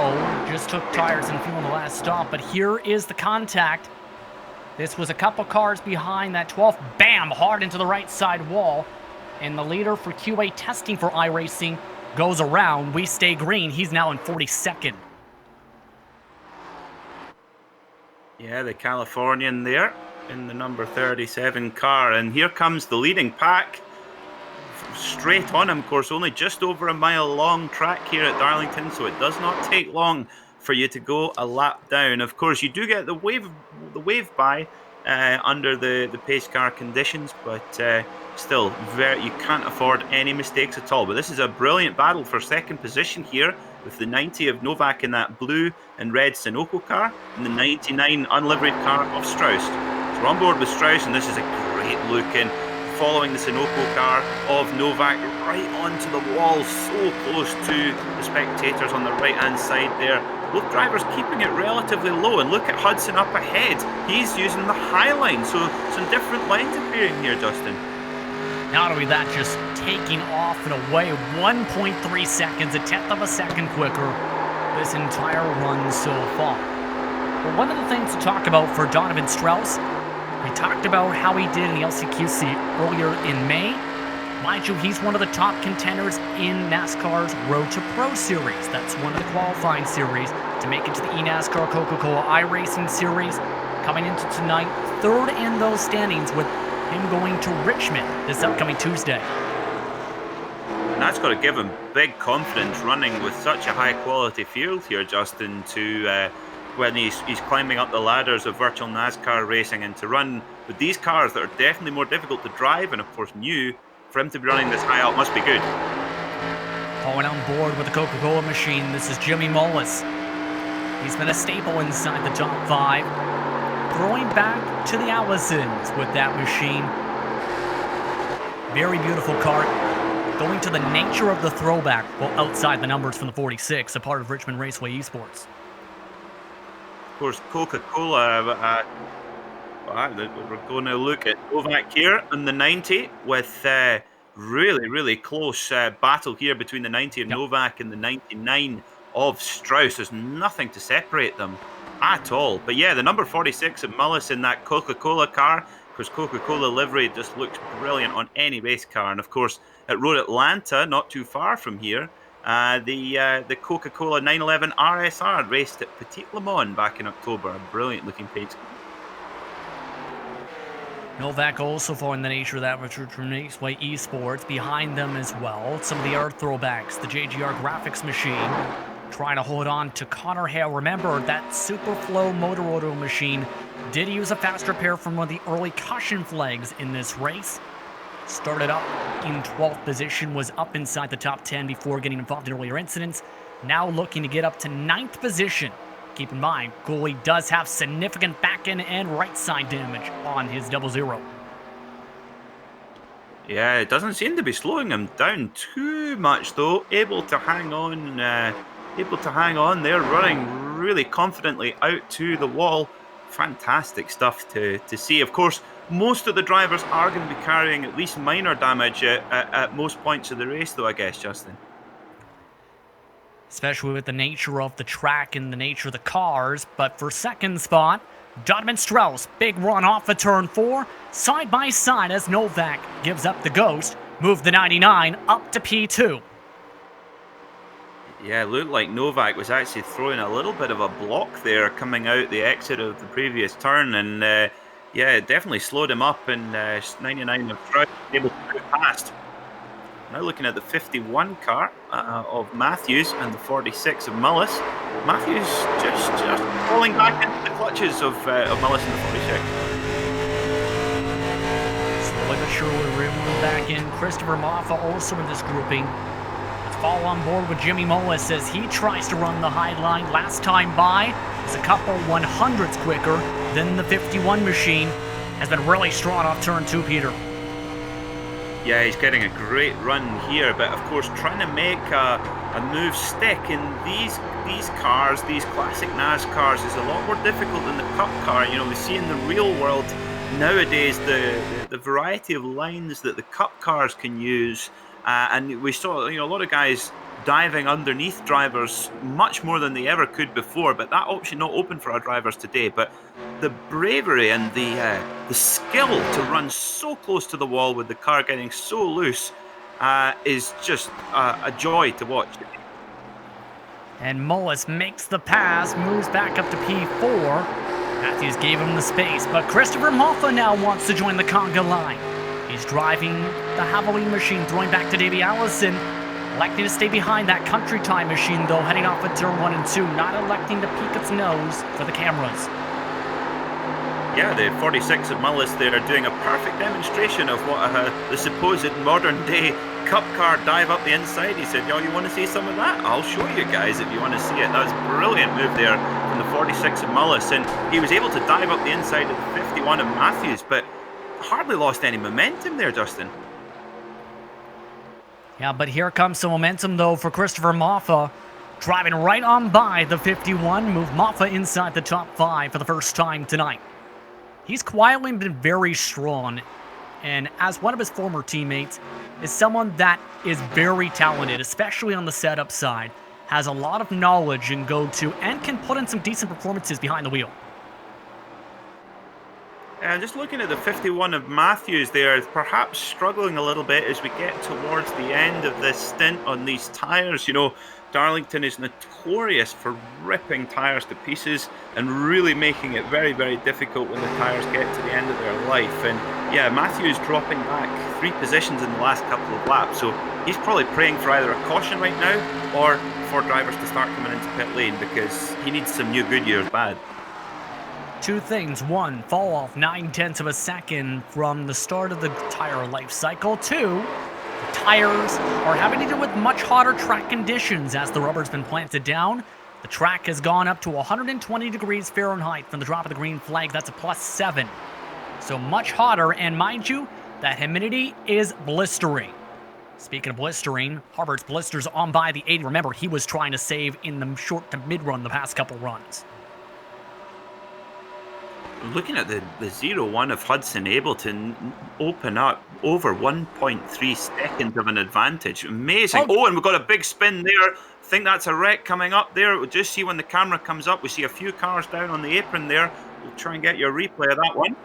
Just took tires and fuel in the last stop, but here is the contact. This was a couple cars behind that 12th. Bam! Hard into the right side wall. And the leader for QA testing for iRacing goes around. We stay green. He's now in 42nd. Yeah, the Californian there in the number 37 car. And here comes the leading pack. Straight on him, of course, only just over a mile long track here at Darlington, so it does not take long for you to go a lap down. Of course, you do get the wave by under the pace car conditions, but still, you can't afford any mistakes at all. But this is a brilliant battle for second position here, with the 90 of Novak in that blue and red Sunoco car, and the 99 unliveried car of Strauss. So we're on board with Strauss, and this is a great looking, following the Sunoco car of Novak right onto the wall, so close to the spectators on the right-hand side there. Both drivers keeping it relatively low, and look at Hudson up ahead. He's using the high line, so some different lines appearing here, Justin. Not only that, just taking off and away 1.3 seconds, a tenth of a second quicker this entire run so far. But one of the things to talk about for Donovan Strauss, we talked about how he did in the LCQC earlier in May. Mind you, he's one of the top contenders in NASCAR's Road to Pro Series. That's one of the qualifying series to make it to the eNASCAR Coca Cola iRacing Series. Coming into tonight, third in those standings, with him going to Richmond this upcoming Tuesday. And that's got to give him big confidence running with such a high quality field here, Justin, to when he's climbing up the ladders of virtual NASCAR racing, and to run with these cars that are definitely more difficult to drive and of course new, for him to be running this high up must be good. Going on board with the Coca Cola machine, this is Jimmy Mullis. He's been a staple inside the top 5, throwing back to the Allisons with that machine. Very beautiful car. Going to the nature of the throwback, well, outside the numbers from the 46, a part of Richmond Raceway Esports. Of course, Coca Cola. We're going to look at Novak here in the 90 with really close battle here between the 90 of Novak and the 99 of Strauss. There's nothing to separate them at all. But yeah, the number 46 of Mullis in that Coca Cola car, because Coca Cola livery just looks brilliant on any race car. And of course, at Road Atlanta, not too far from here, the Coca Cola 911 RSR raced at Petit Le Mans back in October. A brilliant looking pace. Novak also following the nature of that Richmond Raceway Esports. Behind them as well, some of the other throwbacks, the JGR graphics machine, trying to hold on to Connor Hale. Remember, that Superflow Motor Auto machine did use a fast repair from one of the early caution flags in this race. Started up in 12th position, was up inside the top 10 before getting involved in earlier incidents. Now looking to get up to 9th position. Keep in mind, goalie does have significant back end and right side damage on his 00. Yeah, it doesn't seem to be slowing him down too much though. Able to hang on there, running really confidently out to the wall. Fantastic stuff to see. Of course, most of the drivers are going to be carrying at least minor damage at most points of the race though, I guess, Justin. Especially with the nature of the track and the nature of the cars. But for second spot, Donovan Strauss, big run off of turn 4, side by side as Novak gives up the ghost, moved the 99 up to P2. Yeah, it looked like Novak was actually throwing a little bit of a block there coming out the exit of the previous turn, and yeah, it definitely slowed him up, and 99 of Strauss able to move past. Now looking at the 51 car of Matthews and the 46 of Mullis. Matthews just falling back into the clutches of Mullis and the 46. Slowly but surely we're back in. Christopher Moffa also in this grouping. Let's follow on board with Jimmy Mullis as he tries to run the high line. Last time by is a couple 100ths quicker than the 51 machine. Has been really strong off turn 2, Peter. Yeah, he's getting a great run here, but of course trying to make a move stick in these cars, these classic NASCARs, is a lot more difficult than the Cup car. You know, we see in the real world nowadays the variety of lines that the Cup cars can use, and we saw, you know, a lot of guys diving underneath drivers much more than they ever could before, but that option not open for our drivers today. But the bravery and the skill to run so close to the wall with the car getting so loose is just a joy to watch. And Mullis makes the pass, moves back up to P4. Matthews gave him the space, but Christopher Moffa now wants to join the conga line. He's driving the Havoline machine, throwing back to Davey Allison. Electing to stay behind that country time machine, though, heading off at turn 1 and 2, not electing to peek its nose for the cameras. Yeah, the 46 of Mullis there are doing a perfect demonstration of what the supposed modern-day cup car dive up the inside. He said, "Yo, you want to see some of that? I'll show you guys if you want to see it." That was a brilliant move there from the 46 of Mullis, and he was able to dive up the inside of the 51 of Matthews, but hardly lost any momentum there, Justin. Yeah, but here comes some momentum, though, for Christopher Moffa. Driving right on by the 51, move Moffa inside the top 5 for the first time tonight. He's quietly been very strong, and as one of his former teammates, is someone that is very talented, especially on the setup side, has a lot of knowledge and go-to, and can put in some decent performances behind the wheel. And just looking at the 51 of Matthews there, perhaps struggling a little bit as we get towards the end of this stint on these tyres. You know, Darlington is notorious for ripping tyres to pieces and really making it very, very difficult when the tyres get to the end of their life. And yeah, Matthews dropping back 3 positions in the last couple of laps, so he's probably praying for either a caution right now or for drivers to start coming into pit lane, because he needs some new Goodyears bad. 2 things. 1, fall off 9/10 of a second from the start of the tire life cycle. 2, the tires are having to deal with much hotter track conditions as the rubber's been planted down. The track has gone up to 120 degrees Fahrenheit from the drop of the green flag. That's a +7. So much hotter, and mind you, that humidity is blistering. Speaking of blistering, Harbert's blisters on by the 80. Remember, he was trying to save in the short to mid-run the past couple runs. Looking at the 0-1 of Hudson, able to open up over 1.3 seconds of an advantage. Amazing. Oh, and we've got a big spin there. I think that's a wreck coming up there. We'll just see when the camera comes up. We see a few cars down on the apron there. We'll try and get you a replay of that one.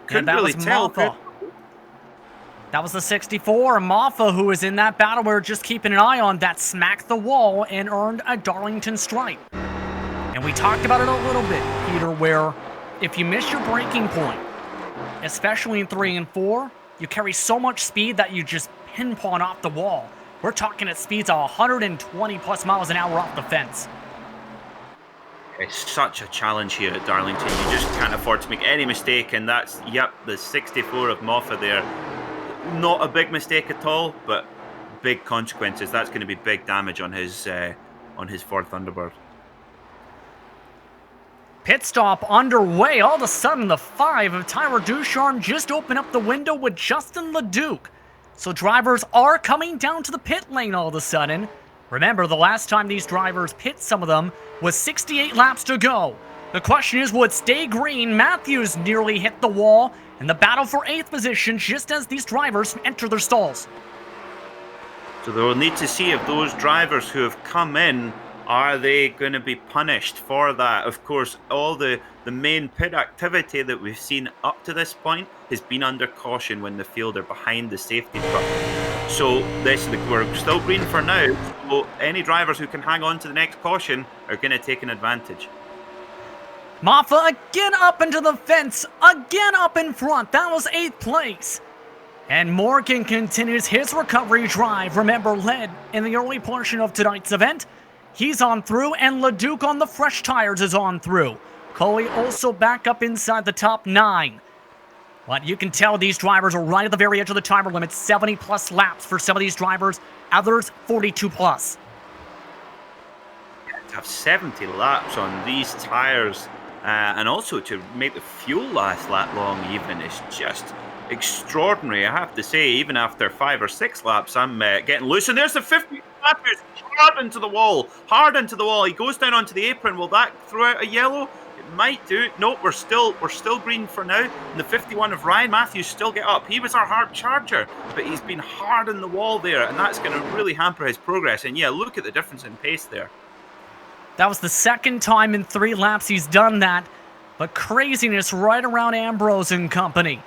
Couldn't really tell. That was the 64, Moffa, who was in that battle we were just keeping an eye on, that smacked the wall and earned a Darlington stripe. And we talked about it a little bit, Peter, where if you miss your braking point, especially in 3 and 4, you carry so much speed that you just pinpoint off the wall. We're talking at speeds of 120 plus miles an hour off the fence. It's such a challenge here at Darlington. You just can't afford to make any mistake, and that's, yep, the 64 of Moffa there. Not a big mistake at all, but big consequences. That's going to be big damage on his Ford Thunderbird. Pit stop underway. All of a sudden, the 5 of Tyler Ducharme just opened up the window with Justin LeDuc. So drivers are coming down to the pit lane all of a sudden. Remember, the last time these drivers pit, some of them, was 68 laps to go. The question is, will it stay green? Matthews nearly hit the wall in the battle for 8th position just as these drivers enter their stalls. So they'll need to see if those drivers who have come in, are they going to be punished for that? Of course, all the main pit activity that we've seen up to this point has been under caution when the field are behind the safety truck. So we're still green for now, so any drivers who can hang on to the next caution are going to take an advantage. Moffa again up into the fence, again up in front. That was 8th place. And Morgan continues his recovery drive. Remember, led in the early portion of tonight's event. He's on through, and LeDuc on the fresh tires is on through. Coley also back up inside the top 9. But you can tell these drivers are right at the very edge of the timer limit. 70 plus laps for some of these drivers, others 42 plus. To have 70 laps on these tires, and also to make the fuel last that long even, is just extraordinary. I have to say, even after 5 or 6 laps, I'm getting loose. And there's the 50 Matthews, hard into the wall. He goes down onto the apron. Will that throw out a yellow? It might do. Nope, we're still green for now. And the 51 of Ryan Matthews still get up. He was our hard charger, but he's been hard in the wall there, and that's going to really hamper his progress. And yeah, look at the difference in pace there. That was the second time in 3 laps he's done that. But craziness right around Ambrose and company.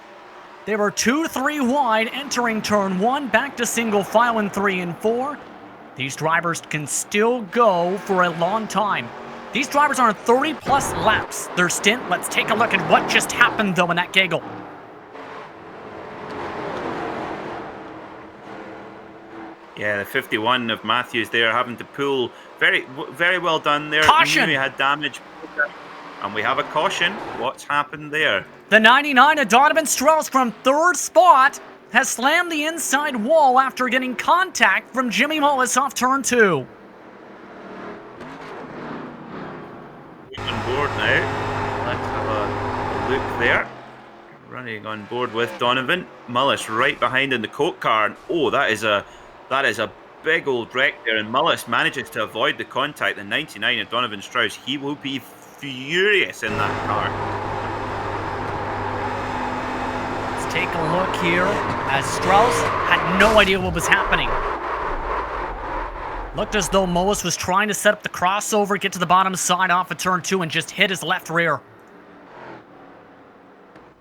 They were 2-3 wide entering turn 1, back to single file in 3 and 4. These drivers can still go for a long time. These drivers are on 30-plus laps. Their stint, let's take a look at what just happened, though, in that gaggle. Yeah, the 51 of Matthews there having to pull. Very, very well done there. Caution! We had damage. And we have a caution. What's happened there? The 99 of Donovan Strauss from 3rd spot has slammed the inside wall after getting contact from Jimmy Mullis off turn 2. On board now. Let's have a look there. Running on board with Donovan. Mullis right behind in the Coke car. And, oh, that is a big old wreck there. And Mullis manages to avoid the contact. The 99 of Donovan Strauss. He will be furious in that car. Let's take a look here as Strauss had no idea what was happening. Looked as though Mullis was trying to set up the crossover, get to the bottom side off of turn 2 and just hit his left rear.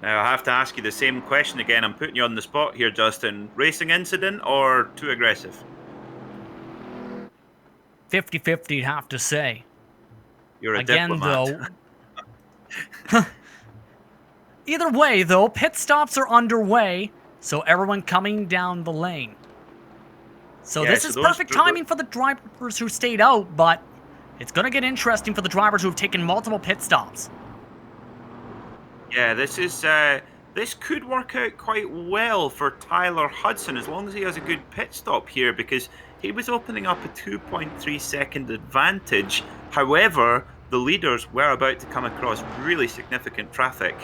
Now I have to ask you the same question again. I'm putting you on the spot here, Justin. Racing incident or too aggressive? 50-50, you'd have to say. You're a Again, diplomat. Though, either way, though, pit stops are underway, so everyone coming down the lane. So Yeah, this so is those perfect timing for the drivers who stayed out, but it's going to get interesting for the drivers who have taken multiple pit stops. Yeah, this could work out quite well for Tyler Hudson as long as he has a good pit stop here, because he was opening up a 2.3 second advantage. However, the leaders were about to come across really significant traffic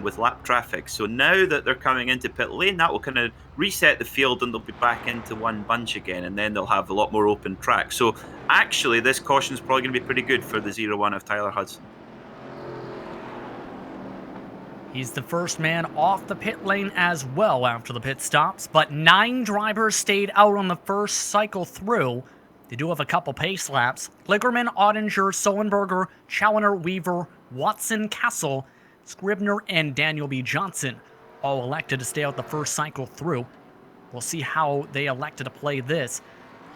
with lap traffic. So now that they're coming into pit lane, that will kind of reset the field and they'll be back into one bunch again, and then they'll have a lot more open track. So actually, this caution is probably going to be pretty good for the 0-1 of Tyler Hudson. He's the first man off the pit lane as well after the pit stops, but 9 drivers stayed out on the first cycle through. They do have a couple pace laps. Kligerman, Ottinger, Sullenberger, Challoner, Weaver, Watson, Castle, Scribner, and Daniel B. Johnson all elected to stay out the first cycle through. We'll see how they elected to play this.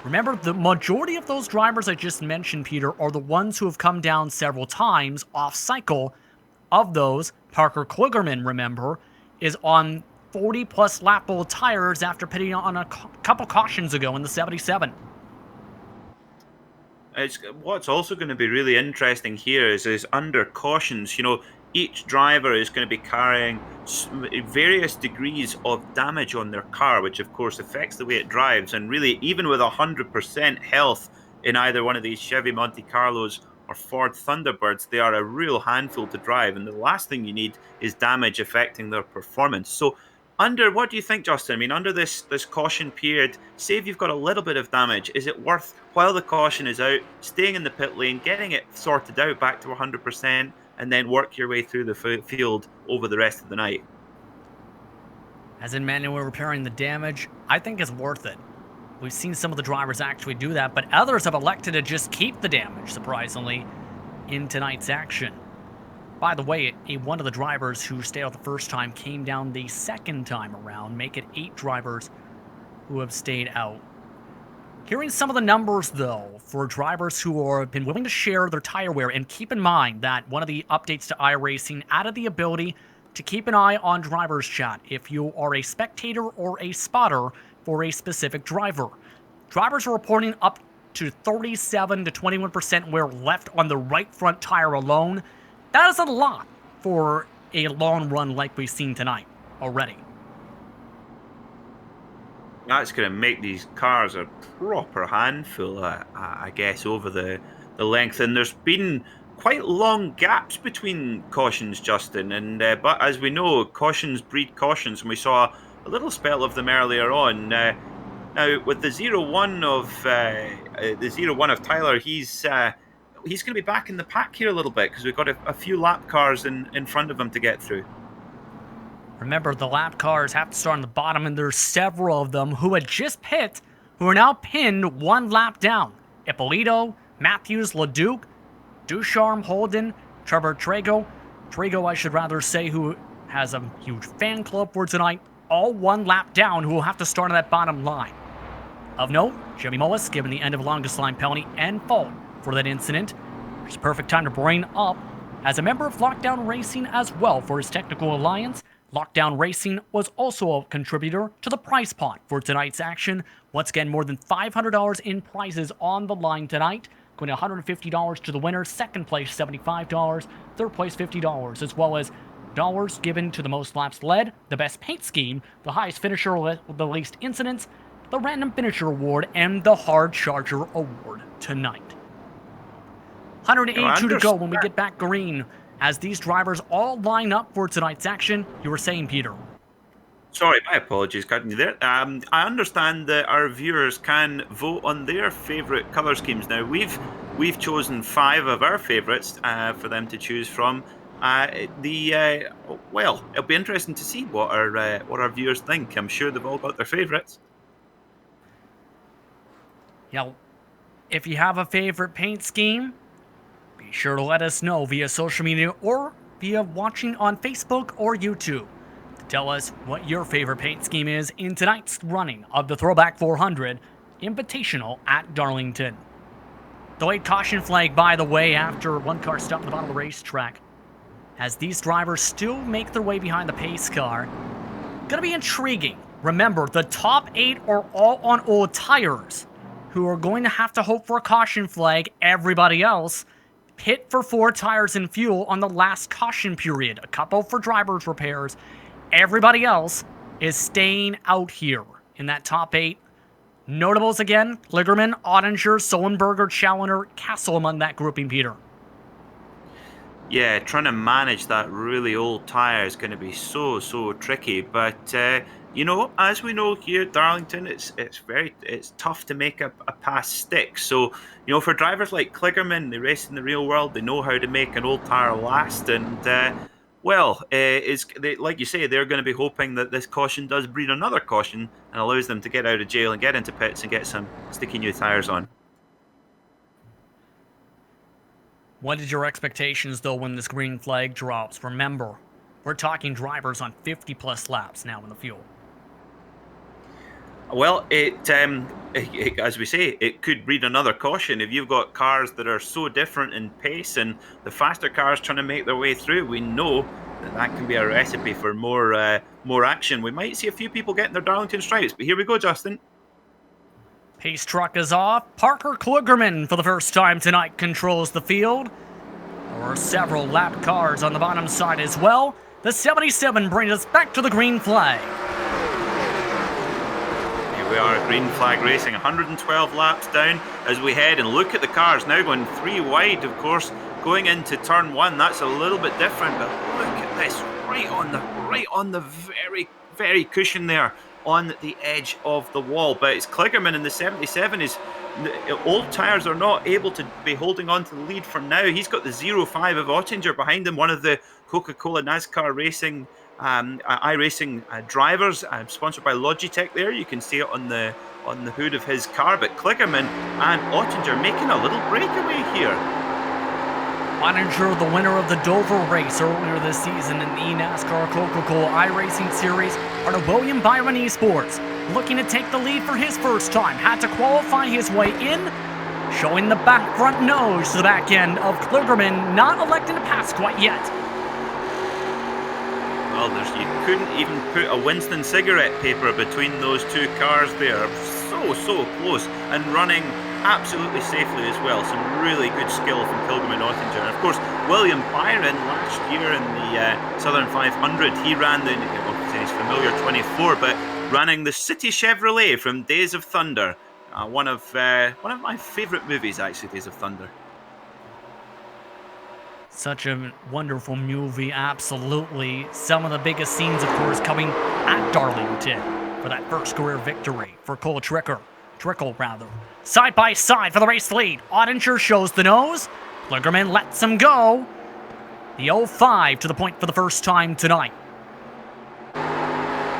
Remember, the majority of those drivers I just mentioned, Peter, are the ones who have come down several times off cycle. Of those, Parker Kligerman, remember, is on 40-plus lap old tires after pitting on a couple cautions ago in the 77. What's also going to be really interesting here is under cautions, each driver is going to be carrying various degrees of damage on their car, which of course affects the way it drives. And really, even with 100% health in either one of these Chevy Monte Carlos or Ford Thunderbirds, they are a real handful to drive. And the last thing you need is damage affecting their performance. So what do you think, Justin? I mean, under this caution period, say if you've got a little bit of damage, is it worth, while the caution is out, staying in the pit lane, getting it sorted out back to 100%, and then work your way through the field over the rest of the night? As in manual repairing the damage, I think it's worth it. We've seen some of the drivers actually do that, but others have elected to just keep the damage, surprisingly, in tonight's action. By the way, one of the drivers who stayed out the first time came down the second time around, make it 8 drivers who have stayed out. Hearing some of the numbers, though, for drivers who have been willing to share their tire wear, and keep in mind that one of the updates to iRacing added the ability to keep an eye on drivers' chat if you are a spectator or a spotter for a specific driver. Drivers are reporting up to 37 to 21% wear left on the right front tire alone. That is a lot for a long run like we've seen tonight already. That's going to make these cars a proper handful, I guess, over the length. And there's been quite long gaps between cautions, Justin. And but as we know, cautions breed cautions, and we saw a little spell of them earlier on. Now, with the 0-1 of Tyler, he's going to be back in the pack here a little bit because we've got a few lap cars in front of him to get through. Remember, the lap cars have to start on the bottom, and there's several of them who had just pit who are now pinned 1 lap down. Ippolito, Matthews, LeDuc, Ducharme, Holden, Trevor Trago, I should rather say, who has a huge fan club for tonight, all one lap down, who will have to start on that bottom line. Of note, Jimmy Mullis given the end of longest line penalty and fault for that incident. It's a perfect time to bring up as a member of Lockdown Racing as well for his technical alliance. Lockdown Racing was also a contributor to the prize pot for tonight's action. Once again, more than $500 in prizes on the line tonight. Going to $150 to the winner, second place $75, third place $50, as well as dollars given to the most laps led, the best paint scheme, the highest finisher with the least incidents, the random finisher award, and the hard charger award tonight. 182 to go when we get back green, as these drivers all line up for tonight's action. You were saying, Peter. Sorry, my apologies, cutting you there. I understand that our viewers can vote on their favourite colour schemes. Now, we've chosen 5 of our favourites for them to choose from. Well, it'll be interesting to see what our viewers think. I'm sure they've all got their favourites. Yeah, if you have a favourite paint scheme, be sure to let us know via social media or via watching on Facebook or YouTube. Tell us what your favorite paint scheme is in tonight's running of the Throwback 400 Invitational at Darlington. The late caution flag, by the way, after one car stopped at the bottom of the racetrack, as these drivers still make their way behind the pace car. Gonna be intriguing. Remember, the top 8 are all on old tires, who are going to have to hope for a caution flag. Everybody else pit for 4 tires and fuel on the last caution period, a couple for drivers' repairs. Everybody else is staying out here in that top 8. Notables again, Kligerman, Ottinger, Sullenberger, Challoner, Castle among that grouping, Peter. Yeah, trying to manage that really old tyre is going to be so tricky. But as we know here at Darlington, it's tough to make a pass stick. So for drivers like Kligerman, they race in the real world. They know how to make an old tyre last, and like you say, they're going to be hoping that this caution does breed another caution and allows them to get out of jail and get into pits and get some sticky new tyres on. What is your expectations, though, when this green flag drops? Remember, we're talking drivers on 50-plus laps now in the fuel. Well, as we say, it could breed another caution. If you've got cars that are so different in pace and the faster cars trying to make their way through, we know that can be a recipe for more action. We might see a few people getting their Darlington stripes, but here we go, Justin. Pace truck is off. Parker Kligerman, for the first time tonight, controls the field. There are several lap cars on the bottom side as well. The 77 brings us back to the green flag. Here we are at green flag racing, 112 laps down as we head, and look at the cars now going 3 wide, of course, going into turn 1. That's a little bit different, but look at this, right on the very cushion there, on the edge of the wall. But it's Kligerman in the 77 old tyres are not able to be holding on to the lead for now. He's got the 0.5 of Ottinger behind him, one of the Coca Cola NASCAR racing iRacing drivers, sponsored by Logitech. There you can see it on the hood of his car. But Kligerman and Ottinger making a little breakaway here. Ottinger, the winner of the Dover race earlier this season in the eNASCAR Coca Cola iRacing Series, part of William Byron Esports, looking to take the lead for his first time. Had to qualify his way in, showing the back front nose to the back end of Kligerman, not electing to pass quite yet. Well, you couldn't even put a Winston cigarette paper between those 2 cars there. So close, and running absolutely safely as well. Some really good skill from Kligerman and Ottinger. And of course, William Byron last year in the Southern 500, he ran his familiar 24, but running the City Chevrolet from Days of Thunder. One of my favourite movies, actually, Days of Thunder. Such a wonderful movie, absolutely. Some of the biggest scenes, of course, coming at Darlington for that first career victory for Cole Trickle. Side by side for the race lead. Ottinger shows the nose. Kligerman lets him go. The 0.5 to the point for the first time tonight.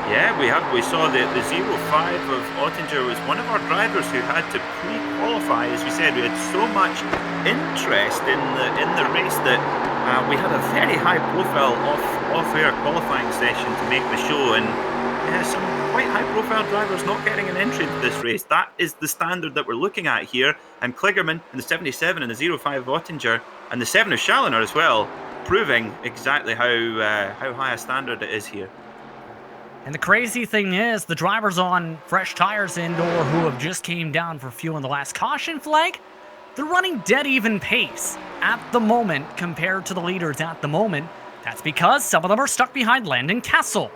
Yeah, we saw the 0.5 of Ottinger was one of our drivers who had to pre-qualify. As we said, we had so much interest in the race that we had a very high profile off-air qualifying session to make the show, and some quite high-profile drivers not getting an entry into this race. That is the standard that we're looking at here. And Kligerman in the 77 and the 05 Ottinger and the 7 of Challoner as well, proving exactly how high a standard it is here. And the crazy thing is, the drivers on fresh tires indoor who have just came down for fuel in the last caution flag, they're running dead even pace at the moment compared to the leaders at the moment. That's because some of them are stuck behind Landon Castle.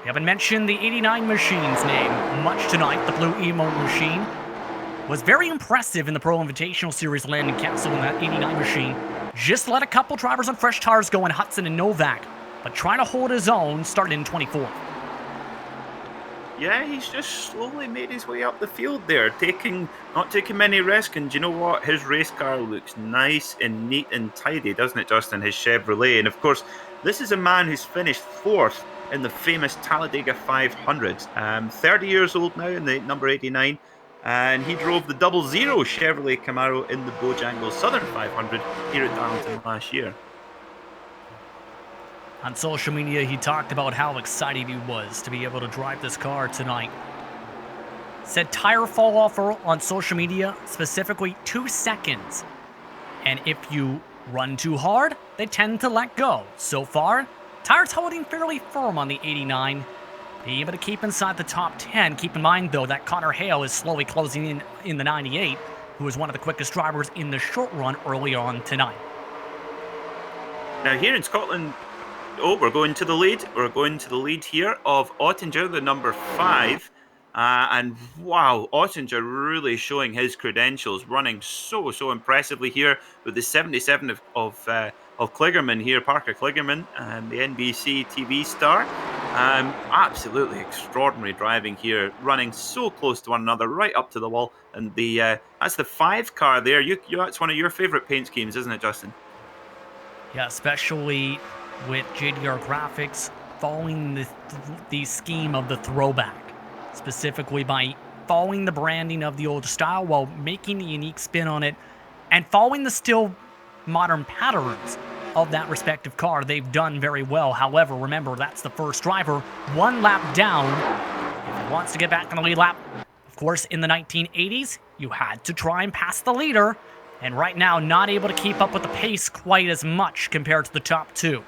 We haven't mentioned the 89 machine's name much tonight. The blue emo machine was very impressive in the Pro Invitational Series. Landon Castle in that 89 machine just let a couple drivers on fresh tires go in Hudson and Novak, but trying to hold his own starting in 24th. Yeah, he's just slowly made his way up the field there, not taking many risks. And do you know what? His race car looks nice and neat and tidy, doesn't it, Justin? His Chevrolet. And of course, this is a man who's finished 4th in the famous Talladega 500. 30 years old now in the number 89. And he drove the 00 Chevrolet Camaro in the Bojangles Southern 500 here at Darlington last year. On social media, he talked about how excited he was to be able to drive this car tonight. Said tire fall off on social media, specifically 2 seconds. And if you run too hard, they tend to let go. So far, tires holding fairly firm on the 89. Being able to keep inside the top 10. Keep in mind, though, that Connor Hale is slowly closing in the 98, who was one of the quickest drivers in the short run early on tonight. Now here in Scotland, we're going to the lead. We're going to the lead here of Ottinger, the number 5. And wow, Ottinger really showing his credentials, running so impressively here with the 77 of Kligerman here, Parker Kligerman, and the NBC TV star. Absolutely extraordinary driving here, running so close to one another, right up to the wall. And that's the 5 car there. That's one of your favourite paint schemes, isn't it, Justin? Yeah, especially with JDR Graphics following the scheme of the Throwback, specifically by following the branding of the old style while making a unique spin on it and following the still modern patterns of that respective car. They've done very well. However, remember, that's the first driver, 1 lap down. If he wants to get back on the lead lap, of course, in the 1980s, you had to try and pass the leader, and right now not able to keep up with the pace quite as much compared to the top 2.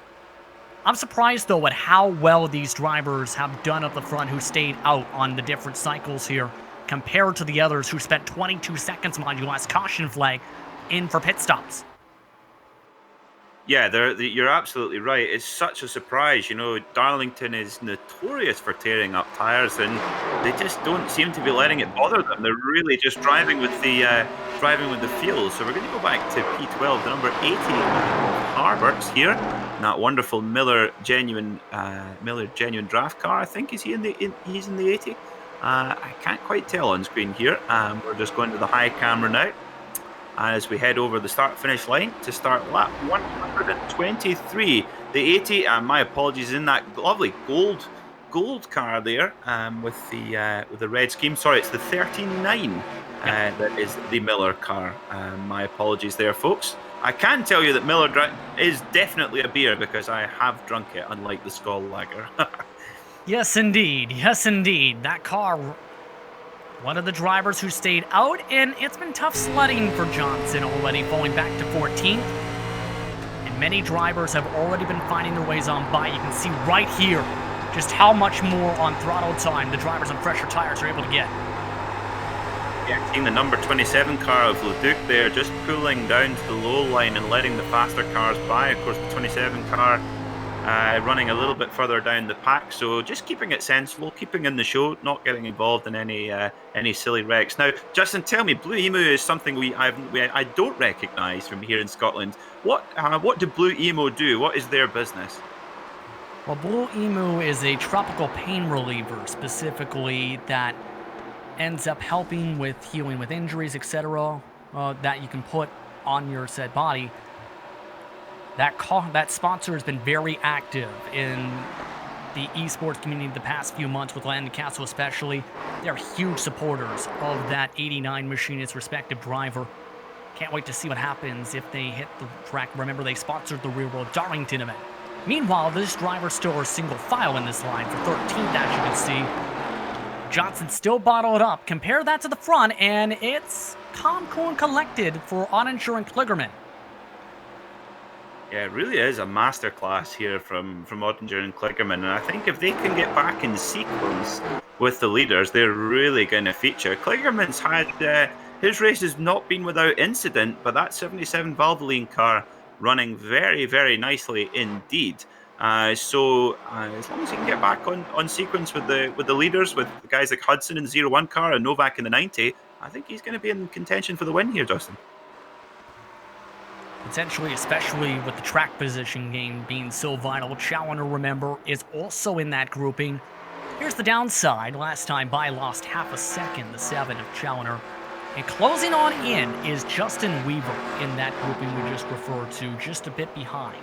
I'm surprised, though, at how well these drivers have done up the front who stayed out on the different cycles here compared to the others who spent 22 seconds, mind you, last caution flag, in for pit stops. Yeah, you're absolutely right. It's such a surprise. You know, Darlington is notorious for tearing up tires, and they just don't seem to be letting it bother them. They're really just driving with the feel. So we're going to go back to P12, the number 80 Harberts here. That wonderful Miller genuine draft car. I think he's in the 80. I can't quite tell on screen here. We're just going to the high camera now as we head over the start-finish line to start lap 123. The 80, my apologies, in that lovely gold car there with the red scheme. Sorry, it's the 39 that is the Miller car. My apologies there, folks. I can tell you that Miller is definitely a beer because I have drunk it, unlike the Skol Lager. Yes, indeed. Yes, indeed. That car, one of the drivers who stayed out, and it's been tough sledding for Johnson already, falling back to 14th. And many drivers have already been finding their ways on by. You can see right here just how much more on throttle time the drivers on fresher tires are able to get. Yeah, seeing the number 27 car of Leduc there, just pulling down to the low line and letting the faster cars by. Of course, the 27 car running a little bit further down the pack, so just keeping it sensible, keeping in the show, not getting involved in any silly wrecks. Now, Justin, tell me, Blue Emu is something I don't recognise from here in Scotland. What do Blue Emo do? What is their business? Well, Blue Emu is a tropical pain reliever, specifically that ends up helping with healing with injuries, etc., that you can put on your said body. That sponsor has been very active in the esports community the past few months, with Landon Castle especially. They're huge supporters of that 89 machine, its respective driver. Can't wait to see what happens if they hit the track. Remember, they sponsored the Real World Darlington event Meanwhile, this driver still is single file in this line for 13th, as you can see. Johnson still bottled up. Compare that to the front, and it's calm, cool, and collected for Ottinger and Kligerman. Yeah, it really is a masterclass here from Ottinger and Kligerman, and I think if they can get back in sequence with the leaders, they're really going to feature. Kligerman's had his race has not been without incident, but that 77 Valvoline car running very, very nicely indeed. So as long as he can get back on sequence with the leaders, with the guys like Hudson in the 01 car and Novak in the 90, I think he's going to be in contention for the win here, Justin. Potentially, especially with the track position game being so vital. Challoner, remember, is also in that grouping. Here's the downside. Last time by lost half a second, the 7 of Challoner. And closing on in is Justin Weaver in that grouping we just referred to, just a bit behind.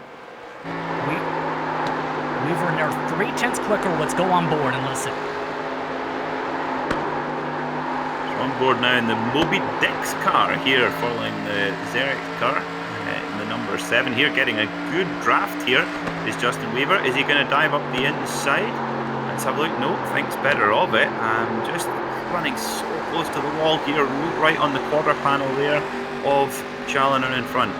Weaver and their 3/10 quicker. Let's go on board and listen. On board now in the Moby Dick's car here, following the Zerek car. In the number 7 here, getting a good draft here is Justin Weaver. Is he going to dive up the inside? Let's have a look. No, thinks better of it. Just running so close to the wall here, right on the quarter panel there of Challoner in front.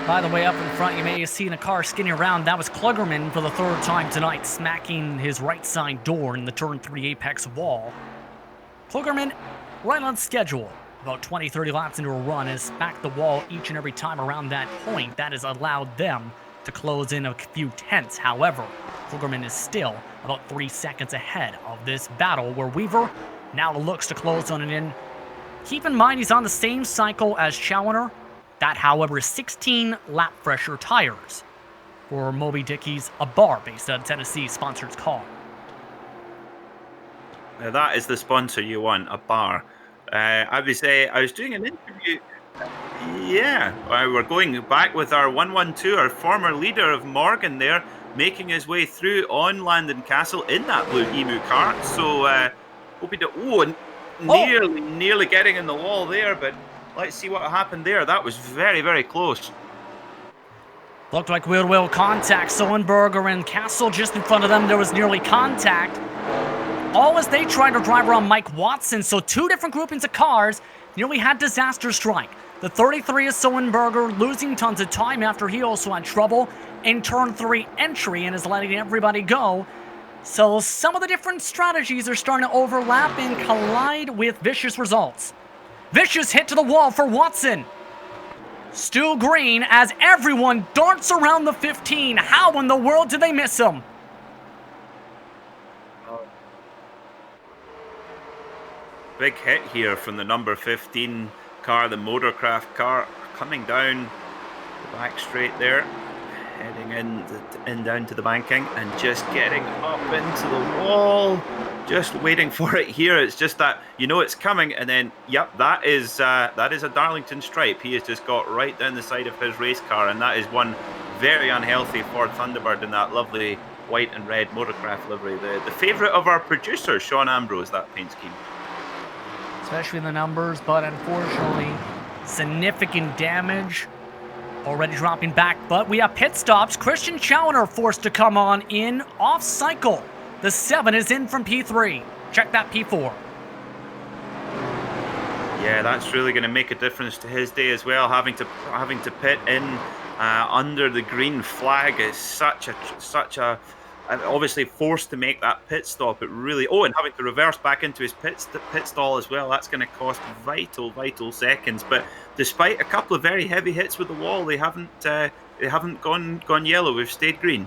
By the way, up in front, you may have seen a car skinning around. That was Kligerman for the 3rd time tonight, smacking his right side door in the turn 3 apex wall. Kligerman right on schedule. About 20-30 laps into a run, has smacked the wall each and every time around that point. That has allowed them to close in a few tenths. However, Kligerman is still about 3 seconds ahead of this battle, where Weaver now looks to close on it in. Keep in mind he's on the same cycle as Challoner. That, however, is 16 lap fresher tires for Moby Dickey's A Bar, based on Tennessee, sponsored car. Now that is the sponsor you want, A Bar. I was doing an interview. Yeah, we're going back with our 112, our former leader of Morgan there, making his way through on Landon Castle in that blue Emu car. So, hoping to. Nearly getting in the wall there, but let's see what happened there. That was very, very close. Looked like wheel-to-wheel contact. Sullenberger and Castle just in front of them. There was nearly contact. All as they tried to drive around Mike Watson. So 2 different groupings of cars nearly had disaster strike. The 33 is Sullenberger, losing tons of time after he also had trouble in turn 3 entry and is letting everybody go. So some of the different strategies are starting to overlap and collide with vicious results. Vicious hit to the wall for Watson. Stu Green as everyone darts around the 15. How in the world did they miss him? Big hit here from the number 15 car, the Motorcraft car, coming down the back straight there, heading in down to the banking and just getting up into the wall, just waiting for it here. It's just that, you know, it's coming, and then, yep, that is a Darlington stripe. He has just got right down the side of his race car, and that is one very unhealthy Ford Thunderbird in that lovely white and red Motorcraft livery. The favourite of our producer, Sean Ambrose, that paint scheme. Especially in the numbers, but unfortunately, significant damage. Already dropping back, but we have pit stops. Christian Challoner forced to come on in off cycle. The 7 is in from P3. Check that P4. Yeah, that's really going to make a difference to his day as well. Having to pit in under the green flag is such a obviously forced to make that pit stop. It really and having to reverse back into his pit stall as well. That's going to cost vital seconds. But despite a couple of very heavy hits with the wall, they haven't gone yellow. We've stayed green.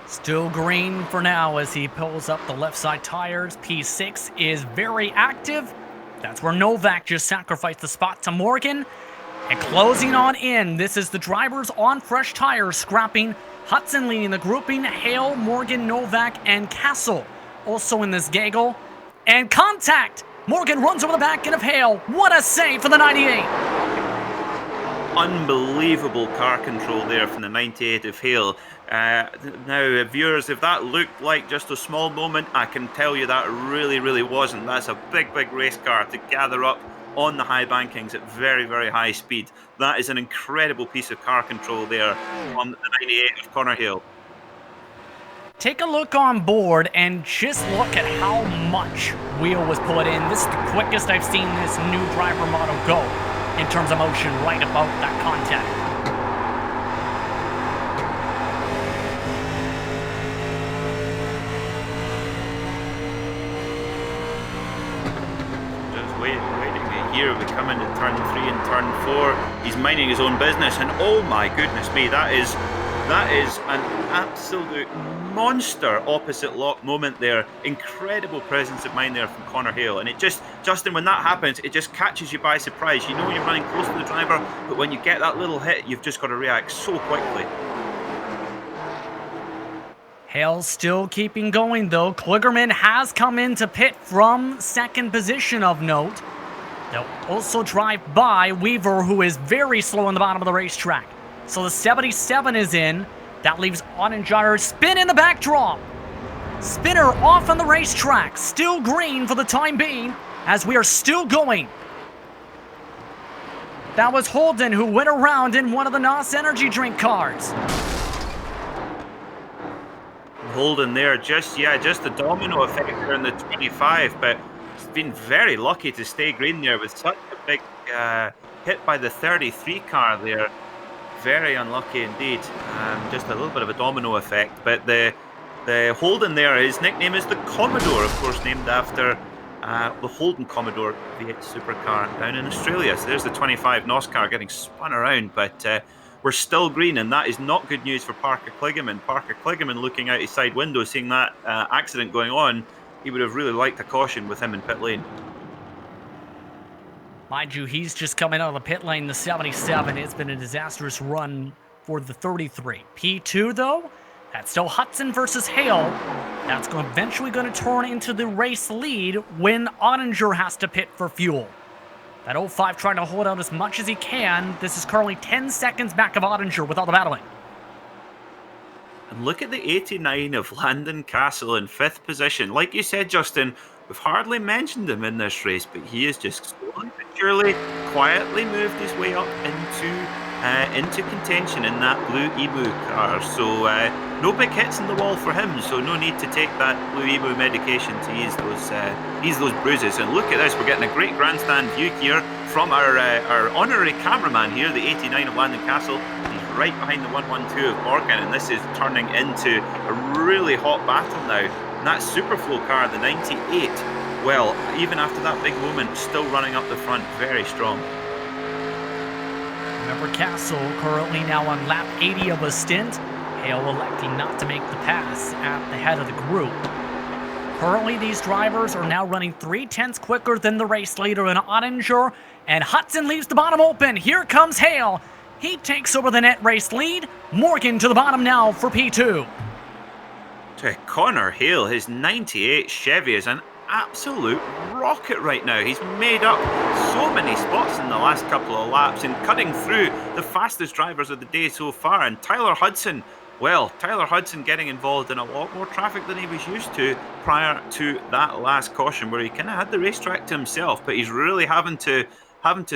Still green for now as he pulls up the left side tires. P6 is very active. That's where Novak just sacrificed the spot to Morgan. And closing on in, this is the drivers on fresh tires scrapping. Hudson leading the grouping, Hale, Morgan, Novak, and Castle also in this gaggle. And contact! Morgan runs over the back end of Hale. What a save for the 98! Unbelievable car control there from the 98 of Hale. Now, viewers, if that looked like just a small moment, I can tell you that really wasn't. That's a big race car to gather up on the high bankings at very, very high speed. That is an incredible piece of car control there on the 98 of Connor Hale. Take a look on board and just look at how much wheel was put in. This is the quickest I've seen this new driver model go in terms of motion right about that contact. Just waiting here. We come into turn 3 and turn 4. He's minding his own business, and oh my goodness me, that is an absolute monster opposite lock moment there. Incredible presence of mind there from Connor Hale. And it just, Justin, when that happens, it just catches you by surprise. You know you're running close to the driver, but when you get that little hit, you've just got to react so quickly. Hale still keeping going though. Kligerman has come into pit from second position of note. They'll also drive by Weaver, who is very slow on the bottom of the racetrack. So the 77 is in. That leaves Ottinger spin in the backdrop. Spinner off on the racetrack. Still green for the time being as we are still going. That was Holden who went around in one of the NOS energy drink cars. Holden there, just a domino effect there in the 25, but he's been very lucky to stay green there with such a big hit by the 33 car there. Very unlucky indeed. Just a little bit of a domino effect. But the Holden there, his nickname is the Commodore, of course, named after the Holden Commodore V8 supercar down in Australia. So there's the 25 NOS car getting spun around, but we're still green, and that is not good news for Parker Kligerman. Parker Kligerman looking out his side window, seeing that accident going on, he would have really liked a caution with him in pit lane. Mind you, he's just coming out of the pit lane, the 77. It's been a disastrous run for the 33. P2, though, that's still Hudson versus Hale. That's eventually going to turn into the race lead when Ottinger has to pit for fuel. That 05 trying to hold out as much as he can. This is currently 10 seconds back of Ottinger with all the battling. And look at the 89 of Landon Castle in 5th position. Like you said, Justin, we've hardly mentioned him in this race, but he has just slowly but surely, quietly moved his way up into contention in that blue Emu car. So no big hits in the wall for him, so no need to take that blue Emu medication to ease those bruises. And look at this, we're getting a great grandstand view here from our honorary cameraman here, the 89 of Landon Castle. He's right behind the 112 of Morgan, and this is turning into a really hot battle now. And that Superflow car, the 98, well, even after that big moment, still running up the front, very strong. Remember, Castle currently now on lap 80 of a stint. Hale electing not to make the pass at the head of the group. Currently, these drivers are now running 3/10 quicker than the race leader in Ottinger, and Hudson leaves the bottom open. Here comes Hale. He takes over the net race lead. Morgan to the bottom now for P2. To Connor Hale, his 98 Chevy is an absolute rocket right now. He's made up so many spots in the last couple of laps and cutting through the fastest drivers of the day so far. And Tyler Hudson getting involved in a lot more traffic than he was used to prior to that last caution, where he kind of had the racetrack to himself, but he's really having to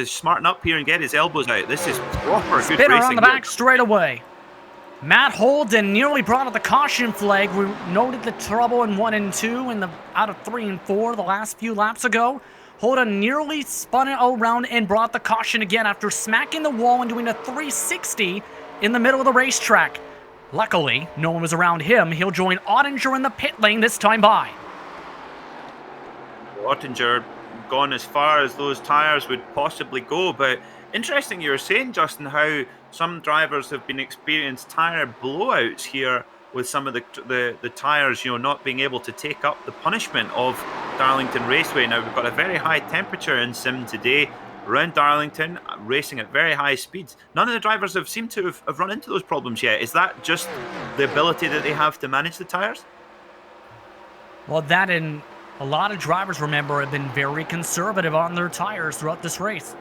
smarten up here and get his elbows out. This is proper good Spinner racing on the back straight away. Matt Holden nearly brought out the caution flag. We noted the trouble in 1 and 2 out of 3 and 4 the last few laps ago. Holden nearly spun it around and brought the caution again after smacking the wall and doing a 360 in the middle of the racetrack. Luckily, no one was around him. He'll join Ottinger in the pit lane this time by. Ottinger gone as far as those tyres would possibly go, but interesting you were saying, Justin, how some drivers have been experienced tyre blowouts here with some of the tyres, not being able to take up the punishment of Darlington Raceway. Now, we've got a very high temperature in sim today around Darlington, racing at very high speeds. None of the drivers have seemed to have run into those problems yet. Is that just the ability that they have to manage the tyres? Well, that and a lot of drivers, remember, have been very conservative on their tyres throughout this race.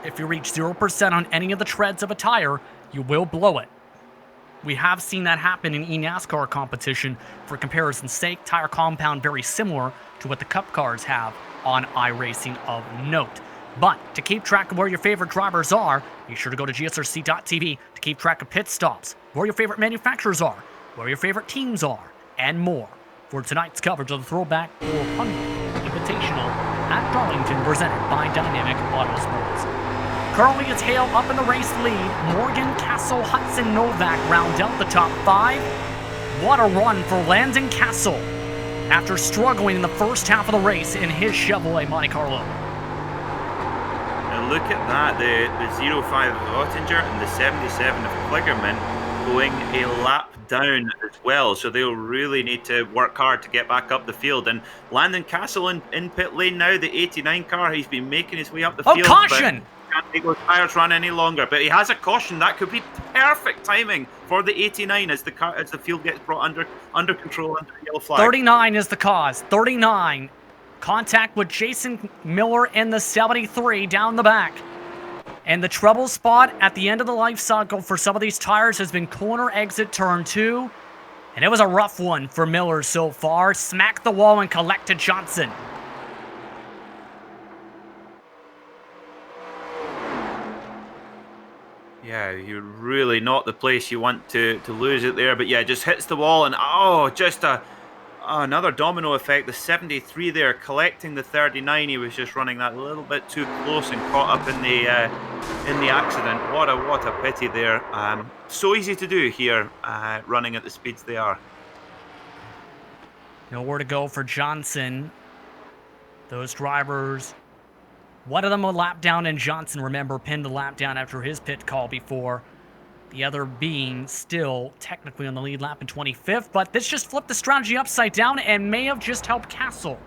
If you reach 0% on any of the treads of a tire, you will blow it. We have seen that happen in eNASCAR competition. For comparison's sake, tire compound very similar to what the Cup cars have on iRacing of note. But to keep track of where your favorite drivers are, be sure to go to GSRC.tv to keep track of pit stops, where your favorite manufacturers are, where your favorite teams are, and more. For tonight's coverage of the Throwback 400 Invitational at Darlington, presented by Dynamic Autosports. Currently, it's Hale up in the race lead. Morgan, Castle, Hudson, Novak round out the top 5. What a run for Landon Castle after struggling in the first half of the race in his Chevrolet Monte Carlo. And look at that, the 05 of Ottinger and the 77 of Kligerman going a lap down as well. So they'll really need to work hard to get back up the field. And Landon Castle in pit lane now, the 89 car, he's been making his way up the field. Caution! Can't make those tires run any longer, but he has a caution. That could be perfect timing for the 89 as the field gets brought under control under the yellow flag. 39 is the cause. 39. Contact with Jason Miller in the 73 down the back. And the trouble spot at the end of the life cycle for some of these tires has been corner exit turn 2. And it was a rough one for Miller so far. Smacked the wall and collected Johnson. Yeah, you're really not the place you want to lose it there. But yeah, just hits the wall and just another domino effect. The 73 there collecting the 39. He was just running that a little bit too close and caught up in the accident. What a pity there. So easy to do here, running at the speeds they are. Nowhere to go for Johnson. Those drivers, one of them a lap down, and Johnson, remember, pinned the lap down after his pit call before. The other being still technically on the lead lap in 25th, but this just flipped the strategy upside down and may have just helped Castle.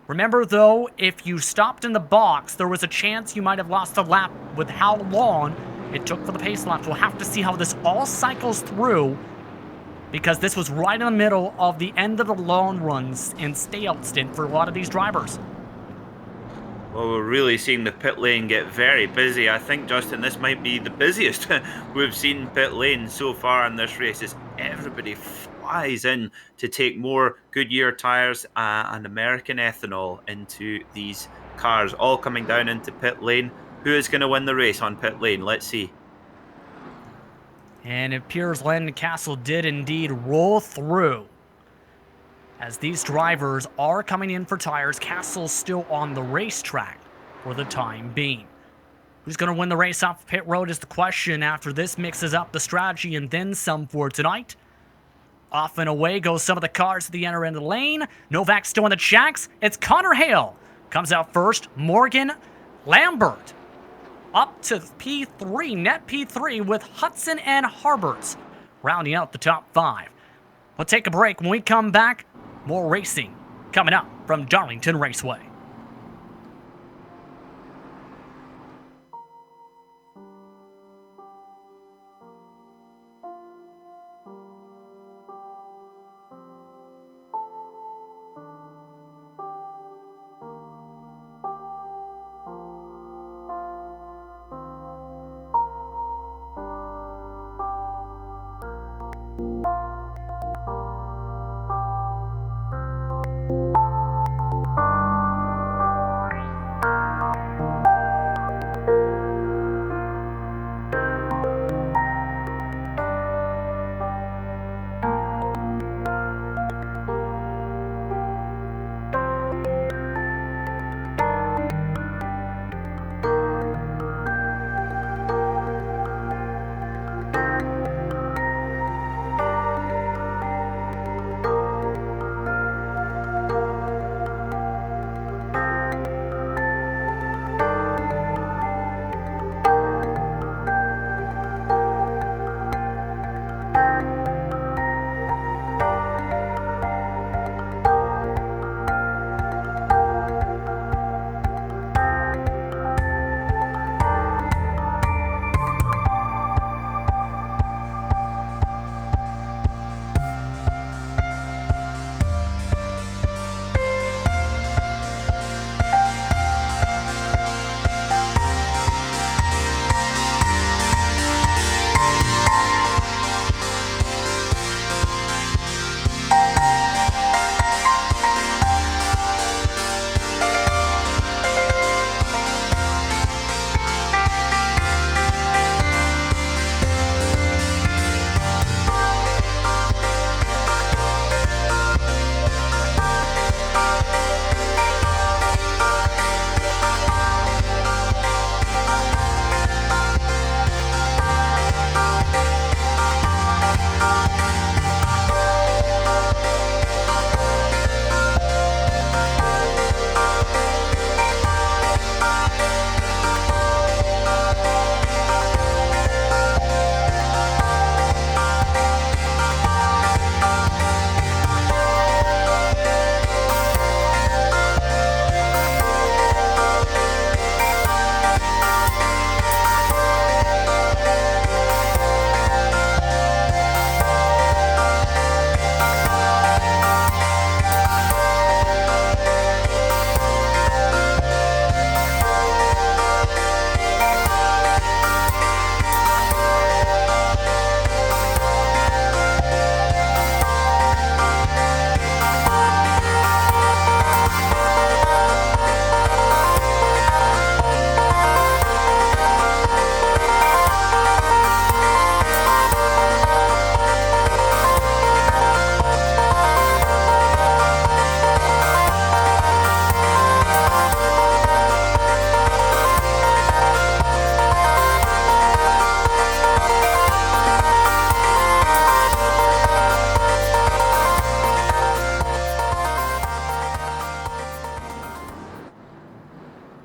Remember, though, if you stopped in the box, there was a chance you might have lost a lap with how long it took for the pace laps. We'll have to see how this all cycles through, because this was right in the middle of the end of the long runs and stay-out stint for a lot of these drivers. Well, we're really seeing the pit lane get very busy. I think, Justin, this might be the busiest we've seen pit lane so far in this race, as everybody flies in to take more Goodyear tires and American ethanol into these cars, all coming down into pit lane. Who is going to win the race on pit lane? Let's see. And it appears Landon Castle did indeed roll through. As these drivers are coming in for tires, Castle's still on the racetrack for the time being. Who's going to win the race off pit road is the question after this mixes up the strategy and then some for tonight. Off and away goes some of the cars to the inner end of the lane. Novak still in the checks. It's Connor Hale. Comes out first. Morgan Lambert up to P3, net P3 with Hudson and Harberts rounding out the top 5. We'll take a break. When we come back, more racing coming up from Darlington Raceway.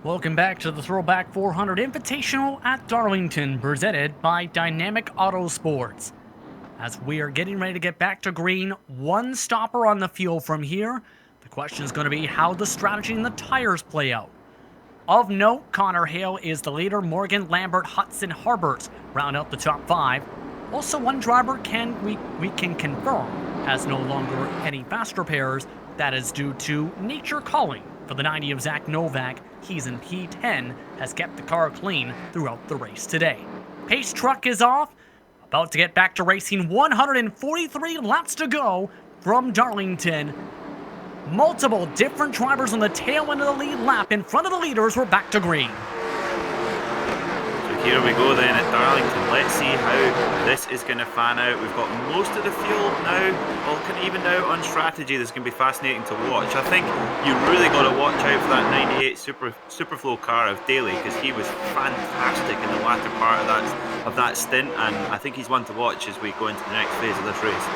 Welcome back to the Throwback 400 Invitational at Darlington, presented by Dynamic Autosports. As we are getting ready to get back to green, one stopper on the field from here. The question is going to be how the strategy and the tires play out. Of note, Connor Hale is the leader. Morgan, Lambert, Hudson, Harbert round out the top 5. Also, one driver we can confirm has no longer any faster pairs. That is due to nature calling. For the 90 of Zach Novak, he's in P10, has kept the car clean throughout the race today. Pace truck is off, about to get back to racing. 143 laps to go from Darlington. Multiple different drivers on the tail end of the lead lap. In front of the leaders, we're back to green. So here we go then at Darlington. Let's see how this is going to fan out. We've got most of the field now, all kind of evened out on strategy. This is going to be fascinating to watch. I think you really got to watch out for that 98 Superflow car of Daly, because he was fantastic in the latter part of that stint, and I think he's one to watch as we go into the next phase of this race.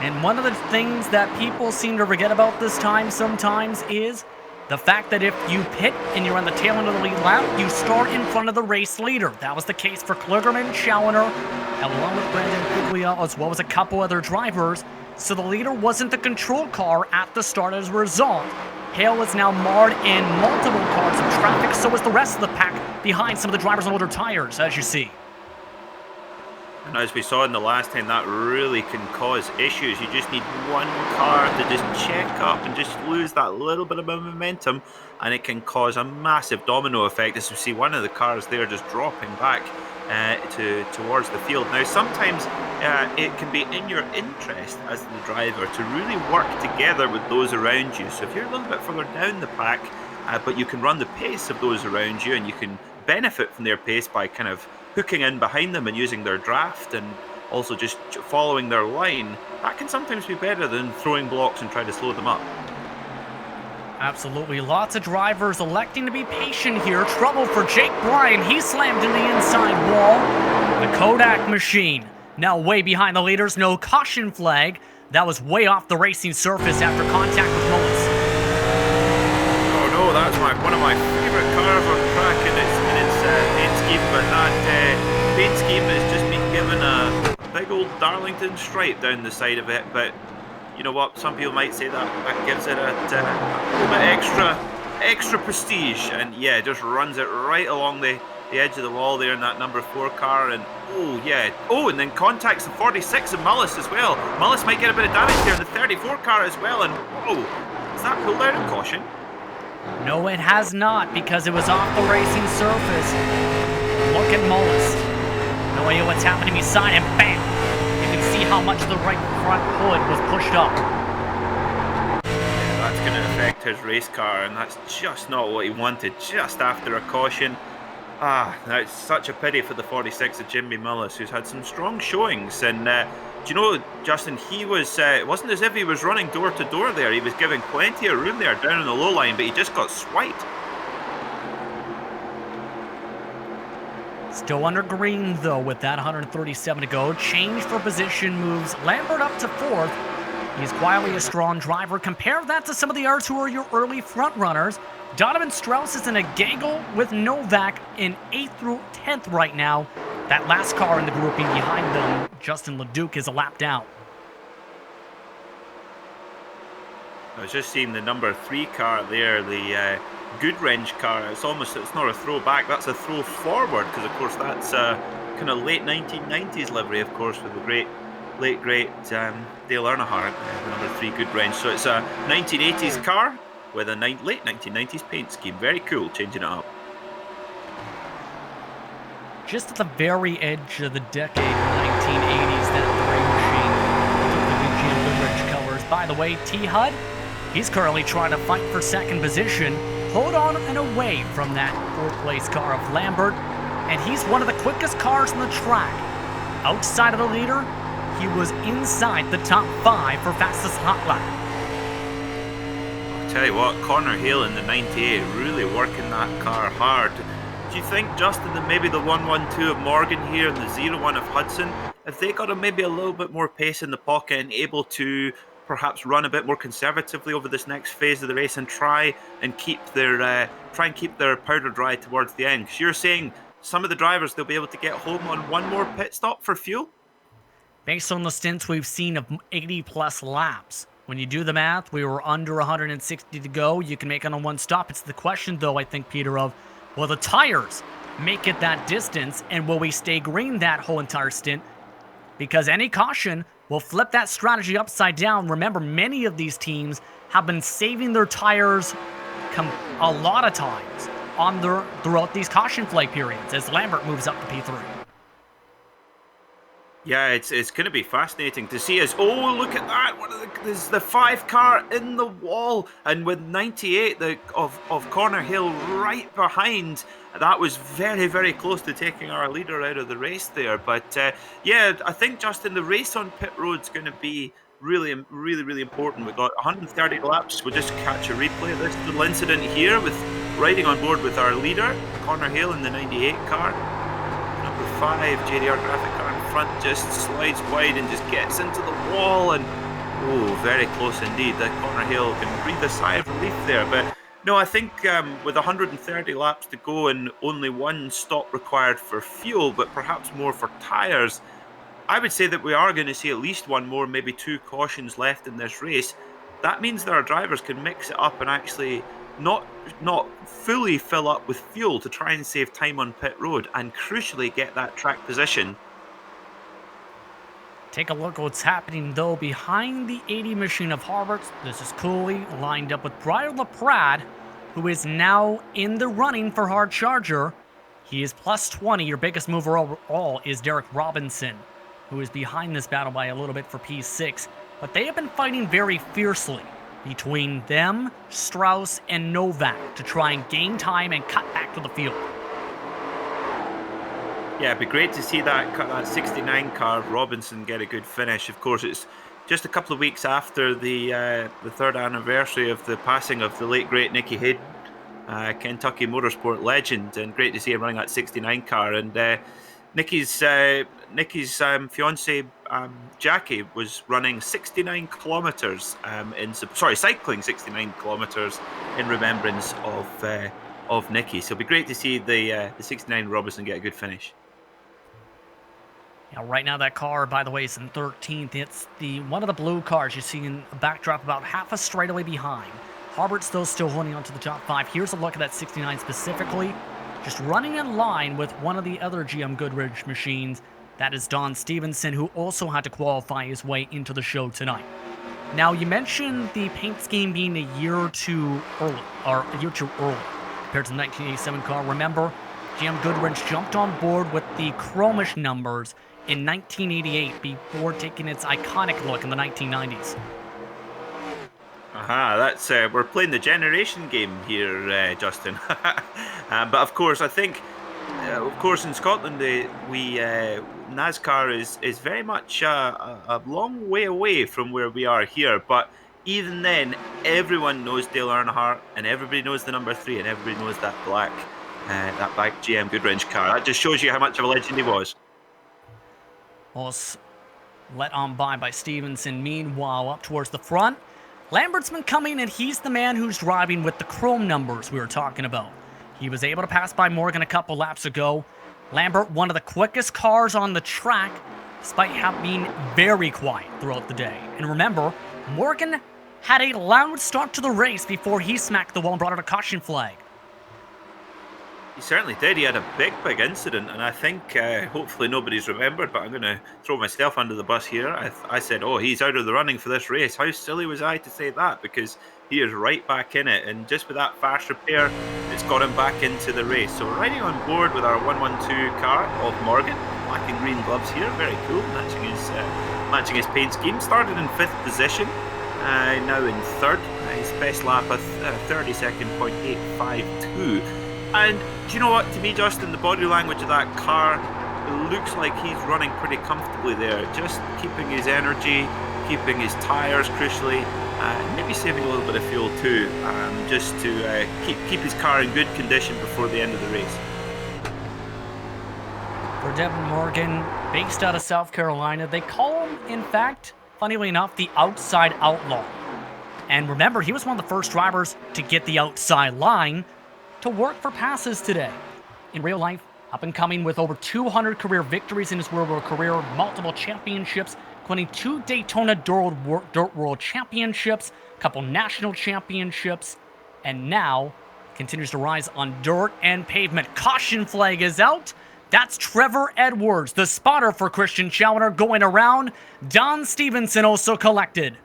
And one of the things that people seem to forget about this time sometimes is the fact that if you pit and you're on the tail end of the lead lap, you start in front of the race leader. That was the case for Kligerman, Challoner, along with Brandon Puglia, as well as a couple other drivers. So the leader wasn't the control car at the start as a result. Hale is now marred in multiple cars of traffic, so is the rest of the pack behind some of the drivers on older tires, as you see. And as we saw in the last time, that really can cause issues. You just need one car to just check up and just lose that little bit of momentum, and it can cause a massive domino effect, as we see one of the cars there just dropping back towards the field. Now, sometimes it can be in your interest as the driver to really work together with those around you. So if you're a little bit further down the pack, but you can run the pace of those around you, and you can benefit from their pace by kind of hooking in behind them and using their draft, and also just following their line, that can sometimes be better than throwing blocks and trying to slow them up. Absolutely. Lots of drivers electing to be patient here. Trouble for Jake Bryan. He slammed in the inside wall. The Kodak machine now way behind the leaders. No caution flag. That was way off the racing surface after contact with Mullis. Oh no, that's one of my favourite cars on the track in its paint scheme, but that paint scheme has just been given a big old Darlington stripe down the side of it. But you know what? Some people might say that gives it a little bit extra prestige, and yeah, just runs it right along the edge of the wall there in that number 4 car. And oh yeah, and then contacts the 46 of Mullis as well. Mullis might get a bit of damage there in the 34 car as well. And whoa, is that pulled out of caution? No, it has not, because it was off the racing surface. Look at Mullis. No idea what's happening beside him. Bam! You can see how much the right front hood was pushed up. Yeah, that's going to affect his race car, and that's just not what he wanted, just after a caution. That's such a pity for the 46 of Jimmy Mullis, who's had some strong showings. And do you know, Justin, he was, it wasn't as if he was running door to door there. He was giving plenty of room there down on the low line, but he just got swiped. Still under green, though, with that 137 to go. Change for position moves Lambert up to 4th. He's quietly a strong driver. Compare that to some of the others who are your early front runners. Donovan Strauss is in a gaggle with Novak in 8th through 10th right now. That last car in the grouping behind them, Justin LeDuc, is a lap down. I was just seeing the number 3 car there, the Goodwrench car. It's not a throwback, that's a throw forward, because of course that's a kind of late 1990s livery, of course, with the late great Dale Earnhardt, the number 3 Goodwrench. So it's a 1980s car with a late 1990s paint scheme. Very cool, changing it up. Just at the very edge of the decade, the 1980s, that three machine took the Eugene Goodrich colors. By the way, T-Hud, he's currently trying to fight for second position. Hold on and away from that 4th place car of Lambert. And he's one of the quickest cars on the track. Outside of the leader, he was inside the top 5 for fastest hot lap. I'll tell you what, Connor Hale in the 98 really working that car hard. Do you think, Justin, that maybe the 112 of Morgan here and the 01 of Hudson, if they got maybe a little bit more pace in the pocket and able to perhaps run a bit more conservatively over this next phase of the race and try and keep their powder dry towards the end? Because you're saying some of the drivers, they'll be able to get home on one more pit stop for fuel? Based on the stints we've seen of 80 plus laps, when you do the math, we were under 160 to go. You can make it on one stop. It's the question, though, I think, Peter, of will the tires make it that distance, and will we stay green that whole entire stint? Because any caution will flip that strategy upside down. Remember, many of these teams have been saving their tires a lot of times throughout these caution flag periods as Lambert moves up to P3. Yeah, it's going to be fascinating to see as, oh, look at that. There's the 5 car in the wall, and with 98 of Corner Hill right behind, that was very, very close to taking our leader out of the race there. But yeah, I think, Justin, the race on pit road's going to be really, really, really important. We've got 130 laps. We'll just catch a replay of this little incident here with riding on board with our leader, Corner Hill, in the 98 car. Number 5, JDR graphic car in front, just slides wide and just gets into the wall, and oh, very close indeed. That Corner Hill can breathe a sigh of relief there. But no, I think with 130 laps to go and only one stop required for fuel, but perhaps more for tyres, I would say that we are going to see at least one more, maybe 2 cautions left in this race. That means that our drivers can mix it up and actually not fully fill up with fuel to try and save time on pit road, and crucially get that track position. Take a look at what's happening, though, behind the 80 machine of Harbert's. This is Cooley lined up with Briar LaPrade, who is now in the running for Hard Charger. He is plus 20. Your biggest mover overall is Derek Robinson, who is behind this battle by a little bit for P6. But they have been fighting very fiercely between them, Strauss, and Novak to try and gain time and cut back to the field. Yeah, it'd be great to see that 69 car Robinson get a good finish. Of course, it's just a couple of weeks after the 3rd anniversary of the passing of the late great Nicky Hayden, Kentucky motorsport legend, and great to see him running that 69 car. And Nicky's fiance Jackie was running 69 kilometers cycling 69 kilometers in remembrance of Nicky. So it'd be great to see the 69 Robinson get a good finish. Now, right now, that car, by the way, is in 13th. It's one of the blue cars you see in the backdrop about half a straightaway behind. Harbert's, though, still holding on to the top 5. Here's a look at that 69 specifically. Just running in line with one of the other GM Goodrich machines. That is Don Stevenson, who also had to qualify his way into the show tonight. Now, you mentioned the paint scheme being a year or two early compared to the 1987 car. Remember, GM Goodrich jumped on board with the chromish numbers in 1988 before taking its iconic look in the 1990s. That's we're playing the generation game here, Justin. But of course, I think, of course, in Scotland, NASCAR is very much a long way away from where we are here. But even then, everyone knows Dale Earnhardt, and everybody knows the number 3, and everybody knows that black GM Goodrich car. That just shows you how much of a legend he was. Was let on by Stevenson. Meanwhile, up towards the front, Lambert's been coming, and he's the man who's driving with the chrome numbers we were talking about. He was able to pass by Morgan a couple laps ago. Lambert, one of the quickest cars on the track, despite being very quiet throughout the day. And remember, Morgan had a loud start to the race before he smacked the wall and brought out a caution flag. He certainly did. He had a big incident, and I think hopefully nobody's remembered, but I'm going to throw myself under the bus here. I said, oh, he's out of the running for this race. How silly was I to say that? Because he is right back in it, and just with that fast repair, it's got him back into the race. So we're riding on board with our 112 car of Morgan. Black and green gloves here, very cool, matching his paint scheme. Started in 5th position, now in 3rd. His best lap of 32.852. And do you know what? To me, Justin, the body language of that car, it looks like he's running pretty comfortably there. Just keeping his energy, keeping his tyres, crucially, maybe saving a little bit of fuel too, just to keep his car in good condition before the end of the race. For Devin Morgan, based out of South Carolina, they call him, in fact, funnily enough, the outside outlaw. And remember, he was one of the first drivers to get the outside line to work for passes today. In real life, up and coming with over 200 career victories in his World War career, multiple championships, including 2 Daytona Dirt World Championships, a couple national championships, and now continues to rise on dirt and pavement. Caution flag is out. That's Trevor Edwards, the spotter for Christian Chowner, going around. Don Stevenson also collected.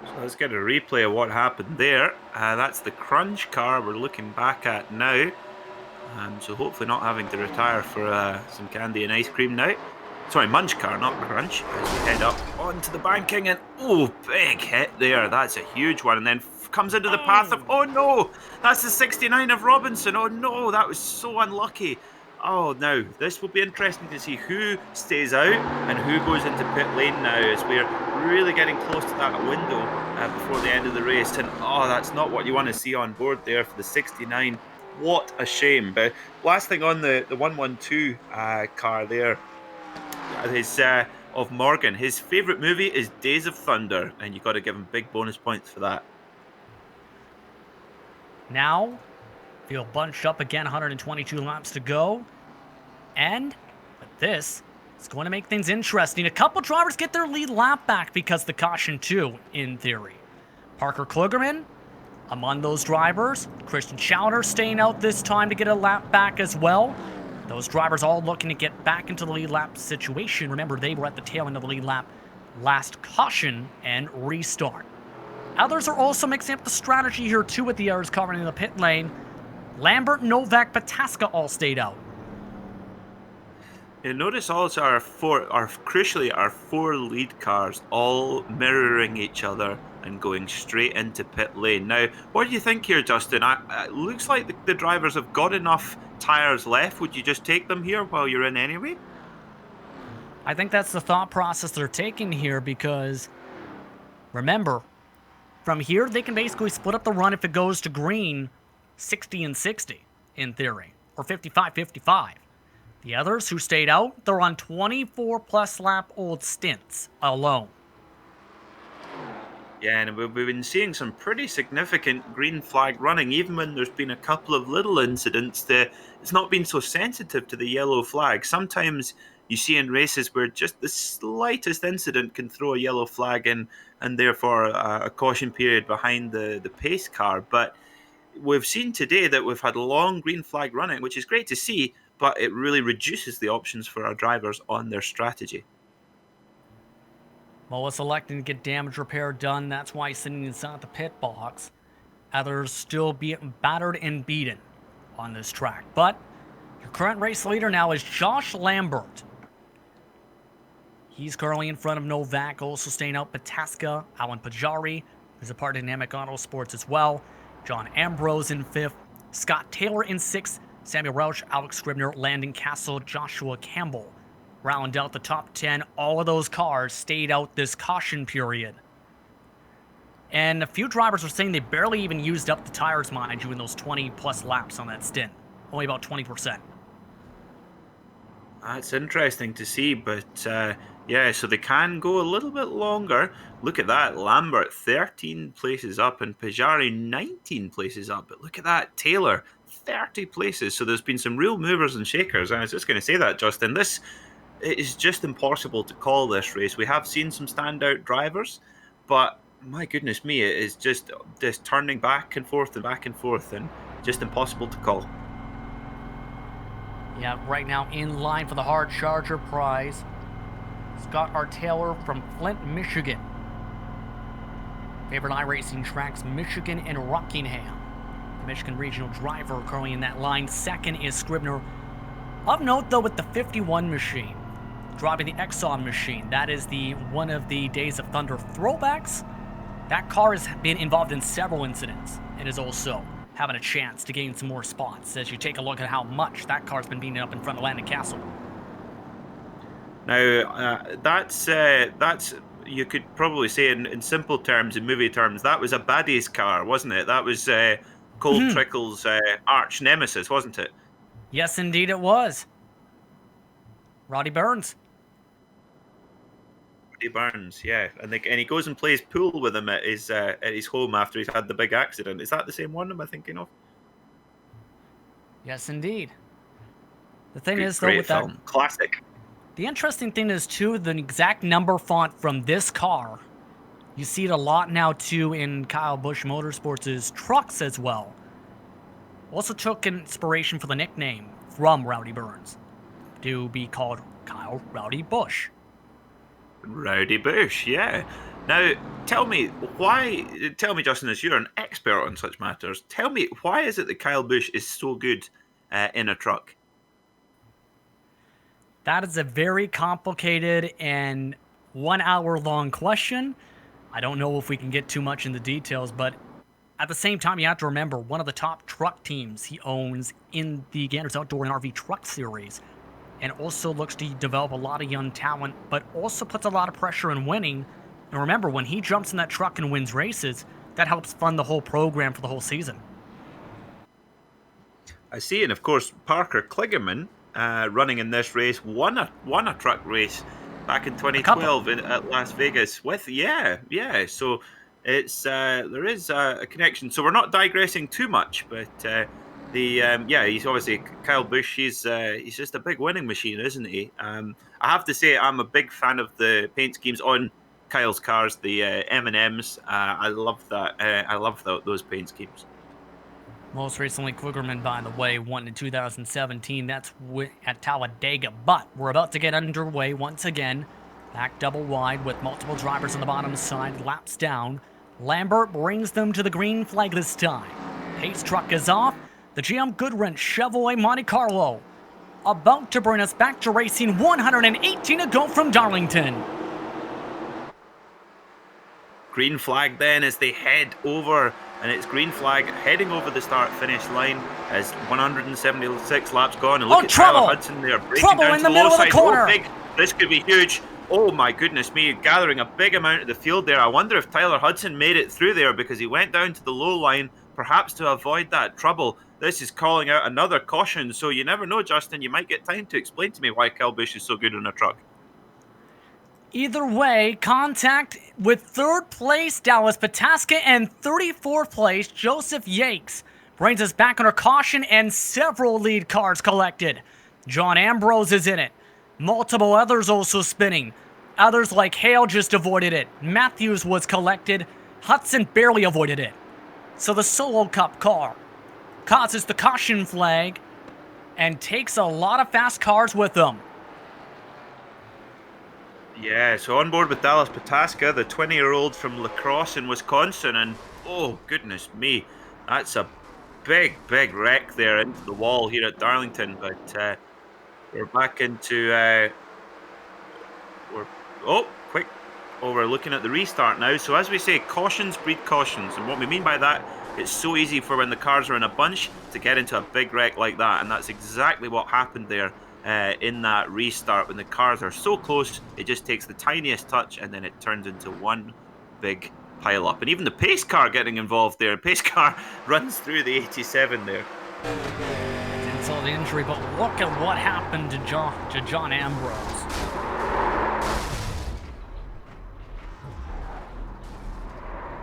So let's get a replay of what happened there. That's the Crunch car we're looking back at now. So hopefully not having to retire for some candy and ice cream now. Sorry, Munch car, not Crunch. As we head up onto the banking and, oh, big hit there. That's a huge one. And then comes into the path of, oh no, that's the 69 of Robinson. Oh no, that was so unlucky. Oh, now, this will be interesting to see who stays out and who goes into pit lane now, as we're really getting close to that window before the end of the race. And, oh, that's not what you want to see on board there for the 69. What a shame. But last thing on the 112 car there, is of Morgan. His favourite movie is Days of Thunder, and you've got to give him big bonus points for that. Now, field bunched up again, 122 laps to go. And with this, it's going to make things interesting. A couple drivers get their lead lap back because the caution too, in theory. Parker Klugerman, among those drivers. Christian Chowner staying out this time to get a lap back as well. Those drivers all looking to get back into the lead lap situation. Remember, they were at the tail end of the lead lap last caution and restart. Others are also mixing up the strategy here too with the errors covering in the pit lane. Lambert, Novak, Pataska all stayed out. You notice also crucially our 4 lead cars all mirroring each other and going straight into pit lane. Now, what do you think here, Justin? It looks like the drivers have got enough tyres left. Would you just take them here while you're in anyway? I think that's the thought process they're taking here because, remember, from here they can basically split up the run if it goes to green 60 and 60 in theory, or 55-55. The others who stayed out, they're on 24-plus lap old stints alone. Yeah, and we've been seeing some pretty significant green flag running, even when there's been a couple of little incidents that it's not been so sensitive to the yellow flag. Sometimes you see in races where just the slightest incident can throw a yellow flag in, and therefore a caution period behind the pace car. But we've seen today that we've had long green flag running, which is great to see, but it really reduces the options for our drivers on their strategy. Moa's electing to get damage repair done. That's why he's sitting inside the pit box. Others still being battered and beaten on this track. But your current race leader now is Josh Lambert. He's currently in front of Novak, also staying out Pataska, Alan Pajari, who's a part of Dynamic Autosports as well. John Ambrose in 5th, Scott Taylor in 6th, Samuel Rauch, Alex Scribner, Landon Castle, Joshua Campbell. Round out the top 10. All of those cars stayed out this caution period. And a few drivers are saying they barely even used up the tires, mind you, in those 20-plus laps on that stint. Only about 20%. That's interesting to see, but yeah, so they can go a little bit longer. Look at that, Lambert 13 places up and Pajari 19 places up. But look at that, Taylor 30 places. So there's been some real movers and shakers. I was just going to say that, Justin. It is just impossible to call this race. We have seen some standout drivers, but my goodness me, it is just this turning back and forth and just impossible to call. Yeah, right now in line for the Hard Charger prize, Scott R. Taylor from Flint, Michigan. Favorite iRacing tracks, Michigan and Rockingham. The Michigan regional driver currently in that line. Second is Scribner. Of note, though, with the 51 machine, driving the Exxon machine. That is one of the Days of Thunder throwbacks. That car has been involved in several incidents and is also having a chance to gain some more spots as you take a look at how much that car's been beaten up in front of Landon Castle. Now, that's you could probably say in simple terms, in movie terms, that was a baddie's car, wasn't it? That was Cole Trickle's arch nemesis, wasn't it? Yes, indeed it was. Roddy Burns. He Burns, yeah, and he goes and plays pool with him at his home after he's had the big accident. Is that the same one? Am I thinking of? Yes, indeed. The thing Great, is, though, great with that, film, classic. the interesting thing is, too, the exact number font from this car. You see it a lot now, too, in Kyle Busch Motorsports' trucks as well. Also took inspiration for the nickname from Rowdy Burns to be called Kyle Rowdy Busch. Rowdy Bush, yeah. Now, tell me, Justin, as you're an expert on such matters, tell me, why is it that Kyle Busch is so good in a truck? That is a very complicated and 1 hour long question. I don't know if we can get too much in the details, but at the same time, you have to remember one of the top truck teams he owns in the Ganders Outdoor and RV Truck Series, and also looks to develop a lot of young talent, but also puts a lot of pressure in winning. And remember, when he jumps in that truck and wins races, that helps fund the whole program for the whole season. I see, and of course, Parker Kligerman, running in this race, won a truck race back in 2012 at Las Vegas with yeah. So it's there is a connection. So we're not digressing too much, but he's obviously Kyle Busch. He's just a big winning machine, isn't he? I have to say, I'm a big fan of the paint schemes on Kyle's cars, the M&Ms. I love that. I love those paint schemes. Most recently, Kligerman, by the way, won in 2017. That's at Talladega. But we're about to get underway once again. Back double wide with multiple drivers on the bottom side, laps down. Lambert brings them to the green flag this time. Pace truck is off. The GM Goodwrench Chevrolet Monte Carlo about to bring us back to racing 118 to go from Darlington. Green flag then as they head over, and it's green flag heading over the start-finish line as 176 laps gone. And look at trouble! Tyler Hudson there, breaking Trouble down in to the the middle low of the side. corner. This could be huge. Oh my goodness me, gathering a big amount of the field there. I wonder if Tyler Hudson made it through there because he went down to the low line, perhaps to avoid that trouble. This is calling out another caution, so you never know, Justin. You might get time to explain to me why Kyle Busch is so good in a truck. Either way, contact with third place Dallas Pataska and 34th place Joseph Yakes brings us back under caution and several lead cars collected. John Ambrose is in it. Multiple others also spinning. Others like Hale just avoided it. Matthews was collected. Hudson barely avoided it. So the Solo Cup car causes the caution flag and takes a lot of fast cars with them. Yeah, so on board with Dallas Pataska, the 20-year-old from La Crosse in Wisconsin, and oh goodness me, that's a big wreck there into the wall here at Darlington. But we're back into we're looking at the restart now. So as we say, cautions breed cautions, and what we mean by that, it's so easy for when the cars are in a bunch to get into a big wreck like that, and that's exactly what happened there. In that restart, when the cars are so close, it just takes the tiniest touch and then it turns into one big pile up. And even the pace car getting involved there. Pace car runs through the 87 there. Insult injury, but look at what happened to John Ambrose.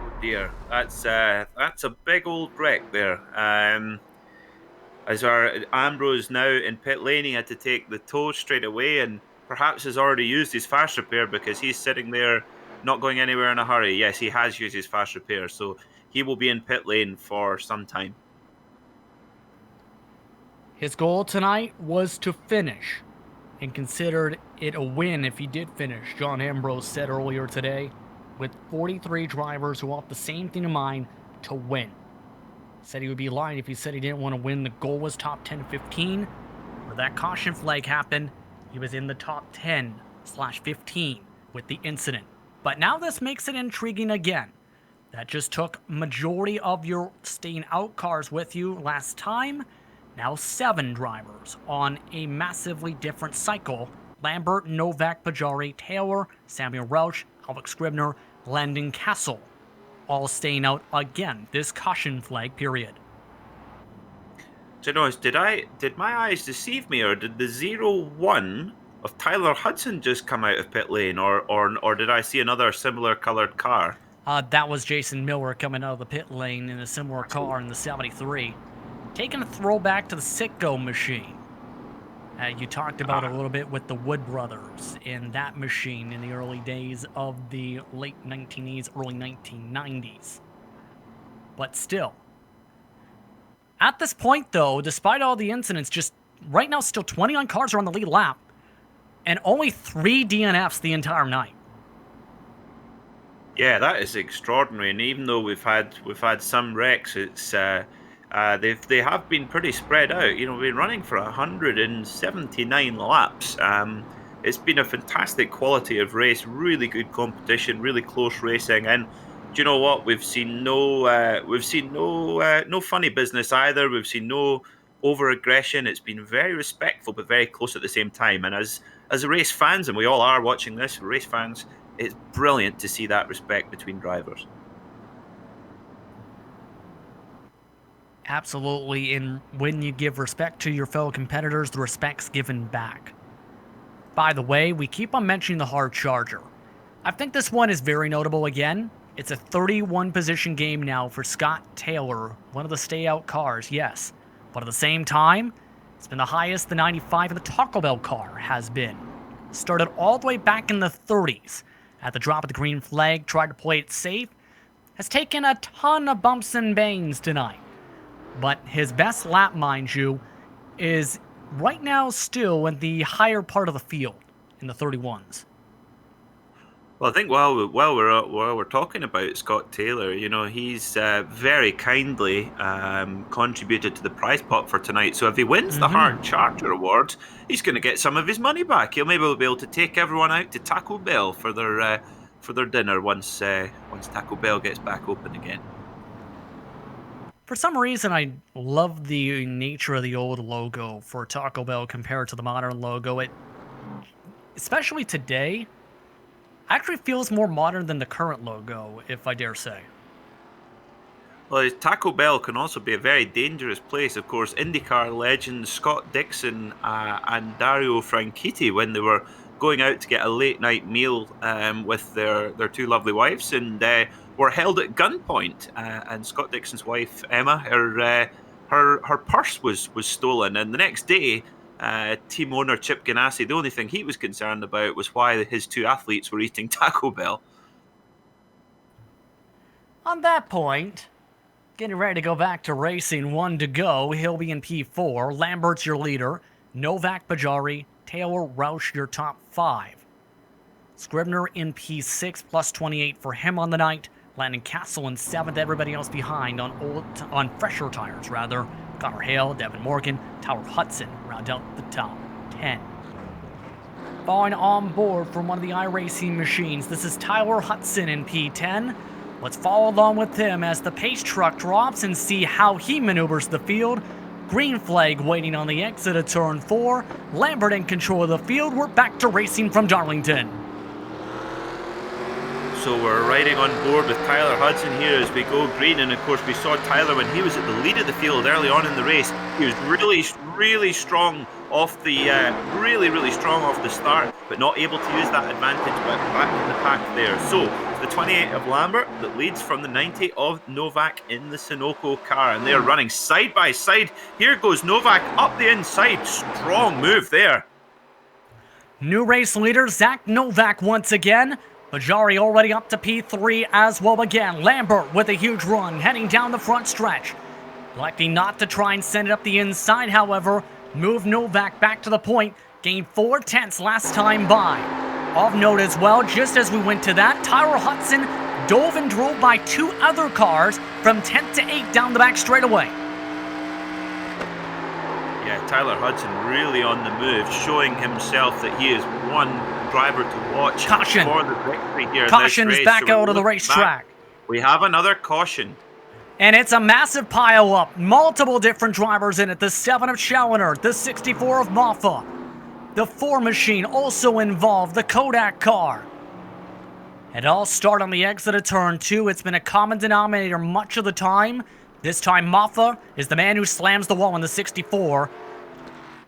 Oh dear, that's a big old wreck there. As our Ambrose now in pit lane, he had to take the tow straight away, and perhaps has already used his fast repair because he's sitting there not going anywhere in a hurry. Yes, he has used his fast repair, so he will be in pit lane for some time. His goal tonight was to finish, and considered it a win if he did finish. John Ambrose said earlier today, with 43 drivers who want the same thing in mind, to win. Said he would be lying if he said he didn't want to win. The goal was top 10-15. Where that caution flag happened, he was in the top 10/15 with the incident. But now this makes it intriguing again. That just took majority of your staying out cars with you last time. Now 7 drivers on a massively different cycle. Lambert, Novak, Pajari, Taylor, Samuel Roush, Alex Scribner, Landon Castle. All staying out again this caution flag period. So, did my eyes deceive me, or did the 0-1 of Tyler Hudson just come out of pit lane, or did I see another similar coloured car? That was Jason Miller coming out of the pit lane in a similar car in the 73. Taking a throwback to the Sitco machine. You talked about a little bit with the Wood brothers in that machine in the early days of the late 1980s, early 1990s. But still. At this point, though, despite all the incidents, just right now still 29 cars are on the lead lap. And only 3 DNFs the entire night. Yeah, that is extraordinary. And even though we've had some wrecks, it's they have been pretty spread out. You know, we've been running for 179 laps. It's been a fantastic quality of race, really good competition, really close racing, and do you know what? We've seen no funny business either. We've seen no over aggression. It's been very respectful, but very close at the same time. And as race fans, and we all are watching this, race fans, it's brilliant to see that respect between drivers. Absolutely, and when you give respect to your fellow competitors, the respect's given back. By the way, we keep on mentioning the hard charger. I think this one is very notable again. It's a 31 position game now for Scott Taylor, one of the stay-out cars, yes. But at the same time, it's been the highest the 95 and the Taco Bell car has been. Started all the way back in the 30s. At the drop of the green flag, tried to play it safe. Has taken a ton of bumps and bangs tonight. But his best lap, mind you, is right now still in the higher part of the field, in the 31s. Well, I think while we're talking about Scott Taylor, you know, he's very kindly contributed to the prize pot for tonight. So if he wins the Hard Charger Award, he's going to get some of his money back. He'll maybe be able to take everyone out to Taco Bell for their dinner once Taco Bell gets back open again. For some reason, I love the nature of the old logo for Taco Bell compared to the modern logo. It, especially today, actually feels more modern than the current logo, if I dare say. Well, Taco Bell can also be a very dangerous place. Of course, IndyCar legends Scott Dixon and Dario Franchitti, when they were going out to get a late night meal with their two lovely wives, and were held at gunpoint. And Scott Dixon's wife Emma, her purse was stolen, and the next day, team owner Chip Ganassi, the only thing he was concerned about was why his two athletes were eating Taco Bell. On that point, getting ready to go back to racing, 1 to go. He'll be in P4. Lambert's your leader. Novak, Bajari, Taylor, Roush your top 5. Scribner in P6 plus 28 for him on the night. Landon Castle in 7th. Everybody else behind on fresher tires, rather. Connor Hale, Devin Morgan, Tyler Hudson round out the top 10. Following on board from one of the iRacing machines, this is Tyler Hudson in P10. Let's follow along with him as the pace truck drops and see how he maneuvers the field. Green flag waiting on the exit of turn 4. Lambert in control of the field. We're back to racing from Darlington. So we're riding on board with Tyler Hudson here as we go green, and of course we saw Tyler when he was at the lead of the field early on in the race. He was really strong off the really strong off the start, but not able to use that advantage. But back in the pack there. So it's the 28 of Lambert that leads from the 90 of Novak in the Sunoco car, and they're running side by side. Here goes Novak up the inside. Strong move there. New race leader Zach Novak once again. Bajari already up to P3 as well again. Lambert with a huge run, heading down the front stretch. Electing not to try and send it up the inside, however. Move Novak back to the point. Gained 4 tenths last time by. Of note as well, just as we went to that, Tyler Hudson dove and drove by 2 other cars from 10th to 8th down the back straightaway. Yeah, Tyler Hudson really on the move, showing himself that he is one driver to watch. Caution for the victory here. Caution is back out of the racetrack. We have another caution. And it's a massive pile-up. Multiple different drivers in it. The 7 of Challoner, the 64 of Moffa. The 4 machine also involved, the Kodak car. It all started on the exit of turn 2. It's been a common denominator much of the time. This time Moffa is the man who slams the wall in the 64.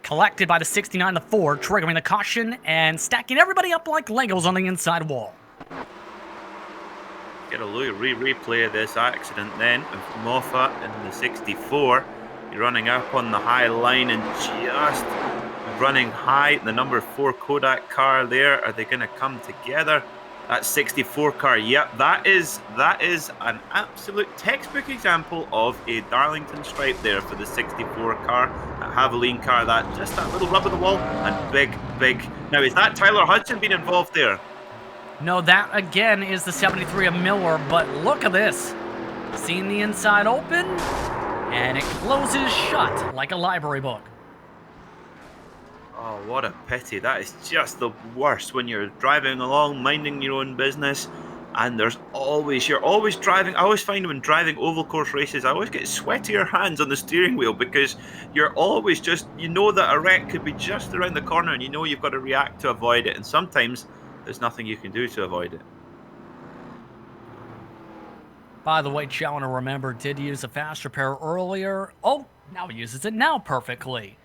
collected by the 69 the Ford, triggering the caution and stacking everybody up like Legos on the inside wall. Get a replay of this accident then of Moffat in the 64. You're running up on the high line and just running high. The number 4 Kodak car there. Are they going to come together? That 64 car, yep, that is an absolute textbook example of a Darlington stripe there for the 64 car, that Haviline car, that little rub of the wall, and big. Now, is that Tyler Hudson being involved there? No, that again is the 73 of Miller, but look at this. Seeing the inside open, and it closes shut like a library book. Oh, what a pity. That is just the worst when you're driving along, minding your own business, and you're always driving. I always find when driving oval course races, I always get sweatier hands on the steering wheel because you're always you know that a wreck could be just around the corner and you know you've got to react to avoid it. And sometimes there's nothing you can do to avoid it. By the way, Challenger, remember, did use a fast repair earlier. Oh, now he uses it now perfectly.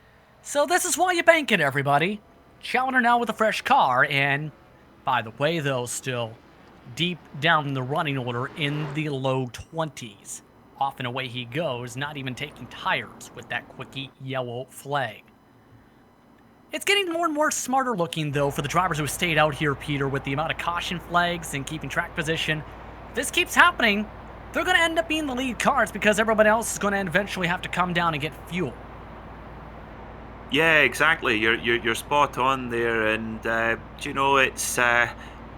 So this is why you bank it, everybody. Challenger now with a fresh car, and by the way, though, still deep down in the running order in the low 20s. Off and away he goes, not even taking tires with that quickie yellow flag. It's getting more and more smarter looking, though, for the drivers who stayed out here, Peter, with the amount of caution flags and keeping track position. If this keeps happening, they're going to end up being the lead cars because everybody else is going to eventually have to come down and get fuel. Yeah, exactly. You're spot on there, and it's I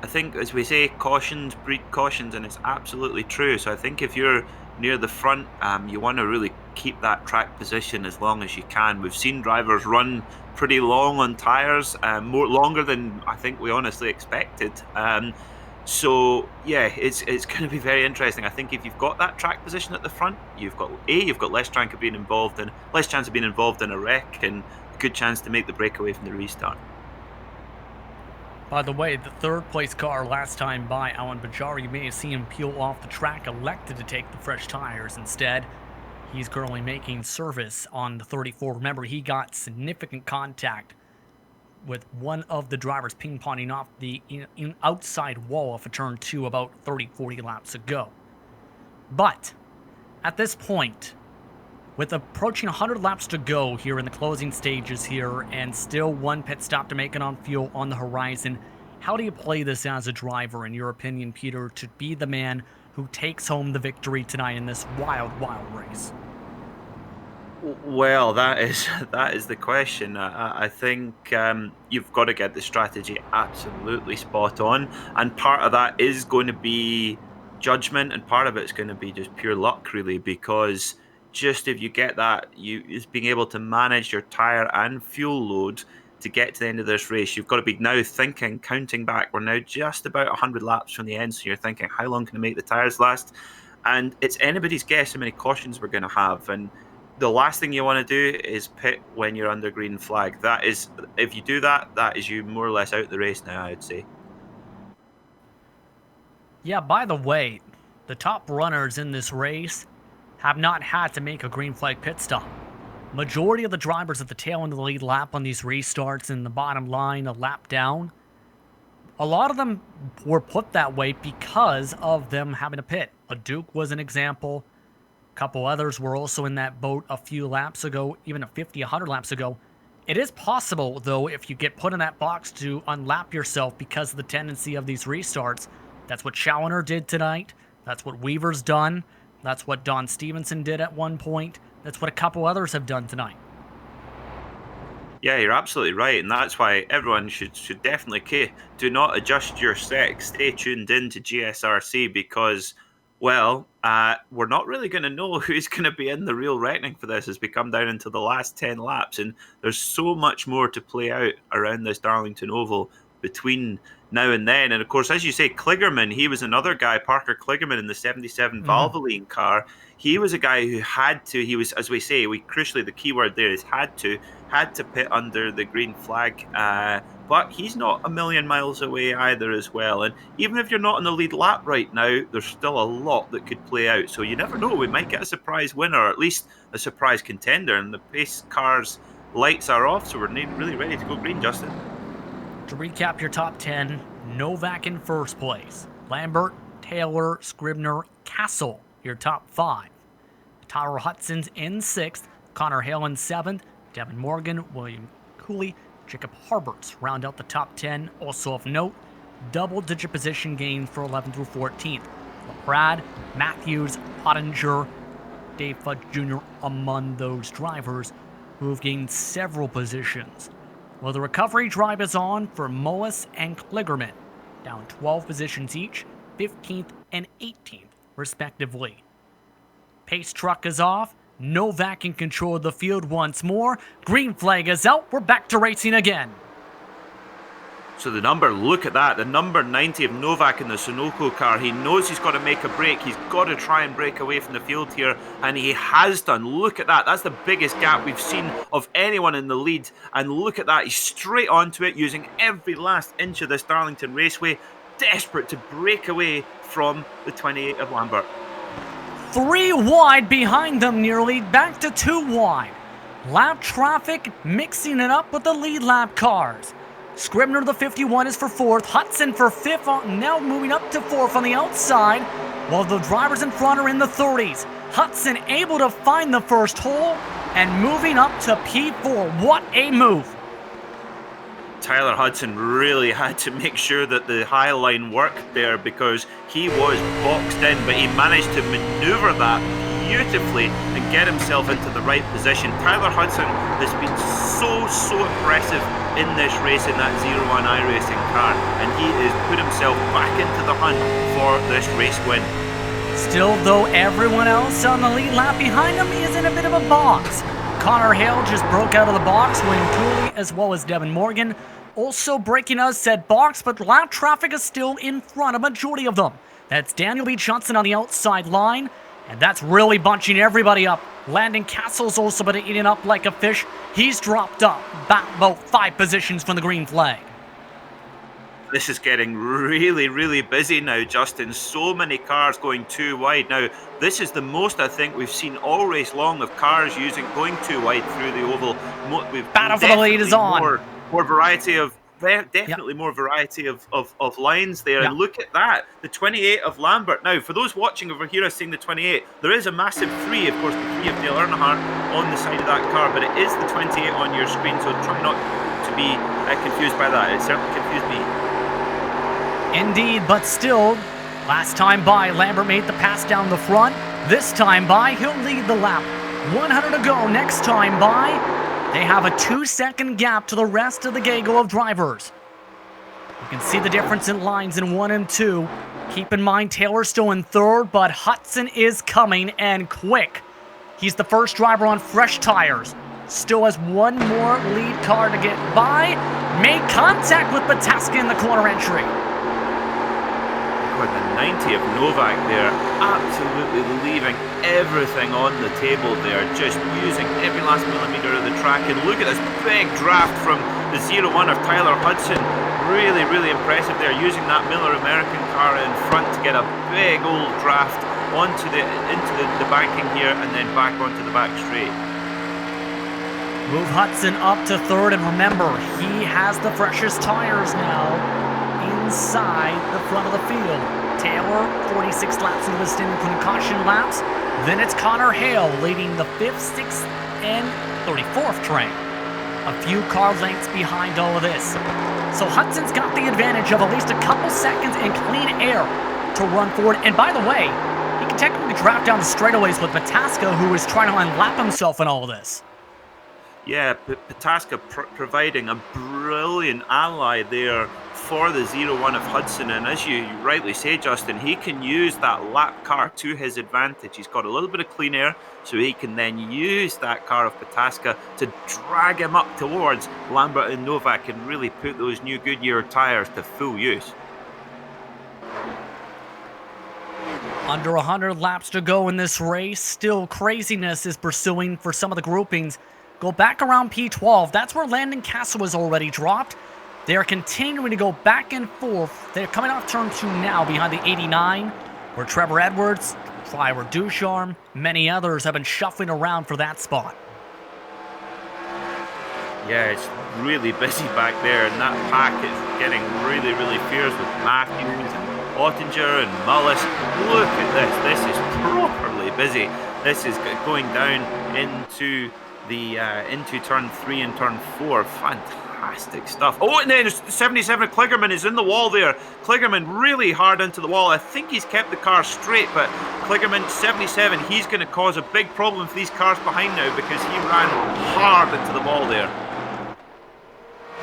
think, as we say, cautions breed cautions, and it's absolutely true. So I think if you're near the front, you want to really keep that track position as long as you can. We've seen drivers run pretty long on tires, more longer than I think we honestly expected. So yeah, it's going to be very interesting. I think if you've got that track position at the front, you've got less chance of being involved in a wreck, and a good chance to make the breakaway from the restart. By the way, the third place car last time by Alan Bajar, you may have seen him peel off the track, elected to take the fresh tires instead. He's currently making service on the 34. Remember, he got significant contact with one of the drivers ping-ponging off the outside wall of a turn 2 about 30-40 laps ago. But at this point, with approaching 100 laps to go here in the closing stages here, and still one pit stop to make it on fuel on the horizon, how do you play this as a driver, in your opinion, Peter, to be the man who takes home the victory tonight in this wild race? Well, that is the question. I think you've got to get the strategy absolutely spot on, and part of that is going to be judgment, and part of it's going to be just pure luck, really, because just if you get that, is being able to manage your tire and fuel load to get to the end of this race. You've got to be now counting back. We're now just about 100 laps from the end, so you're thinking, how long can I make the tires last? And it's anybody's guess how many cautions we're going to have, and the last thing you want to do is pit when you're under green flag. That is, if you do that, that is you more or less out the race now, I would say. Yeah, by the way, the top runners in this race have not had to make a green flag pit stop. Majority of the drivers at the tail end of the lead lap on these restarts in the bottom line, a lap down, a lot of them were put that way because of them having a pit. A Duke was an example. Couple others were also in that boat a few laps ago, even 50, 100 laps ago. It is possible, though, if you get put in that box to unlap yourself because of the tendency of these restarts. That's what Challenger did tonight. That's what Weaver's done. That's what Don Stevenson did at one point. That's what a couple others have done tonight. Yeah, you're absolutely right, and that's why everyone should definitely do not adjust your sex. Stay tuned in to GSRC because, well, we're not really going to know who's going to be in the real reckoning for this as we come down into the last 10 laps, and there's so much more to play out around this Darlington Oval between now and then. And of course, as you say, Kligerman, he was another guy, Parker Kligerman in the 77 Valvoline car. He was a guy who he was, as we say, crucially, the key word there is had to pit under the green flag. But he's not a million miles away either as well. And even if you're not in the lead lap right now, there's still a lot that could play out. So you never know. We might get a surprise winner, or at least a surprise contender. And the pace cars lights are off, so we're really ready to go green, Justin. To recap your top 10, Novak in first place. Lambert, Taylor, Scribner, Castle, your top 5. Tyler Hudson's in 6th. Connor Hale in 7th. Devin Morgan, William Cooley, Jacob Harberts round out the top 10. Also of note, double-digit position gains for 11th through 14th. LaPrade, Matthews, Pottinger, Dave Fudge Jr. among those drivers who have gained several positions. Well, the recovery drive is on for Mullis and Kligerman, down 12 positions each, 15th and 18th, respectively. Pace truck is off. Novak in control of the field once more. Green flag is out. We're back to racing again. So the number, look at that, the number 90 of Novak in the Sunoco car. He knows he's got to make a break. He's got to try and break away from the field here, and he has done. Look at that. That's the biggest gap we've seen of anyone in the lead. And look at that. He's straight onto it, using every last inch of this Darlington Raceway, desperate to break away from the 28 of Lambert. 3 wide behind them nearly, back to 2 wide. Lap traffic mixing it up with the lead lap cars. Scribner, the 51, is for 4th. Hudson for 5th, now moving up to 4th on the outside, while the drivers in front are in the 30s. Hudson able to find the first hole and moving up to P4. What a move! Tyler Hudson really had to make sure that the high line worked there, because he was boxed in, but he managed to maneuver that beautifully and get himself into the right position. Tyler Hudson has been so impressive in this race in that 01 iRacing car, and he has put himself back into the hunt for this race win. Still, though, everyone else on the lead lap behind him is in a bit of a box. Connor Hale just broke out of the box, William Cooley as well as Devin Morgan also breaking out of said box, but lap traffic is still in front of majority of them. That's Daniel B. Johnson on the outside line, and that's really bunching everybody up. Landon Castle's also been eating up like a fish. He's dropped up back about 5 positions from the green flag. This is getting really busy now, Justin. So many cars going 2 wide. Now, this is the most I think we've seen all race long of cars going 2 wide through the oval. Battle for the lead is on. More variety of more variety of lines there. And look at that, the 28 of Lambert. Now, for those watching over here seeing the 28, there is a massive 3, of course, the 3 of Dale Earnhardt on the side of that car, but it is the 28 on your screen, so try not to be confused by that. It certainly confused me. Indeed, but still, last time by, Lambert made the pass down the front. This time by, he'll lead the lap. 100 to go next time by. They have a 2-second gap to the rest of the gaggle of drivers. You can see the difference in lines in 1 and 2. Keep in mind, Taylor's still in 3rd, but Hudson is coming, and quick. He's the first driver on fresh tires. Still has 1 more lead car to get by. Made contact with Bataska in the corner entry. The 90 of Novak there, absolutely leaving everything on the table there, just using every last millimetre of the track. And look at this big draft from the 01 of Tyler Hudson. Really impressive there, using that Miller American car in front to get a big old draft into the banking here, and then back onto the back straight. Move Hudson up to 3rd, and remember, he has the freshest tires now inside the front of the field. Taylor, 46 laps into the stint, including caution laps. Then it's Connor Hale leading the 5th, 6th, and 34th train. A few car lengths behind all of this. So Hudson's got the advantage of at least a couple seconds in clean air to run forward. And by the way, he can technically draft down the straightaways with Bataska, who is trying to unlap himself in all of this. Yeah, Bataska providing a brilliant ally there for the 01 of Hudson, and as you rightly say, Justin, he can use that lap car to his advantage. He's got a little bit of clean air, so he can then use that car of Bataska to drag him up towards Lambert and Novak and really put those new Goodyear tyres to full use. Under 100 laps to go in this race. Still, craziness is pursuing for some of the groupings. Go back around P12. That's where Landon Castle was already dropped. They are continuing to go back and forth. They're coming off turn 2 now behind the 89, where Trevor Edwards, Trevor Ducharme, many others have been shuffling around for that spot. Yeah, it's really busy back there, and that pack is getting really, really fierce with Matthews and Ottinger and Mullis. Look at this. This is properly busy. This is going down into the into turn 3 and turn 4. Fantastic stuff. Oh, and then 77 Kligerman is in the wall there. Kligerman really hard into the wall. I think he's kept the car straight, but Kligerman 77, he's going to cause a big problem for these cars behind now because he ran hard into the wall there.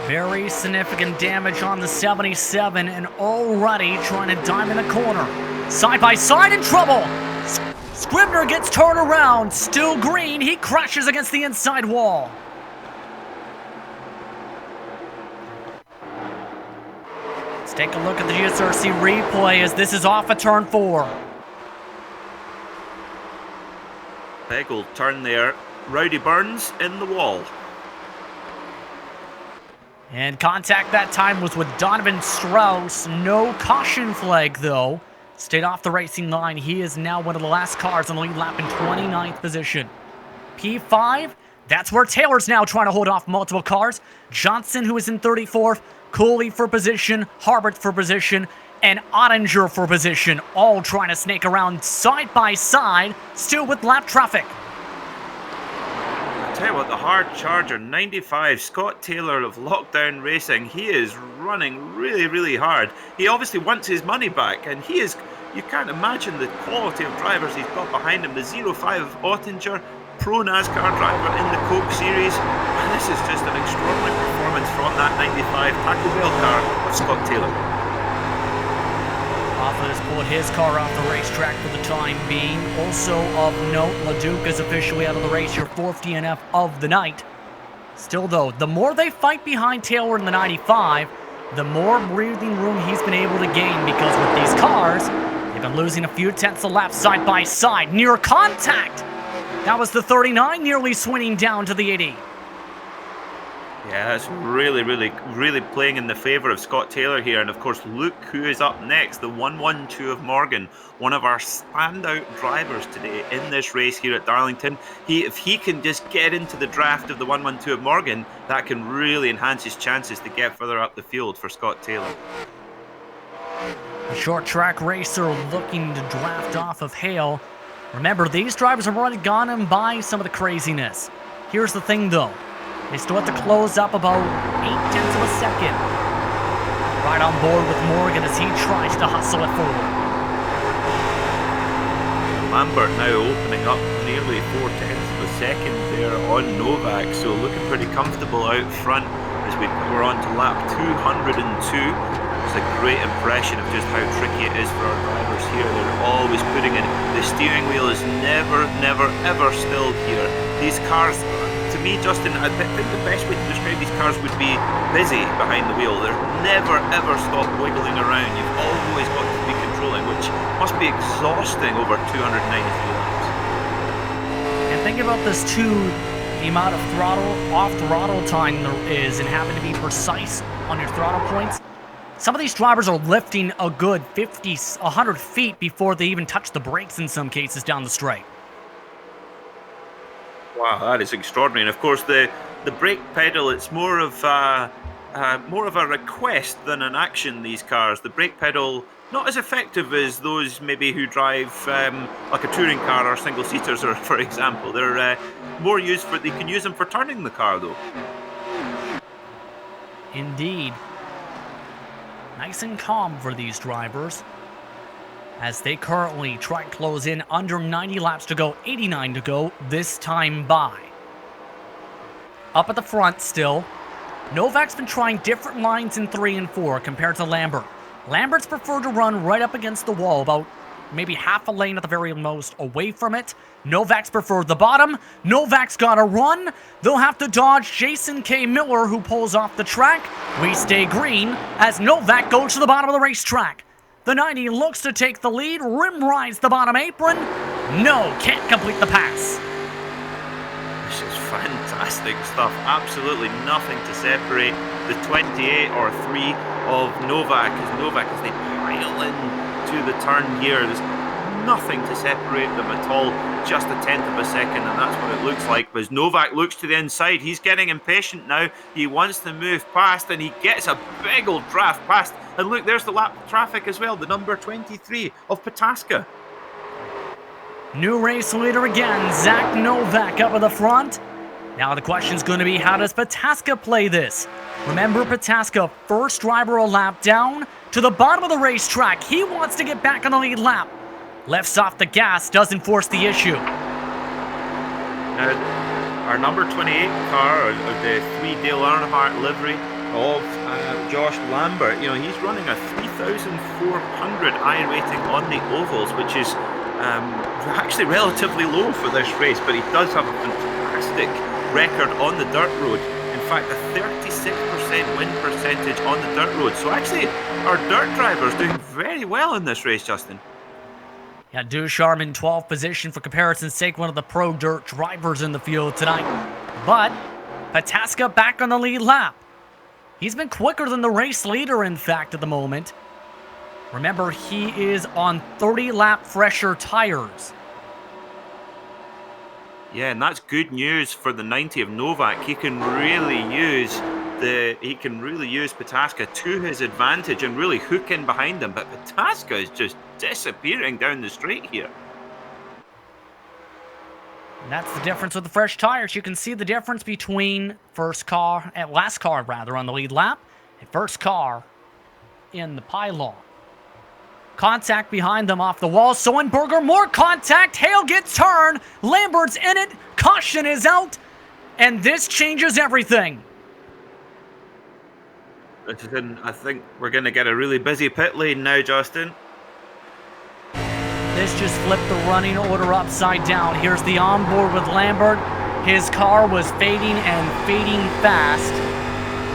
Very significant damage on the 77 and already trying to dime in the corner. Side by side in trouble. Scribner gets turned around. Still green. He crashes against the inside wall. Let's take a look at the GSRC replay as this is off of turn 4. Big old turn there. Rowdy Burns in the wall. And contact that time was with Donovan Strauss. No caution flag, though. Stayed off the racing line. He is now one of the last cars on the lead lap in 29th position. P5, that's where Taylor's now trying to hold off multiple cars. Johnson, who is in 34th. Cooley for position. Harbert for position. And Ottinger for position. All trying to snake around side by side, still with lap traffic. Tell you what, the hard charger 95 Scott Taylor of Lockdown Racing, he is running really, really hard. He obviously wants his money back, and he is, you can't imagine the quality of drivers he's got behind him. The 05 of Ottinger, pro NASCAR driver in the Coke series, and this is just an extraordinary performance from that 95 Taco Bell car of Scott Taylor. Offa has pulled his car off the racetrack for the time being. Also of note, LeDuc is officially out of the race, your 4th DNF of the night. Still though, the more they fight behind Taylor in the 95, the more breathing room he's been able to gain, because with these cars, they've been losing a few tenths of laps side by side. Near contact! That was the 39 nearly swinging down to the 80. Yeah, that's really, really, really playing in the favour of Scott Taylor here. And of course, look who is up next, the 112 of Morgan, one of our standout drivers today in this race here at Darlington. If he can just get into the draft of the 112 of Morgan, that can really enhance his chances to get further up the field for Scott Taylor. A short track racer looking to draft off of Hale. Remember, these drivers have already gone and by some of the craziness. Here's the thing though. They still have to close up about 0.8 of a second. Right on board with Morgan as he tries to hustle it forward. Lambert now opening up nearly 0.4 of a second there on Novak, so looking pretty comfortable out front as we're on to lap 202. It's a great impression of just how tricky it is for our drivers here. They're always putting in, the steering wheel is never, ever still here. These cars, to me, Justin, I think the best way to describe these cars would be busy behind the wheel. They're never ever stop wiggling around. You've always got to be controlling, which must be exhausting over 293 laps. And think about this too, the amount of off-throttle time there is, and having to be precise on your throttle points. Some of these drivers are lifting a good 50, 100 feet before they even touch the brakes in some cases down the straight. Wow, that is extraordinary. And of course, the brake pedal, it's more of a request than an action, these cars. The brake pedal, not as effective as those maybe who drive like a touring car or single-seaters, or for example. They're more used for, they can use them for turning the car, though. Indeed. Nice and calm for these drivers, as they currently try and close in under 90 laps to go, 89 to go this time by. Up at the front still, Novak's been trying different lines in 3 and 4 compared to Lambert. Lambert's preferred to run right up against the wall, about maybe half a lane at the very most away from it. Novak's preferred the bottom. Novak's got to run. They'll have to dodge Jason K. Miller, who pulls off the track. We stay green as Novak goes to the bottom of the racetrack. The 90 looks to take the lead, rim rides the bottom apron. No, can't complete the pass. This is fantastic stuff. Absolutely nothing to separate the 28 or 3 of Novak as they pile in to the turn here. There's nothing to separate them at all, just a tenth of a second, and that's what it looks like. But as Novak looks to the inside, he's getting impatient now. He wants to move past, and he gets a big old draft past. And look, there's the lap traffic as well, the number 23 of Pataska. New race leader again, Zach Novak up at the front. Now the question's going to be, how does Pataska play this? Remember, Pataska, first driver a lap down to the bottom of the racetrack. He wants to get back on the lead lap. Lifts off the gas, doesn't force the issue. Now, our number 28 car, the 3 Dale Earnhardt livery of Josh Lambert, he's running a 3,400 iRating on the ovals, which is actually relatively low for this race, but he does have a fantastic record on the dirt road. In fact, a 36% win percentage on the dirt road. So actually, our dirt driver's doing very well in this race, Justin. Yeah, Ducharme in 12th position, for comparison's sake, one of the pro dirt drivers in the field tonight. But Pataska back on the lead lap. He's been quicker than the race leader, in fact, at the moment. Remember, he is on 30-lap fresher tires. Yeah, and that's good news for the 90 of Novak. He can really use Pataska to his advantage and really hook in behind him. But Pataska is just disappearing down the straight here. And that's the difference with the fresh tires. You can see the difference between last car on the lead lap and first car in the pylon. Contact behind them off the wall. Soenberger, more contact. Hale gets turned. Lambert's in it. Caution is out. And this changes everything. I think we're going to get a really busy pit lane now, Justin. This just flipped the running order upside down. Here's the onboard with Lambert. His car was fading and fading fast.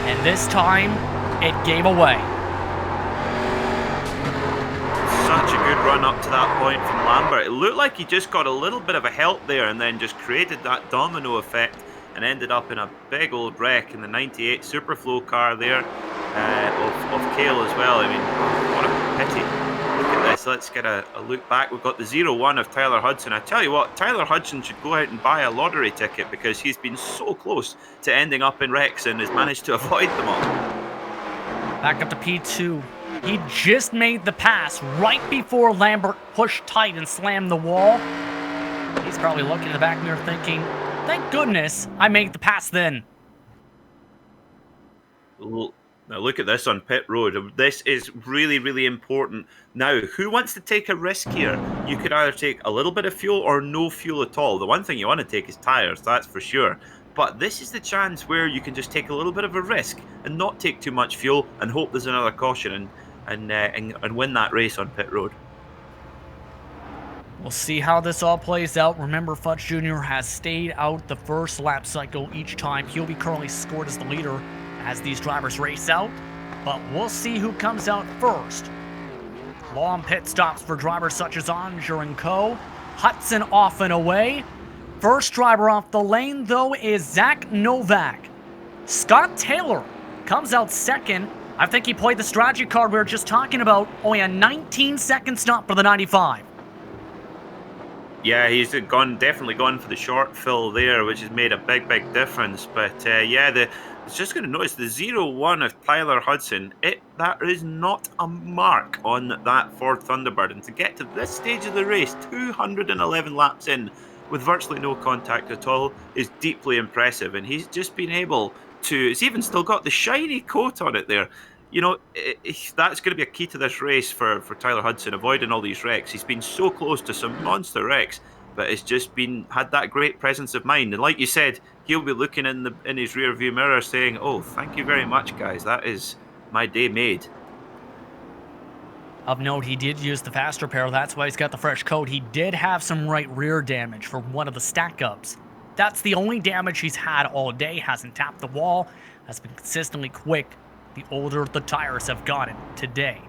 And this time, it gave away. Such a good run up to that point from Lambert. It looked like he just got a little bit of a help there and then just created that domino effect and ended up in a big old wreck in the 98 Superflow car there of Cale as well. I mean, what a pity. Look at this. Let's get a look back. We've got the 0-1 of Tyler Hudson. I tell you what, Tyler Hudson should go out and buy a lottery ticket because he's been so close to ending up in wrecks and has managed to avoid them all. Back up to P2. He just made the pass right before Lambert pushed tight and slammed the wall. He's probably looking in the back mirror thinking, thank goodness I made the pass then. Now look at this on pit road. This is really, really important. Now, who wants to take a risk here? You could either take a little bit of fuel or no fuel at all. The one thing you want to take is tires, that's for sure. But this is the chance where you can just take a little bit of a risk and not take too much fuel and hope there's another caution and win that race on pit road. We'll see how this all plays out. Remember, Fudge Jr. has stayed out the first lap cycle each time. He'll be currently scored as the leader as these drivers race out. But we'll see who comes out first. Long pit stops for drivers such as Anger and Co. Hudson off and away. First driver off the lane, though, is Zach Novak. Scott Taylor comes out second. I think he played the strategy card we were just talking about. Only a 19-second stop for the 95. Yeah, he's definitely gone for the short fill there, which has made a big, big difference. But it's just going to notice the 0-1 of Tyler Hudson. That is not a mark on that Ford Thunderbird. And to get to this stage of the race, 211 laps in, with virtually no contact at all, is deeply impressive. And he's just been able to, it's even still got the shiny coat on it there. That's going to be a key to this race for Tyler Hudson, avoiding all these wrecks. He's been so close to some monster wrecks, but it's just had that great presence of mind. And like you said, he'll be looking in his rear view mirror saying, oh, thank you very much, guys. That is my day made. Of note, he did use the faster pair. That's why he's got the fresh coat. He did have some right rear damage for one of the stack-ups. That's the only damage he's had all day. Hasn't tapped the wall. Has been consistently quick the older the tires have gotten today.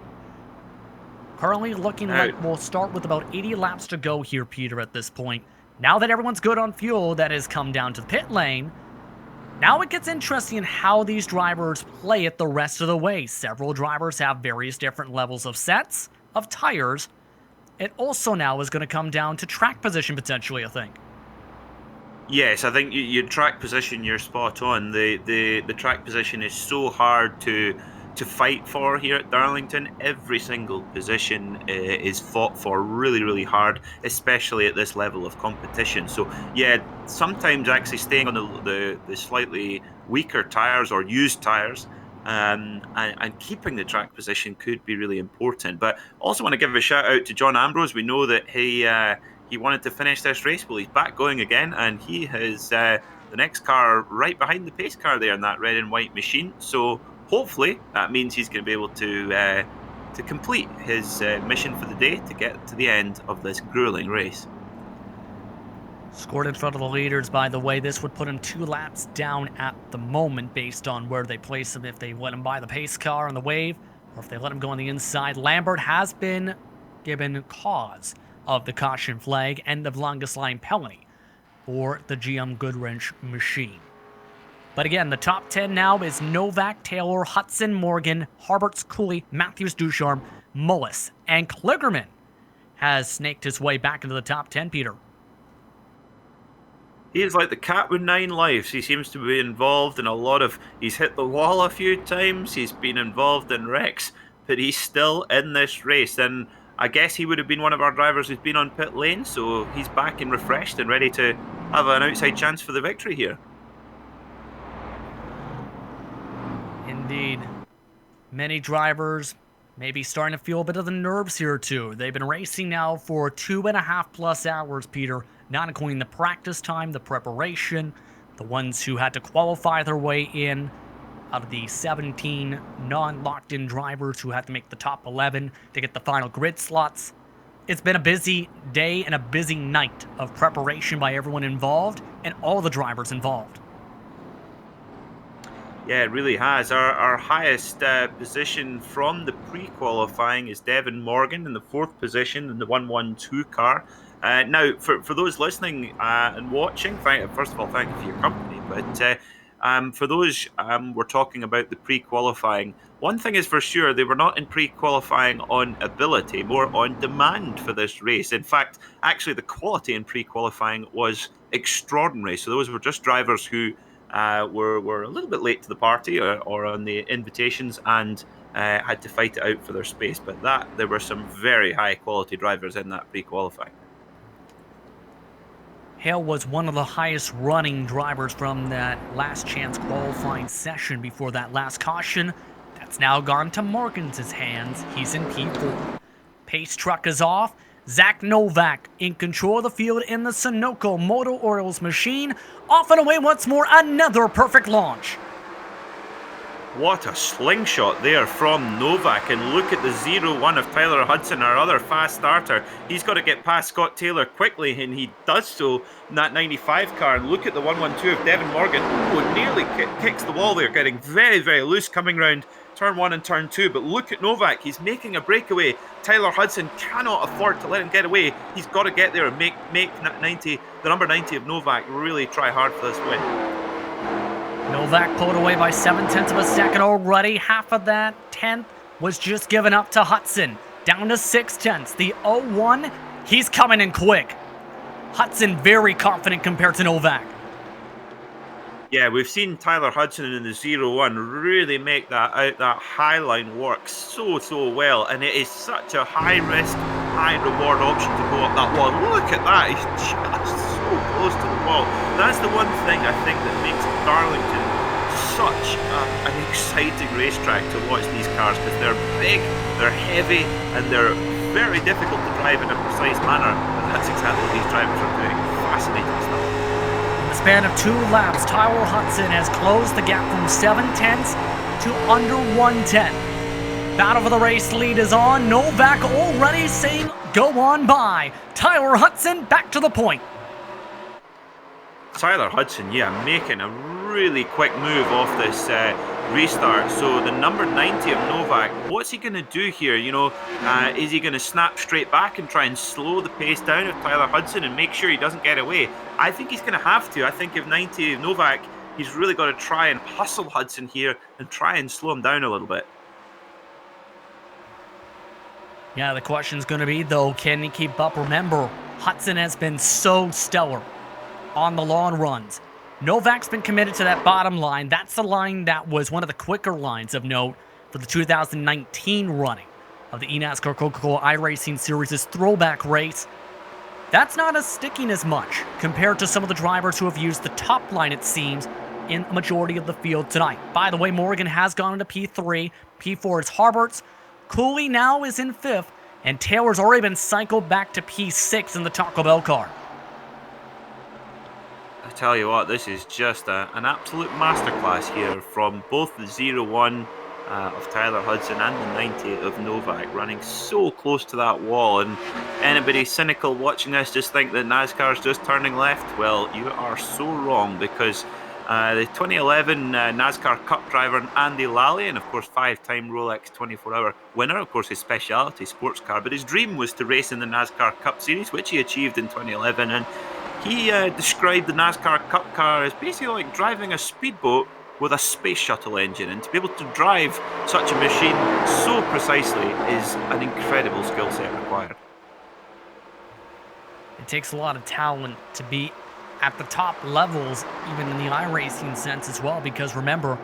Currently looking like we'll start with about 80 laps to go here, Peter, at this point. Now that everyone's good on fuel that has come down to the pit lane, now it gets interesting in how these drivers play it the rest of the way. Several drivers have various different levels of sets of tires, it also now is going to come down to track position potentially, I think. Yes, I think your track position, you're spot on. The track position is so hard to fight for here at Darlington. Every single position is fought for really, really hard, especially at this level of competition. So yeah, sometimes actually staying on the slightly weaker tires or used tires. And keeping the track position could be really important. But also want to give a shout out to John Ambrose. We know that he wanted to finish this race. Well, he's back going again, and he has the next car right behind the pace car there in that red and white machine. So hopefully that means he's going to be able to complete his mission for the day to get to the end of this grueling race. Scored in front of the leaders, by the way. This would put him 2 laps down at the moment based on where they place him, if they let him by the pace car on the wave or if they let him go on the inside. Lambert has been given cause of the caution flag, end of longest line penalty for the GM Goodwrench machine. But again, the top 10 now is Novak, Taylor, Hudson, Morgan, Harberts, Cooley, Matthews, Ducharme, Mullis, and Kligerman has snaked his way back into the top 10, Peter. He is like the cat with 9 lives. He seems to be involved in a lot of... He's hit the wall a few times. He's been involved in wrecks. But he's still in this race. And I guess he would have been one of our drivers who's been on pit lane. So he's back and refreshed and ready to have an outside chance for the victory here. Indeed. Many drivers maybe starting to feel a bit of the nerves here too. They've been racing now for 2.5+ hours, Peter, not including the practice time, the preparation, the ones who had to qualify their way in. Out of the 17 non-locked-in drivers who had to make the top 11 to get the final grid slots. It's been a busy day and a busy night of preparation by everyone involved and all the drivers involved. Yeah, it really has. Our highest position from the pre-qualifying is Devin Morgan in the 4th position in the 112 car. Now, for those listening and watching, first of all, thank you for your company. But for those we're talking about the pre-qualifying, one thing is for sure, they were not in pre-qualifying on ability, more on demand for this race. In fact, actually, the quality in pre-qualifying was extraordinary. So those were just drivers who were a little bit late to the party or on the invitations and had to fight it out for their space. But there were some very high quality drivers in that pre-qualifying. Hale was one of the highest running drivers from that last chance qualifying session before that last caution. That's now gone to Morgan's hands. He's in P4. Pace truck is off. Zach Novak in control of the field in the Sunoco Motor Oils machine. Off and away once more, another perfect launch. What a slingshot there from Novak, and look at the 0-1 of Tyler Hudson, our other fast starter. He's got to get past Scott Taylor quickly, and he does so in that 95 car. And look at the 112 of Devin Morgan, who nearly kicks the wall there, getting very, very loose coming round turn 1 and turn 2. But look at Novak, he's making a breakaway. Tyler Hudson cannot afford to let him get away. He's got to get there and make 90, the number 90 of Novak, really try hard for this win. Novak pulled away by 0.7 of a second already. Half of that 10th was just given up to Hudson. Down to 0.6. The 0-1, he's coming in quick. Hudson very confident compared to Novak. Yeah, we've seen Tyler Hudson in the 0-1 really make that high line work so well, and it is such a high risk, high reward option to go up that wall. Look at that, he's just so close to the wall. That's the one thing I think that makes Darlington such an exciting racetrack to watch these cars, because they're big, they're heavy, and they're very difficult to drive in a precise manner, and that's exactly what these drivers are doing. Fascinating stuff. In the span of 2 laps, Tyler Hudson has closed the gap from 0.7 to under 1/10. Battle for the race lead is on. Novak already saying go on by. Tyler Hudson back to the point. Tyler Hudson, yeah, making a really quick move off this restart. So the number 90 of Novak, what's he going to do here? You know, is he going to snap straight back and try and slow the pace down of Tyler Hudson and make sure he doesn't get away? I think he's going to have to. I think if 90 Novak, he's really got to try and hustle Hudson here and try and slow him down a little bit. Yeah, the question's going to be, though, can he keep up? Remember, Hudson has been so stellar on the long runs. Novak's been committed to that bottom line. That's the line that was one of the quicker lines of note for the 2019 running of the eNASCAR Coca Cola iRacing Series' throwback race. That's not as sticking as much compared to some of the drivers who have used the top line, it seems, in a majority of the field tonight. By the way, Morgan has gone into P3. P4 is Harbert's. Cooley now is in 5th, and Taylor's already been cycled back to P6 in the Taco Bell car. I tell you what, this is just an absolute masterclass here from both the 0-1 of Tyler Hudson and the 98 of Novak, running so close to that wall. And anybody cynical watching this just think that NASCAR's just turning left? Well, you are so wrong, because the 2011 NASCAR Cup driver Andy Lally, and of course 5-time Rolex 24-hour winner, of course his speciality sports car, but his dream was to race in the NASCAR Cup Series, which he achieved in 2011. And he described the NASCAR Cup car as basically like driving a speedboat with a space shuttle engine, and to be able to drive such a machine so precisely is an incredible skill set required. It takes a lot of talent to be at the top levels, even in the iRacing sense as well, because remember,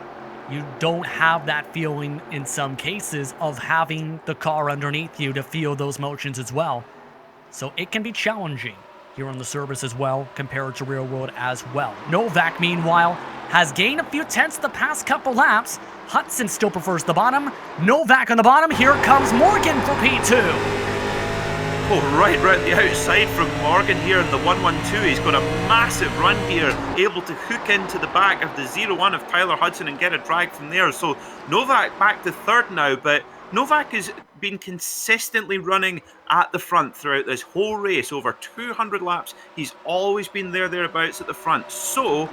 you don't have that feeling in some cases of having the car underneath you to feel those motions as well. So it can be challenging here on the surface as well, compared to real world as well. Novak, meanwhile, has gained a few tenths the past couple laps. Hudson still prefers the bottom. Novak on the bottom. Here comes Morgan for P2. Oh, right round the outside from Morgan here in the 1-1-2. He's got a massive run here, able to hook into the back of the 0-1 of Tyler Hudson and get a drag from there. So Novak back to third now, but Novak has been consistently running at the front throughout this whole race. Over 200 laps, he's always been thereabouts at the front. So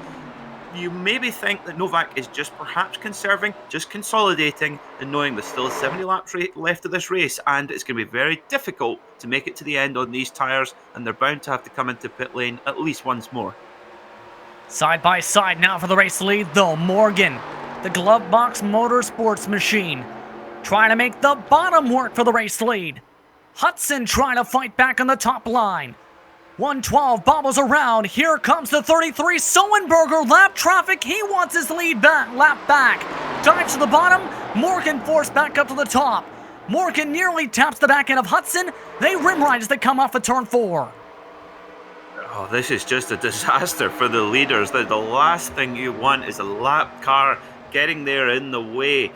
you maybe think that Novak is just perhaps conserving, just consolidating, and knowing there's still 70 laps left of this race, and it's going to be very difficult to make it to the end on these tyres, and they're bound to have to come into pit lane at least once more. Side by side now for the race lead, though. Morgan, the glove box motorsports machine, trying to make the bottom work for the race lead. Hudson trying to fight back on the top line. 112 bobbles around. Here comes the 33 Soenberger. Lap traffic. He wants his lead back. Lap back. Dives to the bottom. Morgan forced back up to the top. Morgan nearly taps the back end of Hudson. They rim ride as they come off of turn 4. Oh, this is just a disaster for the leaders. The last thing you want is a lap car getting there in the way.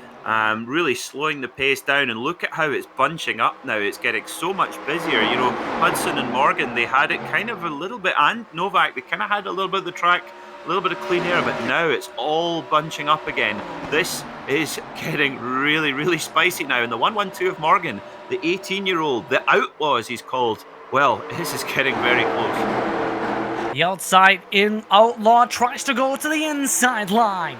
Really slowing the pace down, and look at how it's bunching up now. It's getting so much busier. You know, Hudson and Morgan, they had it kind of a little bit, and Novak, they kind of had a little bit of the track, a little bit of clean air, but now it's all bunching up again. This is getting really, really spicy now. And the 1-1-2 of Morgan, the 18-year-old, the outlaw as he's called, well, this is getting very close. The outside in outlaw tries to go to the inside line.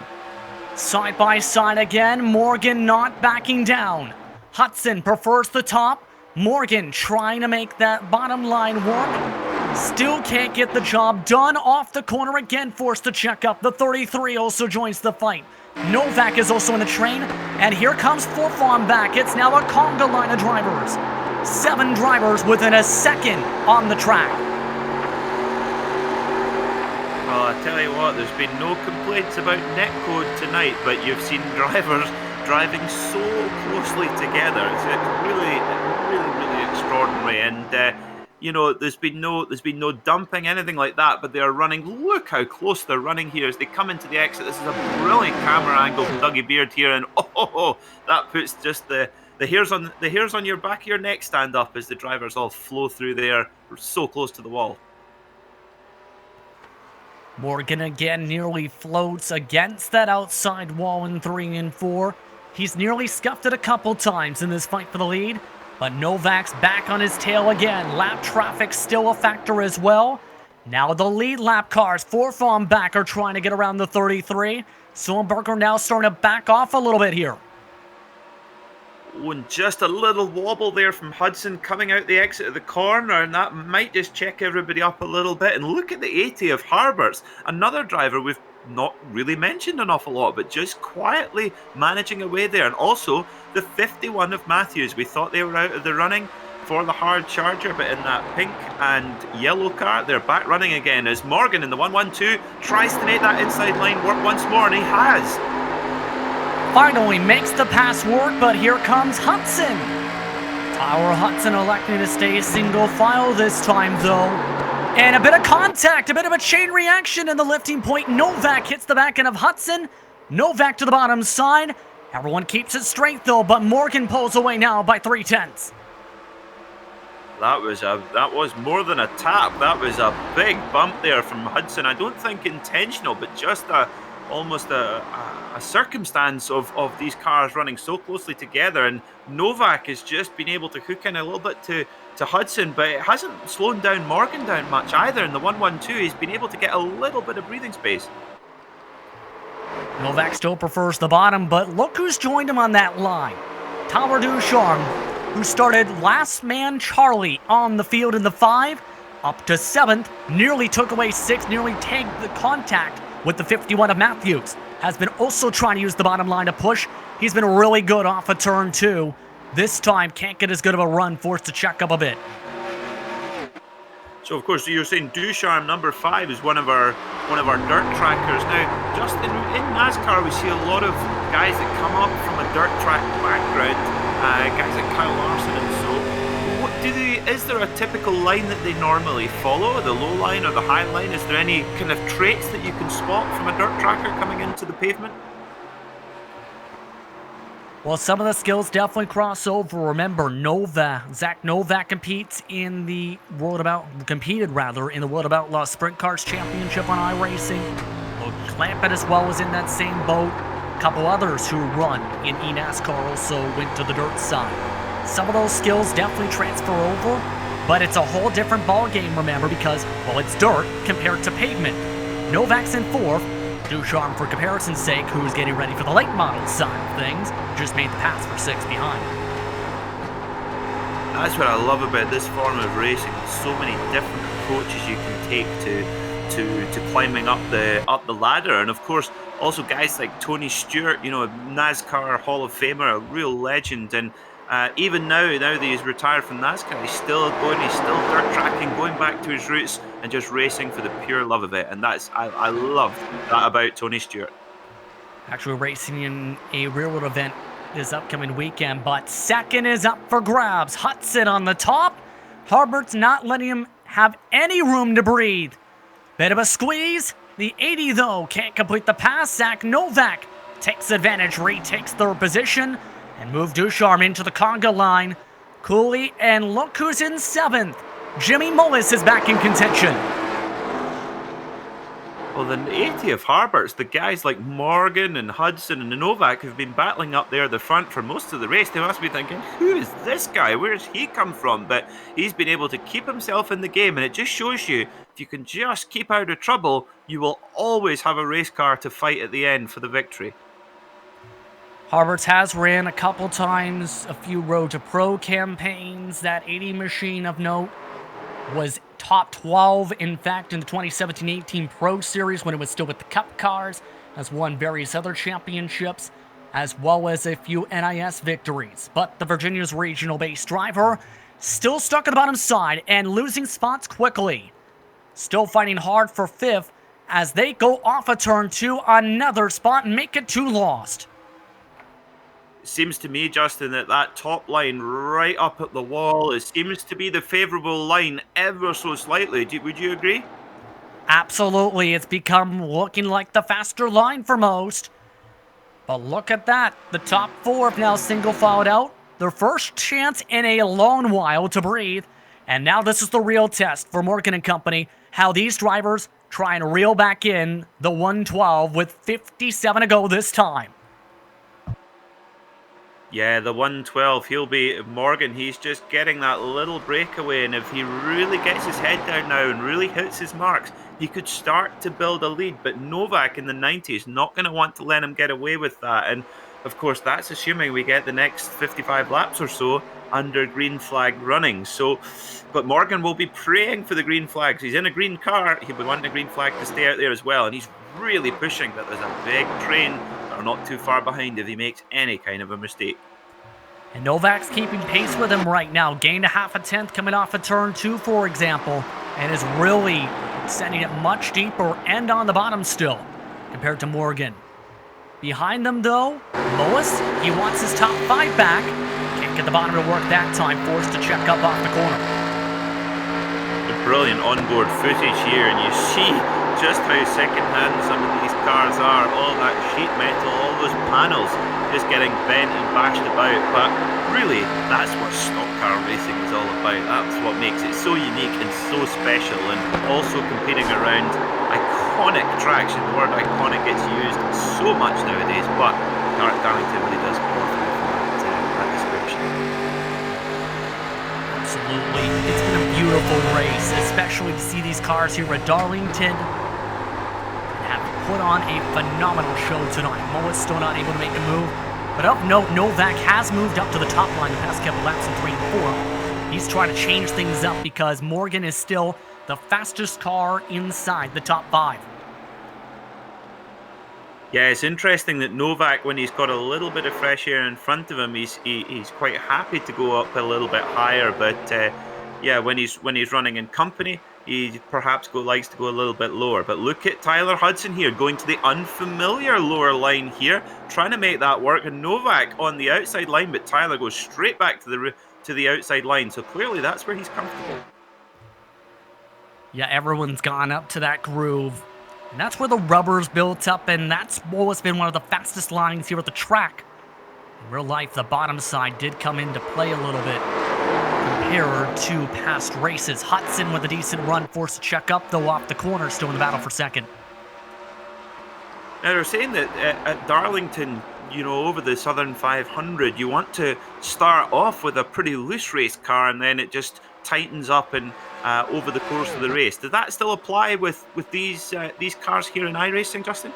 Side by side again, Morgan not backing down. Hudson prefers the top. Morgan trying to make that bottom line work. Still can't get the job done. Off the corner again, forced to check up. The 33 also joins the fight. Novak is also in the train, and here comes Forfan back. It's now a conga line of drivers. 7 drivers within a second on the track. Well, I tell you what, there's been no complaints about netcode tonight, but you've seen drivers driving so closely together. It's really, really extraordinary. And you know, there's been no dumping, anything like that. But they are running. Look how close they're running here as they come into the exit. This is a brilliant camera angle from Dougie Beard here, and that puts just the hairs on your back of your neck stand up as the drivers all flow through there, so close to the wall. Morgan again nearly floats against that outside wall in 3 and 4. He's nearly scuffed it a couple times in this fight for the lead, but Novak's back on his tail again. Lap traffic still a factor as well. Now the lead lap cars, Forfan back, are trying to get around the 33. Soenberger now starting to back off a little bit here. Oh, and just a little wobble there from Hudson coming out the exit of the corner, and that might just check everybody up a little bit. And look at the 80 of Harberts, another driver we've not really mentioned an awful lot, but just quietly managing away there. And also the 51 of Matthews, we thought they were out of the running for the hard charger, but in that pink and yellow car, they're back running again as Morgan in the 112 tries to make that inside line work once more, and he has. Finally makes the pass work, but here comes Hudson. Tyler Hudson electing to stay single file this time, though. And a bit of contact, a bit of a chain reaction in the lifting point. Novak hits the back end of Hudson. Novak to the bottom side. Everyone keeps it straight, though, but Morgan pulls away now by 3/10. That was more than a tap. That was a big bump there from Hudson. I don't think intentional, but just almost a circumstance of these cars running so closely together. And Novak has just been able to hook in a little bit to Hudson, but it hasn't slowed down Morgan down much either. In the 112, he's been able to get a little bit of breathing space. Novak still prefers the bottom, but look who's joined him on that line. Tyler Ducharme, who started last man Charlie on the field in the 5, up to 7th, nearly took away 6th, nearly tagged the contact with the 51 of Matthews. Has been also trying to use the bottom line to push. He's been really good off of turn 2. This time can't get as good of a run, forced to check up a bit. So of course you're saying Ducharme number 5 is one of our dirt trackers. Now, just in NASCAR we see a lot of guys that come up from a dirt track background, guys like Kyle Larson and so. Is there a typical line that they normally follow, the low line or the high line? Is there any kind of traits that you can spot from a dirt tracker coming into the pavement? Well, some of the skills definitely cross over. Remember, Zach Novak competed in the World of Outlaw Sprint Cars Championship on iRacing. Luke Clampett as well was in that same boat. A couple others who run in eNASCAR also went to the dirt side. Some of those skills definitely transfer over, but it's a whole different ball game, remember, because, well, it's dirt compared to pavement. Novak's in 4th. Ducharme, for comparison's sake, who's getting ready for the late model side of things, just made the pass for 6th behind. That's what I love about this form of racing. There's so many different approaches you can take to climbing up the ladder, and of course, also guys like Tony Stewart, a NASCAR Hall of Famer, a real legend, and even now that he's retired from NASCAR, he's still going, he's still dirt tracking, going back to his roots and just racing for the pure love of it. And I love that about Tony Stewart. Actually racing in a real-world event this upcoming weekend, but 2nd is up for grabs. Hudson on the top. Harbert's not letting him have any room to breathe. Bit of a squeeze. The 80, though, can't complete the pass. Zach Novak takes advantage, retakes 3rd position, and move Ducharme into the conga line. Cooley, and look who's in 7th. Jimmy Mullis is back in contention. Well, the 80 of Harbert's, the guys like Morgan and Hudson and Novak have been battling up there at the front for most of the race. They must be thinking, who is this guy? Where's he come from? But he's been able to keep himself in the game, and it just shows you, if you can just keep out of trouble, you will always have a race car to fight at the end for the victory. Harbert's has ran a couple times, a few Road to Pro campaigns. That 80 machine of note was top 12, in fact, in the 2017-18 Pro Series when it was still with the Cup cars, has won various other championships, as well as a few NIS victories. But the Virginia's regional-based driver still stuck at the bottom side and losing spots quickly. Still fighting hard for 5th as they go off a turn 2, another spot, and make it 2 lost. It seems to me, Justin, that top line right up at the wall, it seems to be the favourable line ever so slightly. Would you agree? Absolutely. It's become looking like the faster line for most. But look at that. The top 4 have now single filed out. Their first chance in a long while to breathe. And now this is the real test for Morgan and company. How these drivers try and reel back in the 112 with 57 to go this time. Yeah, the 112, Morgan, he's just getting that little breakaway, and if he really gets his head down now and really hits his marks, he could start to build a lead, but Novak in the 90 is not going to want to let him get away with that, and Of course, that's assuming we get the next 55 laps or so under green flag running. So, but Morgan will be praying for the green flags. He's in a green car. He'll be wanting a green flag to stay out there as well. And he's really pushing that there's a big train that are not too far behind if he makes any kind of a mistake. And Novak's keeping pace with him right now. Gained a half a tenth coming off of turn 2, for example, and is really sending it much deeper and on the bottom still compared to Morgan. Behind them, though, Lois, he wants his top 5 back. Can't get the bottom to work that time, forced to check up off the corner. The brilliant onboard footage here, and you see just how second-hand some of these cars are. All that sheet metal, all those panels just getting bent and bashed about. But really, that's what stock car racing is all about. That's what makes it so unique and so special, and also competing around iconic tracks. The word iconic gets used so much nowadays, but Darlington really does qualify for that description. Absolutely. It's been a beautiful race, especially to see these cars here at Darlington have put on a phenomenal show tonight. Moa's still not able to make a move, but of note, Novak has moved up to the top line the past couple laps in 3 and 4. He's trying to change things up because Morgan is still the fastest car inside the top 5. Yeah, it's interesting that Novak, when he's got a little bit of fresh air in front of him, he's quite happy to go up a little bit higher. But yeah, when he's running in company, he perhaps likes to go a little bit lower. But look at Tyler Hudson here, going to the unfamiliar lower line here, trying to make that work. And Novak on the outside line, but Tyler goes straight back to the outside line. So clearly that's where he's comfortable. Yeah, everyone's gone up to that groove. And that's where the rubber's built up, and that's what's been one of the fastest lines here at the track. In real life, the bottom side did come into play a little bit compared to past races. Hudson with a decent run, forced to check up, though, off the corner, still in the battle for second. Now, they're saying that at Darlington, you know, over the Southern 500, you want to start off with a pretty loose race car, and then it just tightens up and over the course of the race. Does that still apply with these cars here in iRacing, Justin?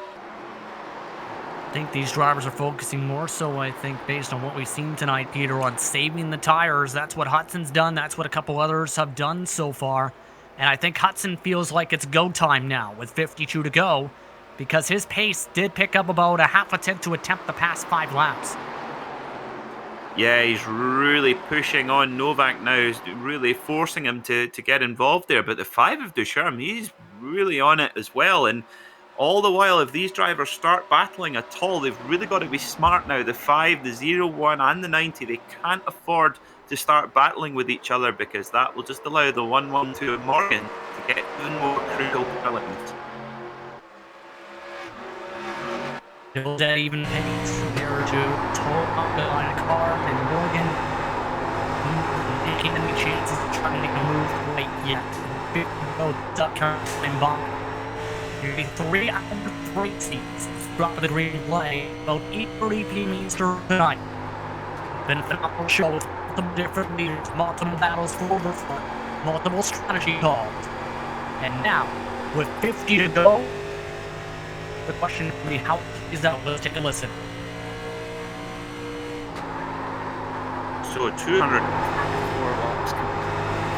I think these drivers are focusing more so, I think, based on what we've seen tonight, Peter, on saving the tires. That's what Hudson's done. That's what a couple others have done so far. And I think Hudson feels like it's go time now with 52 to go, because his pace did pick up about a half a tenth to attempt the past 5 laps. Yeah, he's really pushing on Novak now, is really forcing him to get involved there. But the 5 of Ducharme, he's really on it as well. And all the while, if these drivers start battling at all, they've really got to be smart now. The 5, the 0, 1, and the 90, they can't afford to start battling with each other, because that will just allow the 1, 1, 2 of Morgan to get even more crucial development. Still dead even pace compared to top line of car and Morgan taking any chances of trying to make a move quite yet. Both duck and bomb. Nearly 3 out of 3 seats drop the green flag about 8:30 p.m. Eastern tonight. Been a phenomenal show with multiple different leaders, multiple battles for overfront, multiple strategy calls. And now, with 50 to go, the question for me, how is that? Let's take a listen. So 204 laps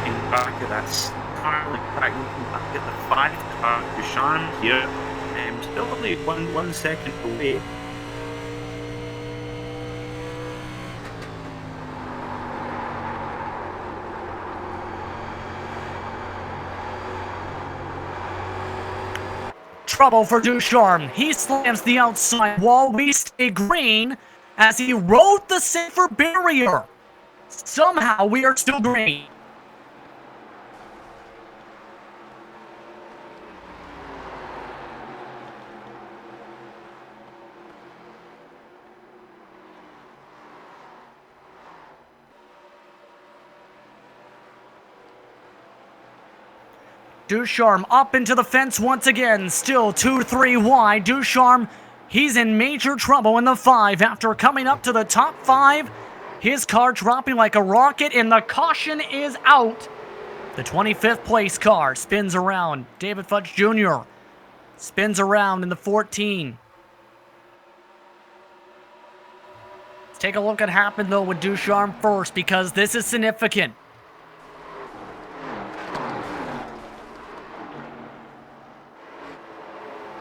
in back of that Starling back, looking back at the 5 car, Ducharme here, still only 1 second away. Trouble for Ducharme. He slams the outside wall. We stay green as he rode the safer barrier. Somehow we are still green. Ducharme up into the fence once again, still 2-3 wide. Ducharme, he's in major trouble in the 5 after coming up to the top 5. His car dropping like a rocket, and the caution is out. The 25th place car spins around. David Fudge Jr. spins around in the 14. Take a look at what happened though with Ducharme first, because this is significant.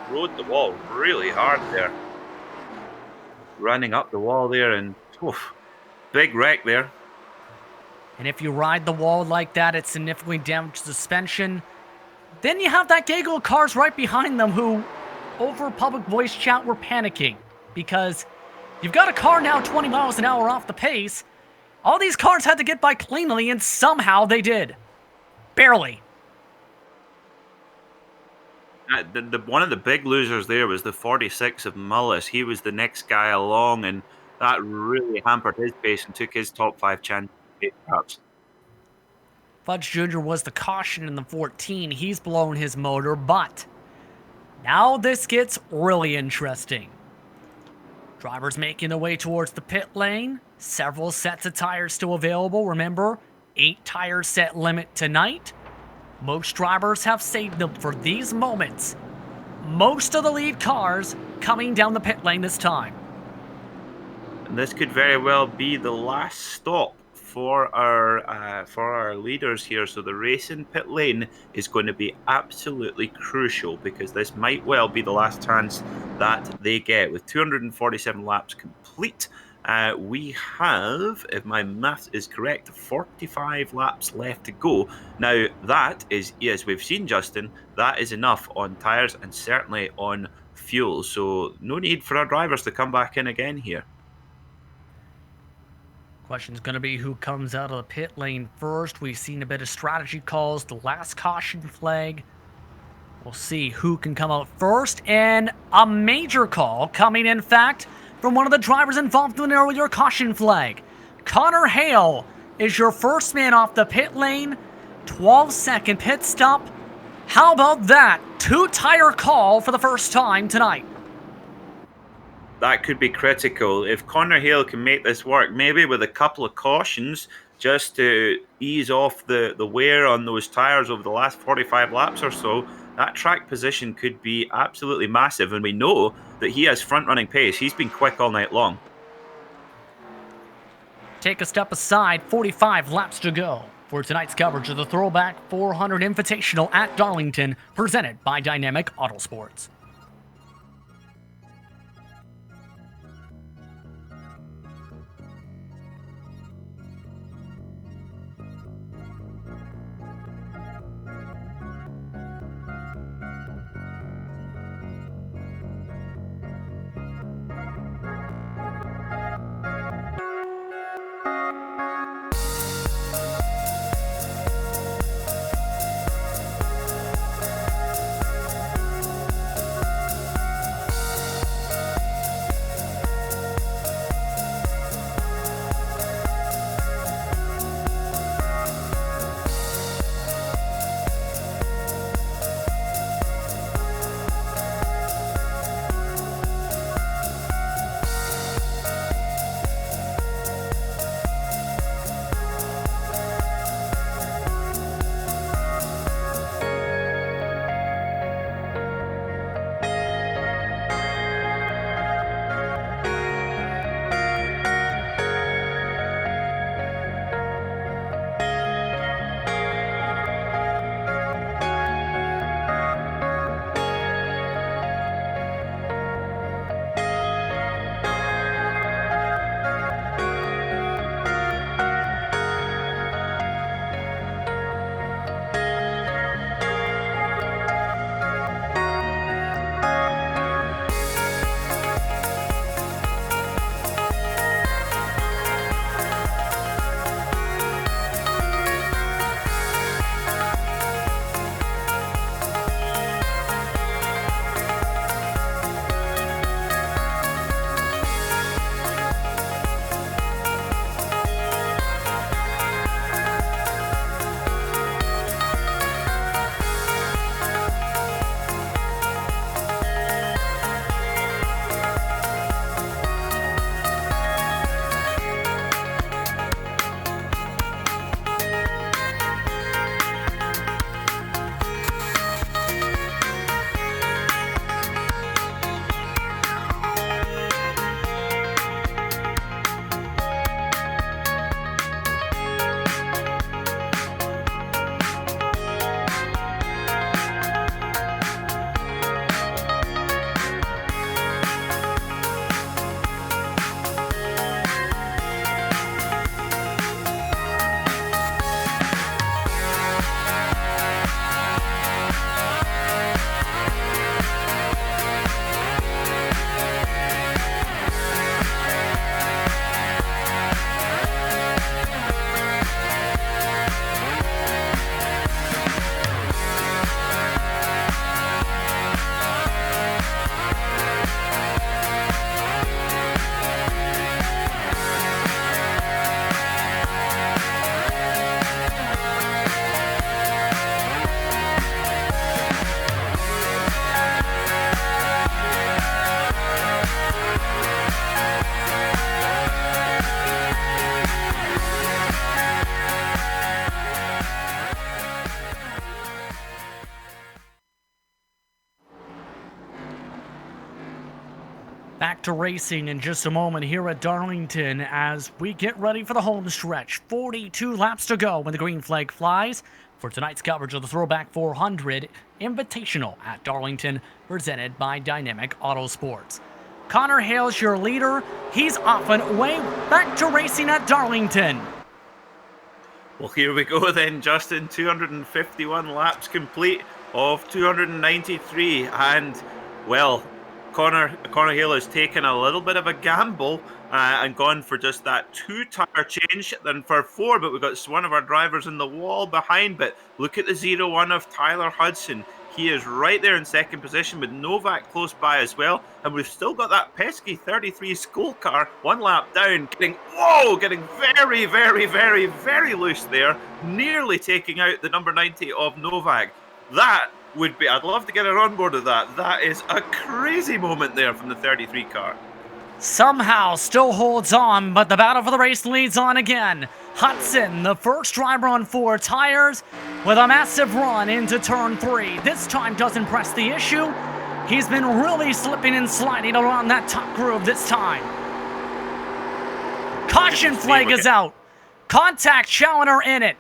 Rode the wall really hard there. Running up the wall there, and big wreck there. And if you ride the wall like that, it significantly damages suspension. Then you have that gaggle of cars right behind them who, over public voice chat, were panicking. Because you've got a car now 20 miles an hour off the pace. All these cars had to get by cleanly, and somehow they did. Barely. One of the big losers there was the 46 of Mullis. He was the next guy along, and that really hampered his pace and took his top 5 chance. Perhaps. Fudge Jr. was the caution in the 14. He's blown his motor, but now this gets really interesting. Drivers making their way towards the pit lane. Several sets of tires still available. Remember, 8 tire set limit tonight. Most drivers have saved them for these moments. Most of the lead cars coming down the pit lane this time. And this could very well be the last stop for our leaders here. So the racing pit lane is going to be absolutely crucial, because this might well be the last chance that they get. With 247 laps complete, we have, if my math is correct, 45 laps left to go. Now that is, as we've seen, Justin, that is enough on tyres and certainly on fuel. So no need for our drivers to come back in again here. Question's going to be who comes out of the pit lane first. We've seen a bit of strategy calls, the last caution flag. We'll see who can come out first, and a major call coming, in fact, from one of the drivers involved in an earlier caution flag. Connor Hale is your first man off the pit lane. 12-second pit stop. How about that? 2-tire call for the first time tonight. That could be critical. If Connor Hale can make this work, maybe with a couple of cautions just to ease off the wear on those tyres over the last 45 laps or so, that track position could be absolutely massive. And we know that he has front-running pace. He's been quick all night long. Take a step aside, 45 laps to go for tonight's coverage of the Throwback 400 Invitational at Darlington, presented by Dynamic Autosports. Back to racing in just a moment here at Darlington as we get ready for the home stretch. 42 laps to go when the green flag flies for tonight's coverage of the Throwback 400 Invitational at Darlington, presented by Dynamic Autosports. Connor Hale's your leader. He's off and away back to racing at Darlington. Well, here we go then, Justin. 251 laps complete of 293, and well, Connor Hale has taken a little bit of a gamble and gone for just that 2-tire change than for 4, but we've got one of our drivers in the wall behind. But look at the 0-1 of Tyler Hudson. He is right there in second position with Novak close by as well. And we've still got that pesky 33 school car 1 lap down, getting very, very, very, very loose there, nearly taking out the number 90 of Novak. That would be, I'd love to get her on board of that. That is a crazy moment there from the 33 car. Somehow still holds on, but the battle for the race leads on again. Hudson, the first driver on 4 tires, with a massive run into turn 3. This time doesn't press the issue. He's been really slipping and sliding around that top groove this time. Caution flag is out. Contact Challenger in it.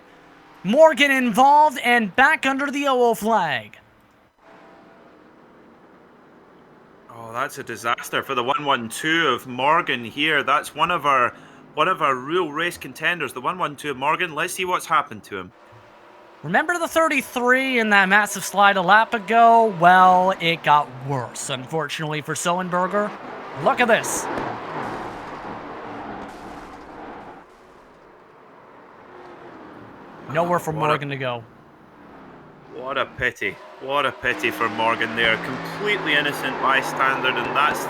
Morgan involved and back under the yellow flag. Oh, that's a disaster for the 112 of Morgan here. That's one of our real race contenders, the 112 of Morgan. Let's see what's happened to him. Remember the 33 in that massive slide a lap ago? Well, it got worse, unfortunately, for Sullenberger. Look at this. Nowhere for Morgan to go. What a pity. What a pity for Morgan there. Completely innocent bystander, and that's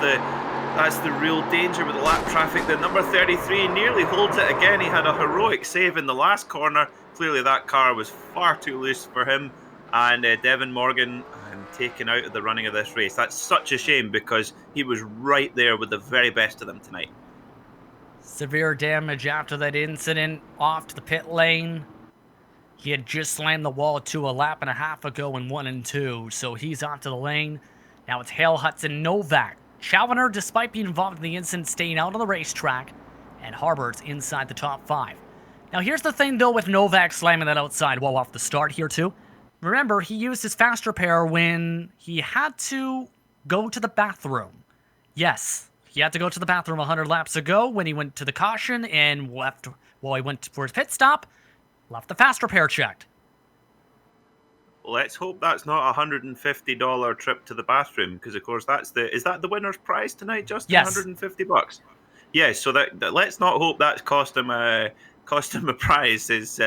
the real danger with the lap traffic. The number 33 nearly holds it again. He had a heroic save in the last corner. Clearly that car was far too loose for him, and Devin Morgan taken out of the running of this race. That's such a shame because he was right there with the very best of them tonight. Severe damage after that incident, off to the pit lane. He had just slammed the wall to a lap and a half ago in 1 and 2, so he's onto the lane. Now it's Hale, Hudson, Novak. Challenger, despite being involved in the incident, staying out on the racetrack, and Harbert's inside the top 5. Now here's the thing, though, with Novak slamming that outside wall off the start here, too. Remember, he used his fast repair when he had to go to the bathroom. Yes, he had to go to the bathroom 100 laps ago when he went to the caution and left while he went for his pit stop. Left the fast repair checked. Let's hope that's not a $150 trip to the bathroom, because of course is that the winner's prize tonight, Justin? Yes. $150. Yes, so that let's not hope that's cost him a prize. Is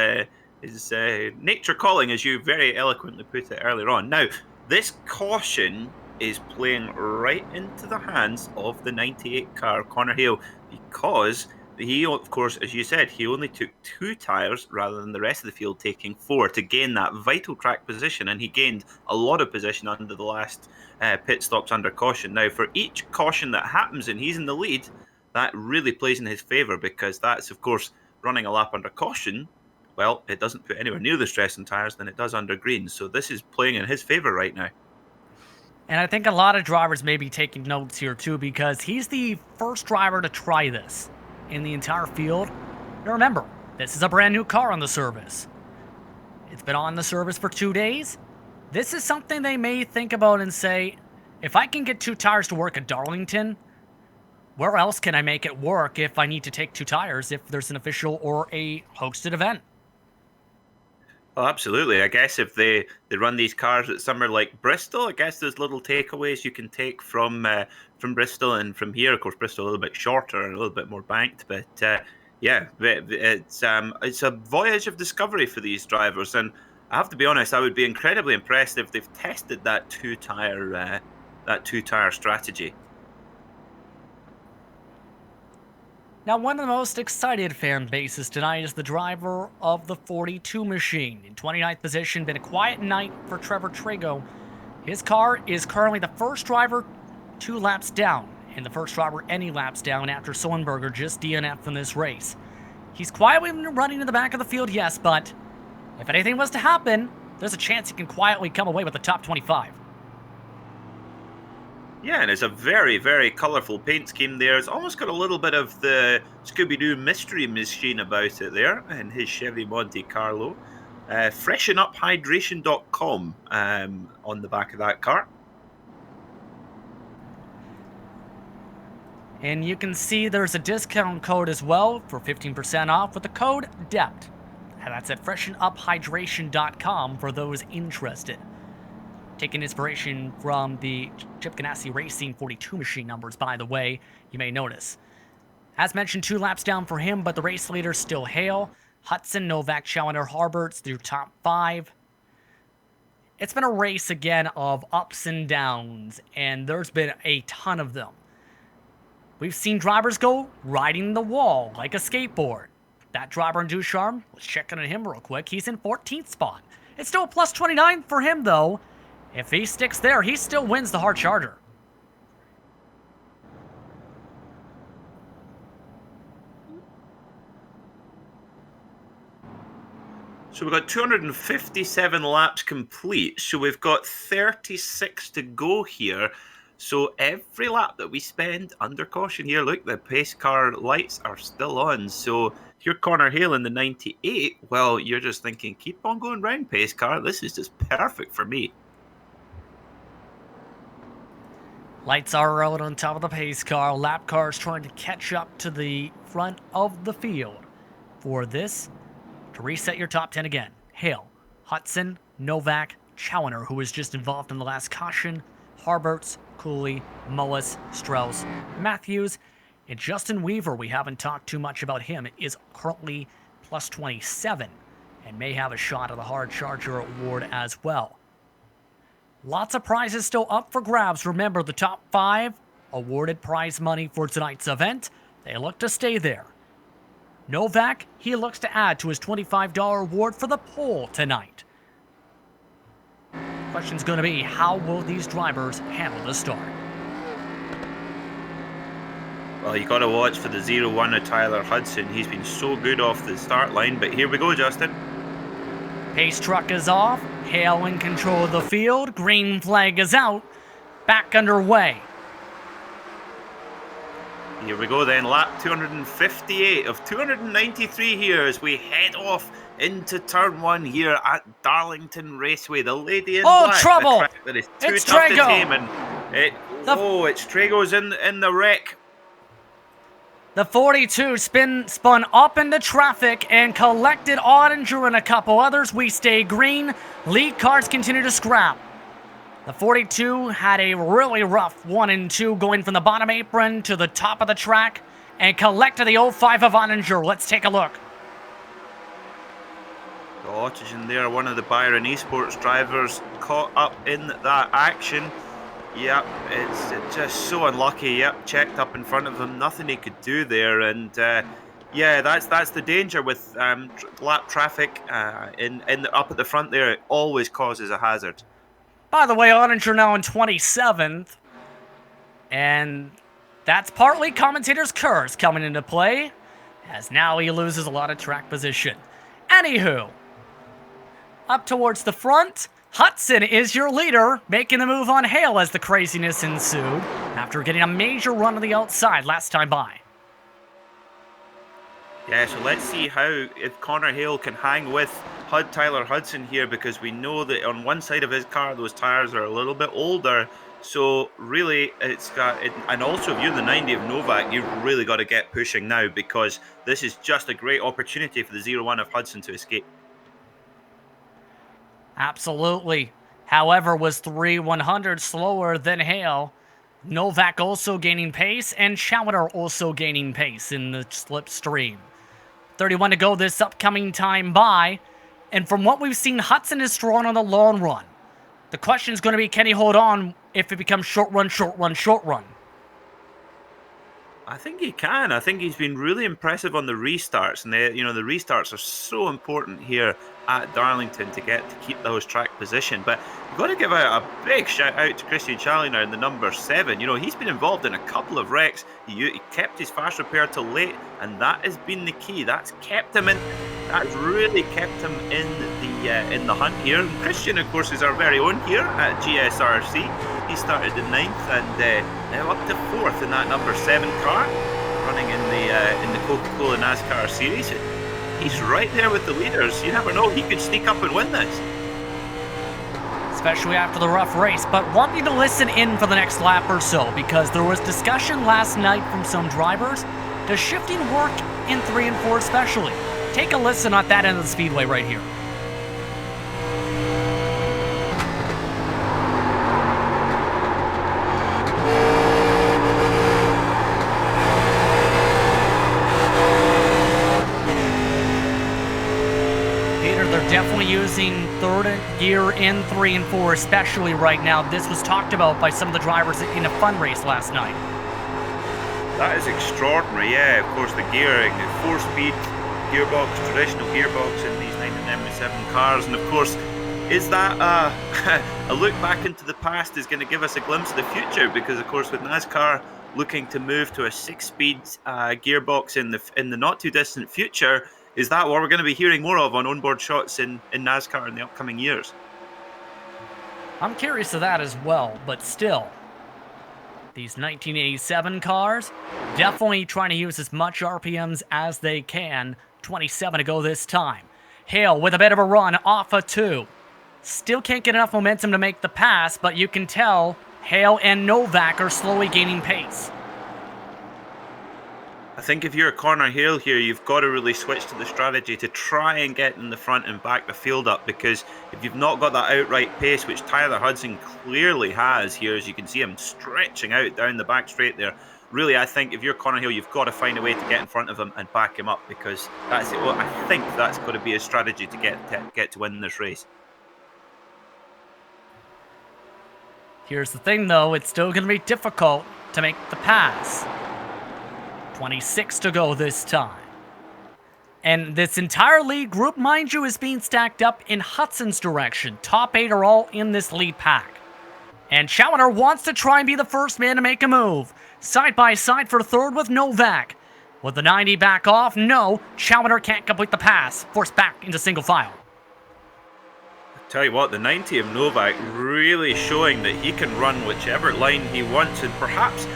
nature calling, as you very eloquently put it earlier on. Now, this caution is playing right into the hands of the 98 car, Connor Hale, because he, of course, as you said, he only took 2 tires rather than the rest of the field taking 4 to gain that vital track position, and he gained a lot of position under the last pit stops under caution. Now, for each caution that happens and he's in the lead, that really plays in his favour, because that's, of course, running a lap under caution. Well, it doesn't put anywhere near the stress on tires than it does under green, so this is playing in his favour right now. And I think a lot of drivers may be taking notes here too, because he's the first driver to try this in the entire field. Now remember, this is a brand new car on the service. It's been on the service for 2 days. This is something they may think about and say, if I can get 2 tires to work at Darlington, where else can I make it work if I need to take 2 tires if there's an official or a hosted event? Oh, absolutely. I guess if they run these cars at somewhere like Bristol, I guess there's little takeaways you can take from Bristol and from here. Of course, Bristol a little bit shorter and a little bit more banked, but yeah, it's a voyage of discovery for these drivers. And I have to be honest, I would be incredibly impressed if they've tested that 2-tire strategy. Now, one of the most excited fan bases tonight is the driver of the 42 machine. In 29th position, been a quiet night for Trevor Trago. His car is currently the first driver 2 laps down, and the first driver any laps down after Sullenberger just DNF'd in this race. He's quietly running in the back of the field, yes, but if anything was to happen, there's a chance he can quietly come away with the top 25. Yeah, and it's a very, very colourful paint scheme there. It's almost got a little bit of the Scooby-Doo mystery machine about it there in his Chevy Monte Carlo. Freshenuphydration.com on the back of that car. And you can see there's a discount code as well for 15% off with the code DEPT. And that's at freshenuphydration.com for those interested. Taking inspiration from the Chip Ganassi Racing 42 machine numbers, by the way, you may notice. As mentioned, 2 laps down for him, but the race leaders still Hale, Hudson, Novak, Challenger, Harberts through top 5. It's been a race again of ups and downs, and there's been a ton of them. We've seen drivers go riding the wall like a skateboard. That driver in Ducharme, let's check on him real quick. He's in 14th spot. It's still a plus 29 for him, though. If he sticks there, he still wins the hard charger. So we've got 257 laps complete. So we've got 36 to go here. So every lap that we spend under caution here, look, the pace car lights are still on. So if you're Connor Hale in the 98, well, you're just thinking, keep on going round, pace car. This is just perfect for me. Lights are out on top of the pace car. Lap cars trying to catch up to the front of the field. For this, to reset your top 10 again, Hale, Hudson, Novak, Challenger, who was just involved in the last caution, Harberts, Cooley, Mullis, Strauss, Matthews, and Justin Weaver, we haven't talked too much about him, is currently plus 27 and may have a shot at the hard charger award as well. Lots of prizes still up for grabs. Remember, the top 5 awarded prize money for tonight's event. They look to stay there. Novak, he looks to add to his $25 award for the pole tonight. Question's going to be, how will these drivers handle the start? Well, you got to watch for the 0-1 of Tyler Hudson. He's been so good off the start line, but here we go, Justin. Pace truck is off. Hale in control of the field. Green flag is out. Back underway. Here we go then, lap 258 of 293 here as we head off into turn 1 here at Darlington Raceway. The lady in black, trouble! the track that is too It's tough Trago. to tame, and it's Trago's in the wreck. The 42 spun up into traffic and collected Ottinger and a couple others. We stay green. Lead cars continue to scrap. The 42 had a really rough 1 and 2 going from the bottom apron to the top of the track and collected the 05 of Ottinger. Let's take a look. The Oxygen there, one of the Byron Esports drivers, caught up in that action. Yep, it's just so unlucky. Yep, checked up in front of him, nothing he could do there, and yeah, that's the danger with lap traffic up at the front there. It always causes a hazard. By the way, Ottinger now in 27th, and that's partly commentator's curse coming into play, as now he loses a lot of track position. Anywho, up towards the front, Hudson is your leader, making the move on Hale as the craziness ensued after getting a major run on the outside last time by. Yeah, so let's see if Connor Hale can hang with Tyler Hudson here, because we know that on one side of his car those tires are a little bit older. So really, and also if you're the 90 of Novak, you've really got to get pushing now, because this is just a great opportunity for the 0-1 of Hudson to escape. Absolutely. However, was 3/100 slower than Hale. Novak also gaining pace, and Challenger also gaining pace in the slipstream. 31 to go this upcoming time by, and from what we've seen, Hudson is strong on the long run. The question is going to be, can he hold on if it becomes short run, short run, short run? I think he can. I think he's been really impressive on the restarts, and the restarts are so important here at Darlington to keep those track position. But you've got to give out a big shout out to Christian Challenger in the number 7. He's been involved in a couple of wrecks. He kept his fast repair till late, and that has been the key. That's really kept him in the hunt here. And Christian, of course, is our very own here at GSRC. He started in 9th and now up to 4th in that number 7 car, running in the Coca Cola NASCAR series. He's right there with the leaders. You never know, he could sneak up and win this. Especially after the rough race, but want you to listen in for the next lap or so, because there was discussion last night from some drivers. Does shifting work in 3 and 4 especially? Take a listen at that end of the speedway right here. They're definitely using third gear in 3 and 4, especially right now. This was talked about by some of the drivers in a fun race last night. That is extraordinary, yeah. Of course, the gearing, the 4-speed gearbox, traditional gearbox in these 1997 cars. And of course, is that a look back into the past is going to give us a glimpse of the future? Because, of course, with NASCAR looking to move to a 6-speed gearbox in the not-too-distant future, is that what we're going to be hearing more of on onboard shots in NASCAR in the upcoming years? I'm curious of that as well, but still, these 1987 cars, definitely trying to use as much RPMs as they can. 27 to go this time. Hale with a bit of a run off a 2. Still can't get enough momentum to make the pass, but you can tell Hale and Novak are slowly gaining pace. I think if you're a Connor Hale here, you've got to really switch to the strategy to try and get in the front and back the field up, because if you've not got that outright pace, which Tyler Hudson clearly has here, as you can see him stretching out down the back straight there, really, I think if you're Connor Hale, you've got to find a way to get in front of him and back him up, because that's it. Well, I think that's got to be a strategy to get to win this race. Here's the thing, though. It's still going to be difficult to make the pass. 26 to go this time. And this entire lead group, mind you, is being stacked up in Hudson's direction. Top 8 are all in this lead pack. And Challenger wants to try and be the first man to make a move. Side by side for third with Novak. With the 90 back off, no, Challenger can't complete the pass. Forced back into single file. Tell you what, the 90 of Novak really showing that he can run whichever line he wants, and perhaps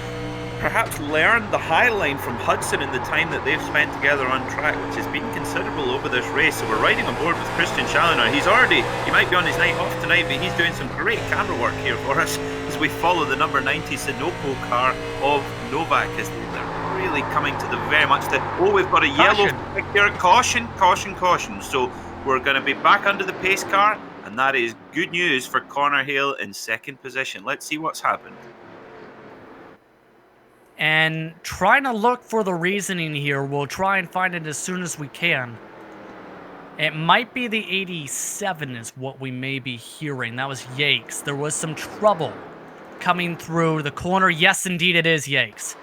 learn the high line from Hudson in the time that they've spent together on track, which has been considerable over this race. So we're riding on board with Christian Challenger. He might be on his night off tonight, but he's doing some great camera work here for us as we follow the number 90 Sinopo car of Novak as they're really coming to the very much the, we've got a yellow flag here. Caution. So we're going to be back under the pace car, and that is good news for Connor Hale in second position. Let's see what's happened. And trying to look for the reasoning here, we'll try and find it as soon as we can. It might be the 87 is what we may be hearing. That was Yakes. There was some trouble coming through the corner. Yes, indeed, it is Yakes.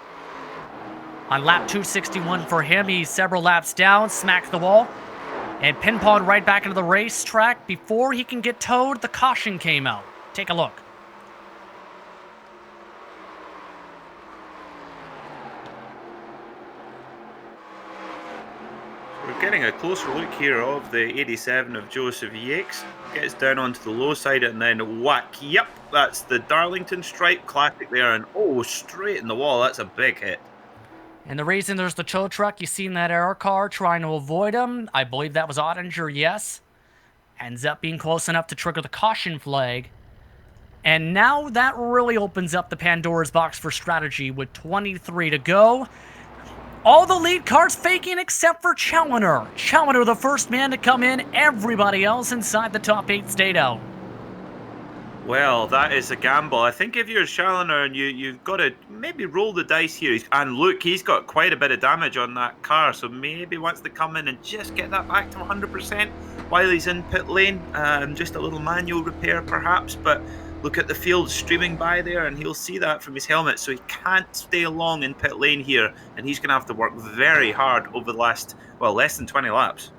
On lap 261 for him, he's several laps down, smacks the wall, and pinponned right back into the racetrack. Before he can get towed, the caution came out. Take a look. We're getting a closer look here of the 87 of Joseph Yakes. Gets down onto the low side and then whack. Yep, that's the Darlington stripe classic there, and straight in the wall. That's a big hit. And the reason there's the tow truck, you seen that error car trying to avoid him. I believe that was Ottinger, yes. Ends up being close enough to trigger the caution flag. And now that really opens up the Pandora's box for strategy with 23 to go. All the lead cars faking except for Challenger. Challenger the first man to come in. Everybody else inside the top 8 stayed out. Well, that is a gamble. I think if you're Challenger and you've got to maybe roll the dice here. And look, he's got quite a bit of damage on that car, so maybe wants to come in and just get that back to 100% while he's in pit lane. Just a little manual repair perhaps, but look at the field streaming by there, and he'll see that from his helmet, so he can't stay long in pit lane here, and he's going to have to work very hard over the last, less than 20 laps.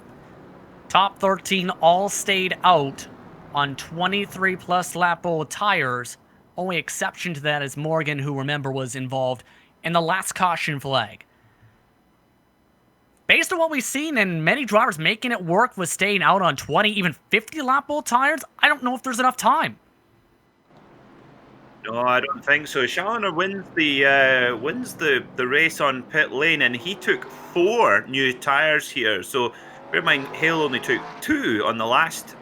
Top 13 all stayed out on 23-plus lap old tires. Only exception to that is Morgan, who, remember, was involved in the last caution flag. Based on what we've seen and many drivers making it work with staying out on 20, even 50 lap old tires, I don't know if there's enough time. No, I don't think so. Challoner wins the race on pit lane, and he took 4 new tires here. So bear in mind, Hale only took 2 on the last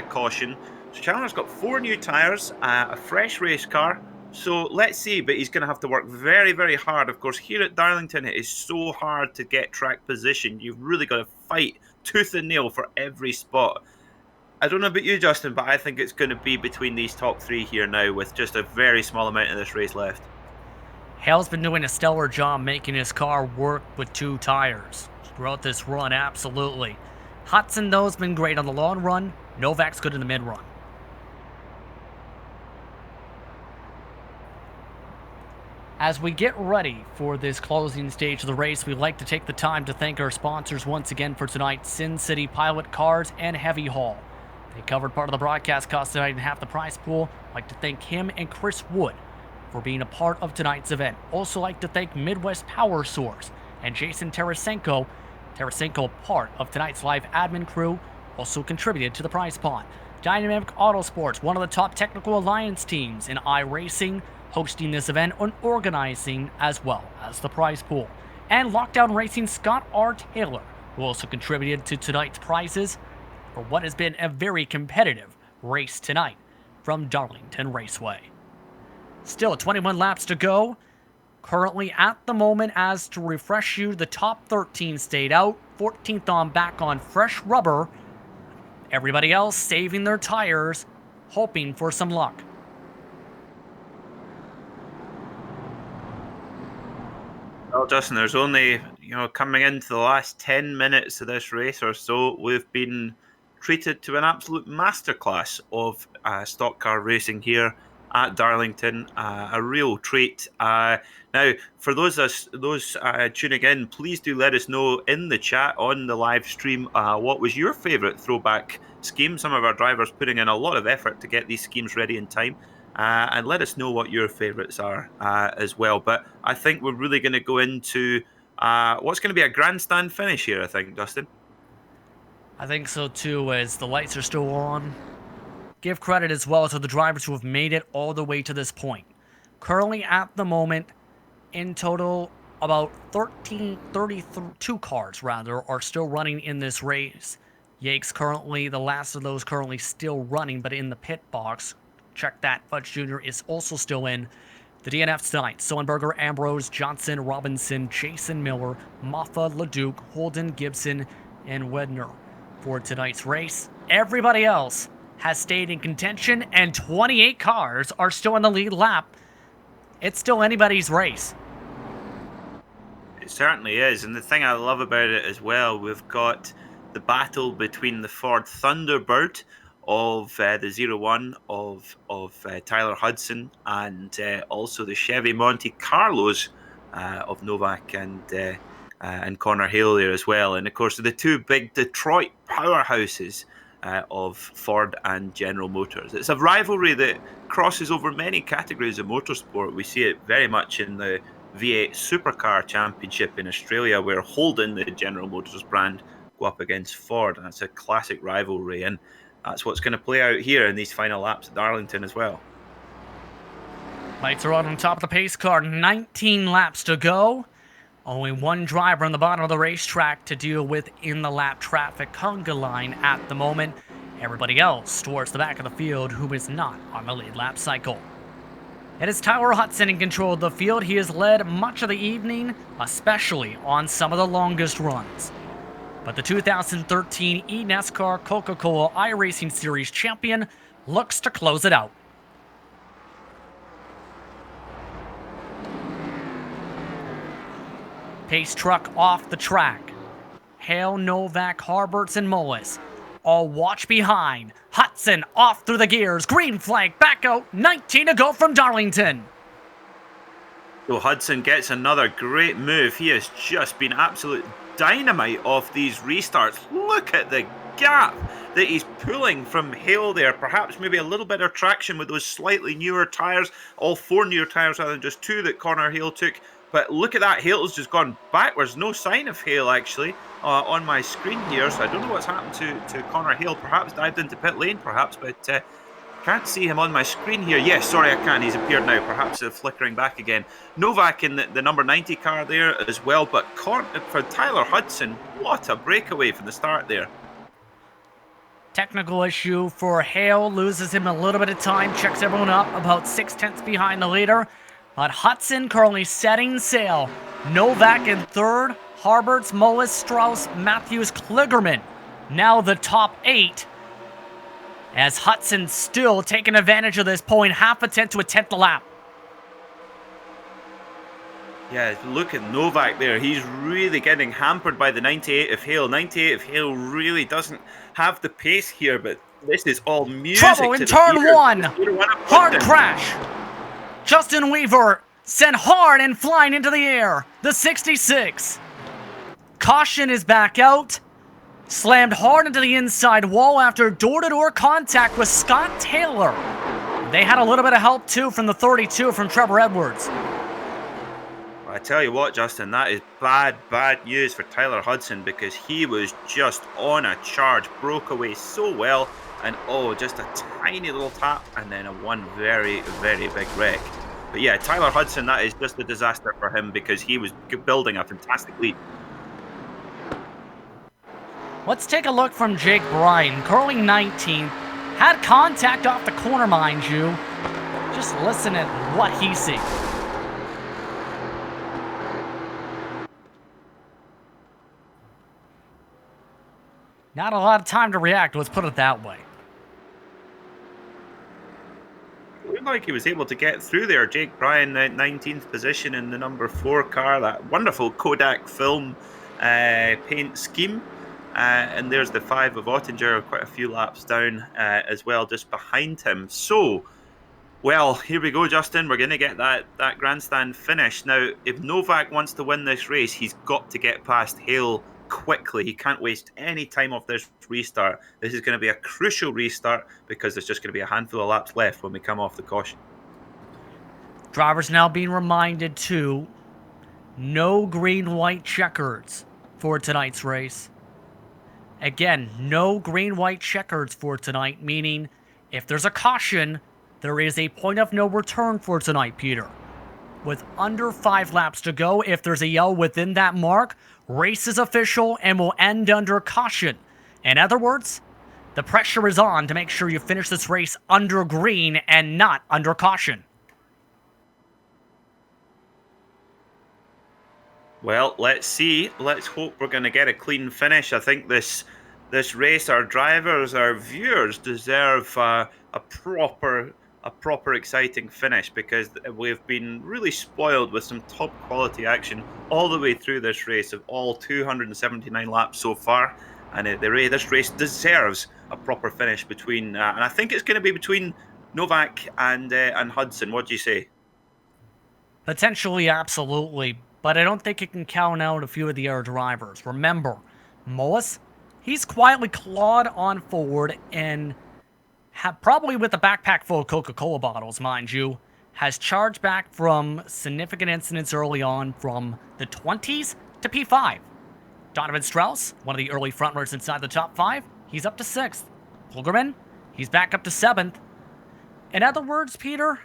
caution. So Challoner's got 4 new tires, a fresh race car. So let's see, but he's going to have to work very, very hard. Of course, here at Darlington, it is so hard to get track position. You've really got to fight tooth and nail for every spot. I don't know about you, Justin, but I think it's going to be between these top 3 here now with just a very small amount of this race left. Hale's been doing a stellar job making his car work with 2 tires throughout this run, absolutely. Hudson, though, has been great on the long run. Novak's good in the mid-run. As we get ready for this closing stage of the race, we'd like to take the time to thank our sponsors once again for tonight, Sin City Pilot Cars and Heavy Haul. They covered part of the broadcast cost tonight and half the prize pool. I'd like to thank him and Chris Wood for being a part of tonight's event. Also like to thank Midwest Power Source and Jason Tarasenko. Tarasenko, part of tonight's live admin crew, also contributed to the prize pot. Dynamic Autosports, one of the top technical alliance teams in iRacing, hosting this event and organizing as well as the prize pool. And Lockdown Racing Scott R. Taylor, who also contributed to tonight's prizes for what has been a very competitive race tonight from Darlington Raceway. Still 21 laps to go. Currently at the moment, as to refresh you, the top 13 stayed out, 14th on back on fresh rubber. Everybody else saving their tires, hoping for some luck. Well, Justin, there's only, coming into the last 10 minutes of this race or so, we've been treated to an absolute masterclass of stock car racing here at Darlington. A real treat. Now, for those tuning in, please do let us know in the chat on the live stream what was your favourite throwback scheme. Some of our drivers putting in a lot of effort to get these schemes ready in time. And let us know what your favourites are as well. But I think we're really going to go into what's going to be a grandstand finish here, I think, Dustin. I think so too, as the lights are still on. Give credit as well to the drivers who have made it all the way to this point. Currently at the moment, in total, about 32 cars rather are still running in this race. Yates currently, the last of those currently still running, but in the pit box. Check that, Fudge Jr. is also still in. The DNFs tonight: Sullenberger, Ambrose, Johnson, Robinson, Jason Miller, Moffa, LeDuc, Holden, Gibson, and Wedner for tonight's race. Everybody else has stayed in contention, and 28 cars are still in the lead lap. It's still anybody's race. It certainly is, and the thing I love about it as well, we've got the battle between the Ford Thunderbird of the 01 of Tyler Hudson and also the Chevy Monte Carlos of Novak and Connor Hale there as well. And of course, the 2 big Detroit powerhouses of Ford and General Motors. It's a rivalry that crosses over many categories of motorsport. We see it very much in the V8 Supercar Championship in Australia, where Holden, the General Motors brand, go up against Ford. And it's a classic rivalry, and that's what's going to play out here in these final laps at Darlington as well. Lights are on top of the pace car. 19 laps to go. Only one driver on the bottom of the racetrack to deal with in the lap traffic conga line at the moment. Everybody else towards the back of the field who is not on the lead lap cycle. It is Tyler Hudson in control of the field. He has led much of the evening, especially on some of the longest runs. But the 2013 eNASCAR Coca Cola iRacing Series champion looks to close it out. Pace truck off the track. Hale, Novak, Harberts, and Mullis all watch behind. Hudson off through the gears. Green flag back out. 19 to go from Darlington. So Hudson gets another great move. He has just been absolute dynamite off these restarts. Look at the gap that he's pulling from Hale there. Perhaps maybe a little bit of traction with those slightly newer tyres. All 4 newer tyres rather than just 2 that Connor Hale took. But look at that, Hale's just gone backwards. No sign of Hale actually on my screen here. So I don't know what's happened to Connor Hale. Perhaps dived into pit lane, perhaps. But can't see him on my screen here. Yes, sorry, I can. He's appeared now. Perhaps flickering back again. Novak in the number 90 car there as well. But for Tyler Hudson, what a breakaway from the start there. Technical issue for Hale, loses him a little bit of time, checks everyone up, about 6/10 behind the leader. But Hudson currently setting sail. Novak in third, Harberts, Mullis, Strauss, Matthews, Kligerman. Now the top 8. As Hudson still taking advantage of this, pulling half a tenth to a tenth a lap. Yeah, look at Novak there. He's really getting hampered by the 98 of Hale. 98 of Hale really doesn't have the pace here, but this is all music. Trouble in turn one. Hard crash. Justin Weaver sent hard and flying into the air. The 66. Caution is back out. Slammed hard into the inside wall after door-to-door contact with Scott Taylor. They had a little bit of help too from the 32 from Trevor Edwards. I tell you what, Justin, that is bad news for Tyler Hudson, because he was just on a charge, broke away so well, and just a tiny little tap, and then one very, very big wreck. But yeah, Tyler Hudson, that is just a disaster for him, because he was building a fantastic lead. Let's take a look from Jake Bryan, curling 19th, had contact off the corner, mind you. Just listen at what he sees. Not a lot of time to react, let's put it that way. It looked like he was able to get through there. Jake Bryan, 19th position in the number 4 car, that wonderful Kodak film paint scheme. And there's the 5 of Ottinger, quite a few laps down as well, just behind him. So, well, here we go, Justin. We're going to get that grandstand finish. Now, if Novak wants to win this race, he's got to get past Hale quickly. He can't waste any time off this restart. This is going to be a crucial restart, because there's just going to be a handful of laps left when we come off the caution. Drivers now being reminded to no green-white checkers for tonight's race. Again, no green-white checkers for tonight, meaning if there's a caution, there is a point of no return for tonight, Peter. With under 5 laps to go, if there's a yellow within that mark, race is official and will end under caution. In other words, the pressure is on to make sure you finish this race under green and not under caution. Well, let's see. Let's hope we're going to get a clean finish. I think this race, our drivers, our viewers deserve a proper exciting finish, because we've been really spoiled with some top quality action all the way through this race, of all 279 laps so far, and this race deserves a proper finish between and I think it's going to be between Novak and Hudson. What do you say? Potentially, absolutely, but I don't think you can count out a few of the other drivers. Remember, Mullis, he's quietly clawed on forward and probably with a backpack full of Coca Cola bottles, mind you, has charged back from significant incidents early on from the 20s to P5. Donovan Strauss, one of the early frontrunners inside the top 5, he's up to 6th. Holgerman, he's back up to 7th. In other words, Peter,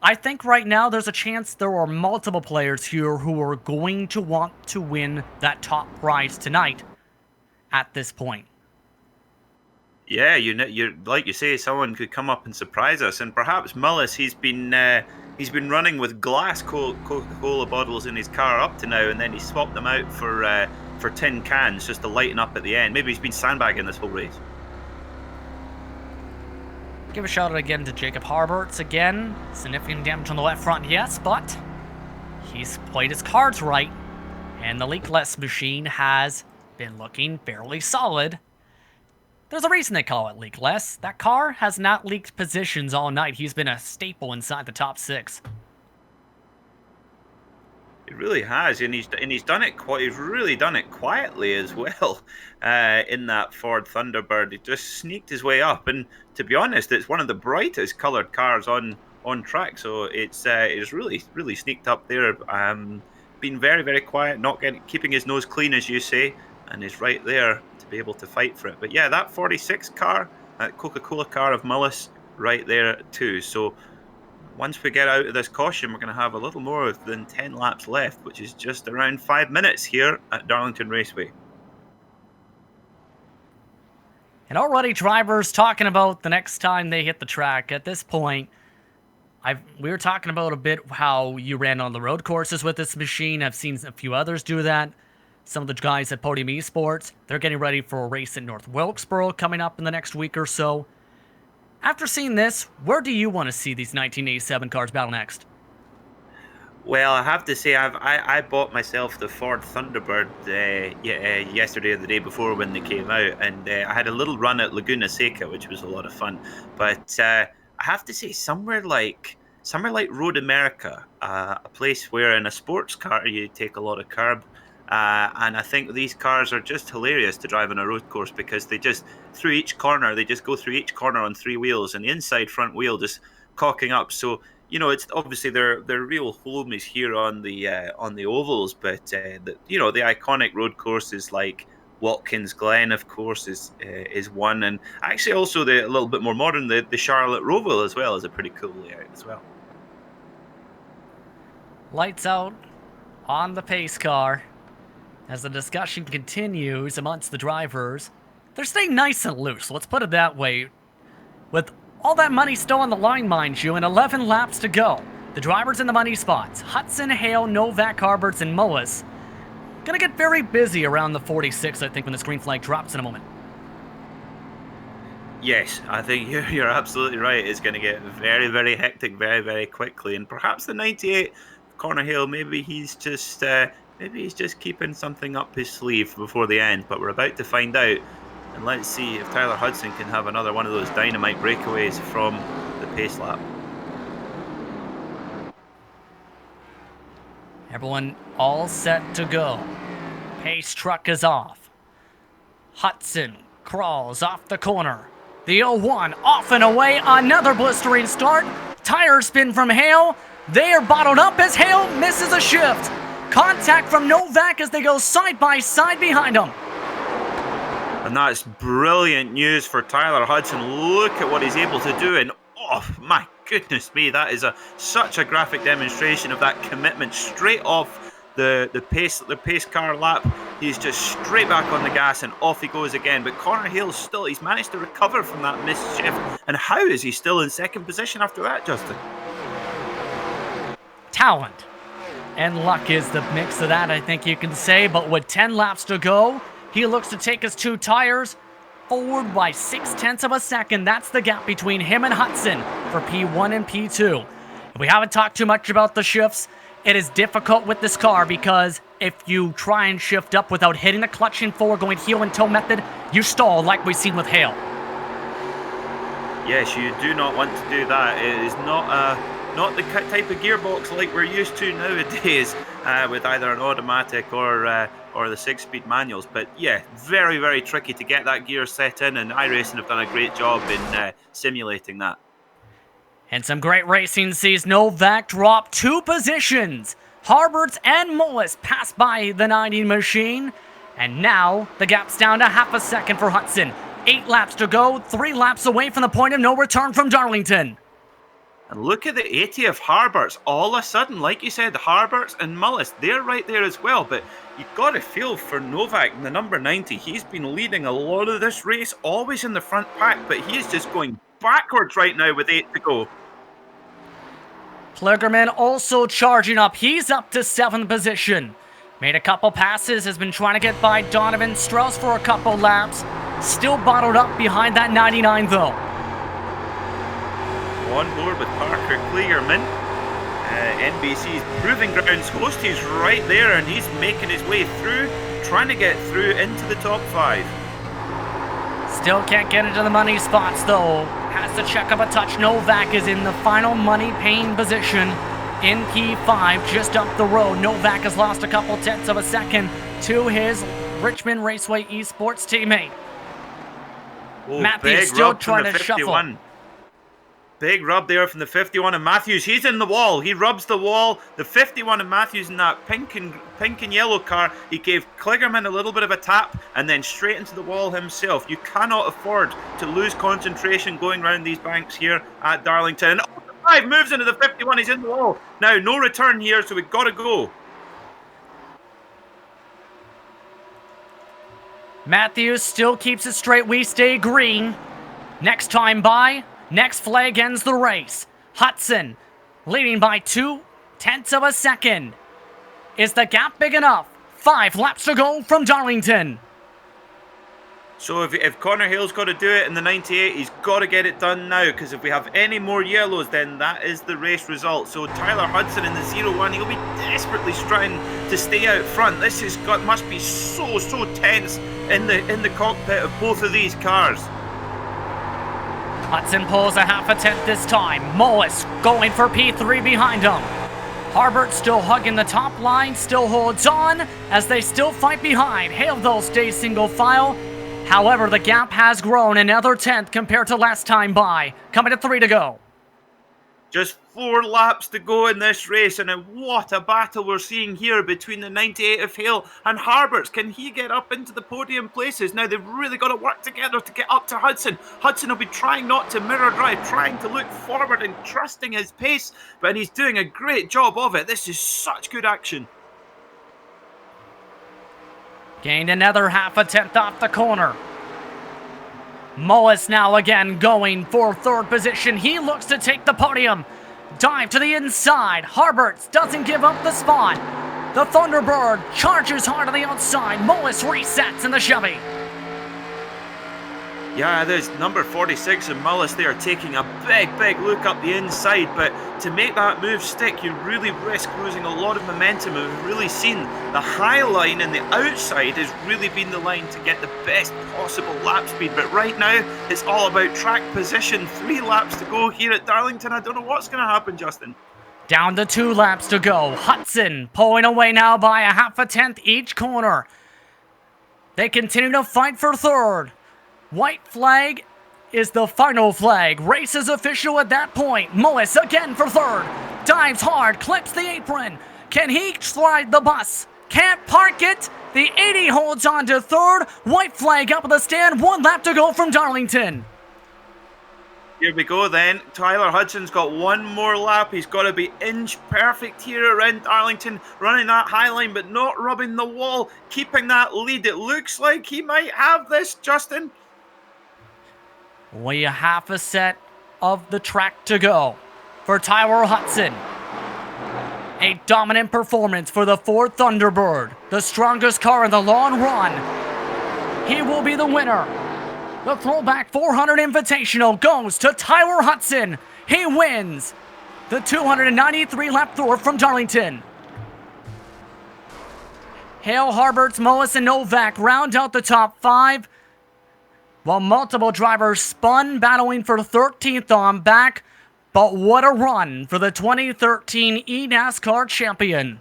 I think right now there's a chance there are multiple players here who are going to want to win that top prize tonight at this point. Yeah, you're like you say, someone could come up and surprise us, and perhaps Mullis. He's been running with glass Coca Cola bottles in his car up to now, and then he swapped them out for tin cans just to lighten up at the end. Maybe he's been sandbagging this whole race. Give a shout out again to Jacob Harberts again. Significant damage on the left front, yes, but he's played his cards right, and the leakless machine has been looking fairly solid. There's a reason they call it leakless. That car has not leaked positions all night. He's been a staple inside the top 6. It really has, and he's done it He's really done it quietly as well. In that Ford Thunderbird, he just sneaked his way up, and to be honest, it's one of the brightest coloured cars on track. So it's really sneaked up there. Been very, very quiet, keeping his nose clean, as you say, and is right there to be able to fight for it. But yeah, that 46 car, that Coca Cola car of Mullis, right there too. So once we get out of this caution, we're going to have a little more than 10 laps left, which is just around 5 minutes here at Darlington Raceway. And already drivers talking about the next time they hit the track. At this point, we were talking about a bit how you ran on the road courses with this machine. I've seen a few others do that. Some of the guys at Podium Esports, they're getting ready for a race in North Wilkesboro coming up in the next week or so. After seeing this, where do you want to see these 1987 cars battle next? Well, I have to say, I bought myself the Ford Thunderbird yesterday or the day before when they came out, and I had a little run at Laguna Seca, which was a lot of fun. But I have to say, somewhere like Road America, a place where in a sports car you take a lot of curb, and I think these cars are just hilarious to drive on a road course because they just they just go through each corner on three wheels, and the inside front wheel just cocking up. So it's obviously their real home is here on the ovals, but the iconic road courses like Watkins Glen, of course, is one, and actually also a little bit more modern, the Charlotte Roval as well is a pretty cool layout as well. Lights out on the pace car as the discussion continues amongst the drivers. They're staying nice and loose, let's put it that way. With all that money still on the line, mind you, and 11 laps to go. The drivers in the money spots, Hudson, Hale, Novak, Harberts, and Mullis, gonna get very busy around the 46, I think, when this green flag drops in a moment. Yes, I think you're absolutely right. It's going to get very, very hectic very, very quickly. And perhaps the 98 Connor Hale, maybe he's just keeping something up his sleeve before the end. But we're about to find out. And let's see if Tyler Hudson can have another one of those dynamite breakaways from the pace lap. Everyone all set to go. Pace truck is off. Hudson crawls off the corner. The 01 off and away. Another blistering start. Tire spin from Hale. They are bottled up as Hale misses a shift. Contact from Novak as they go side by side behind him. And that's brilliant news for Tyler Hudson. Look at what he's able to do. And oh my goodness me, that is such a graphic demonstration of that commitment straight off the pace car lap. He's just straight back on the gas and off he goes again. But Connor Hale's he's managed to recover from that missed shift. And how is he still in second position after that, Justin? Talent and luck is the mix of that, I think you can say. But with 10 laps to go, he looks to take his two tires forward by 0.6 of a second. That's the gap between him and Hudson for P1 and P2. We haven't talked too much about the shifts. It is difficult with this car because if you try and shift up without hitting the clutch in forward, going heel and toe method, you stall like we've seen with Hale. Yes, you do not want to do that. It is not the type of gearbox like we're used to nowadays with either an automatic or the 6-speed manuals. But yeah, very, very tricky to get that gear set in, and iRacing have done a great job in simulating that. And some great racing sees Novak drop 2 positions. Harberts and Mullis pass by the 90 machine. And now the gap's down to half a second for Hudson. 8 laps to go, 3 laps away from the point of no return from Darlington. And look at the 80 of Harberts. All of a sudden, like you said, Harberts and Mullis, they're right there as well. But you've got to feel for Novak, the number 90. He's been leading a lot of this race, always in the front pack, but he's just going backwards right now with 8 to go. Kligerman also charging up. He's up to 7th position. Made a couple passes, has been trying to get by Donovan Strauss for a couple laps. Still bottled up behind that 99 though. On board with Parker Kligerman. NBC's Proving Grounds host, he's right there and he's making his way through, trying to get through into the top 5. Still can't get into the money spots though. Has to check up a touch. Novak is in the final money paying position in P5, just up the road. Novak has lost a couple tenths of a second to his Richmond Raceway Esports teammate. Matthews still trying to shuffle. Big rub there from the 51 and Matthews. He's in the wall. He rubs the wall. The 51 and Matthews in that pink and yellow car. He gave Kligerman a little bit of a tap and then straight into the wall himself. You cannot afford to lose concentration going around these banks here at Darlington. And the 5 moves into the 51. He's in the wall. Now, no return here, so we've got to go. Matthews still keeps it straight. We stay green. Next time by, next flag ends the race. Hudson leading by 0.2 of a second. Is the gap big enough? 5 laps to go from Darlington. So if Connor Hale's got to do it in the 98, he's got to get it done now, because if we have any more yellows, then that is the race result. So Tyler Hudson in the 0-1, he'll be desperately trying to stay out front. This must be so tense in the cockpit of both of these cars. Hudson pulls a 0.5 this time. Mullis going for P3 behind him. Harbert still hugging the top line, still holds on as they still fight behind. Hale though stays single file. However, the gap has grown another 10th compared to last time by. Coming to 3 to go. Just 4 laps to go in this race, and what a battle we're seeing here between the 98 of Hale and Harberts. Can he get up into the podium places? Now they've really got to work together to get up to Hudson. Hudson will be trying not to mirror drive, trying to look forward and trusting his pace, but he's doing a great job of it. This is such good action. Gained another 0.5 off the corner. Mullis now again going for 3rd position. He looks to take the podium. Dive to the inside. Harberts doesn't give up the spot. The Thunderbird charges hard on the outside. Mullis resets in the Chevy. Yeah, there's number 46 and Mullis there taking a big look up the inside, but to make that move stick, you really risk losing a lot of momentum. And we've really seen the high line and the outside has really been the line to get the best possible lap speed. But right now, it's all about track position. 3 laps to go here at Darlington. I don't know what's going to happen, Justin. Down to 2 laps to go. Hudson pulling away now by a 0.5 each corner. They continue to fight for 3rd. White flag is the final flag. Race is official at that point. Mullis again for 3rd. Dives hard, clips the apron. Can he slide the bus? Can't park it. The 80 holds on to 3rd. White flag up at the stand. 1 lap to go from Darlington. Here we go then. Tyler Hudson's got 1 more lap. He's got to be inch perfect here around Darlington, running that high line but not rubbing the wall, keeping that lead. It looks like he might have this, Justin. We have a set of the track to go for Tyler Hudson. A dominant performance for the Ford Thunderbird, the strongest car in the long run. He will be the winner. The Throwback 400 Invitational goes to Tyler Hudson. He wins the 293 lap tour from Darlington. Hale, Harberts, Mullis, and Novak round out the top 5. While multiple drivers spun, battling for 13th on back. But what a run for the 2013 eNASCAR champion.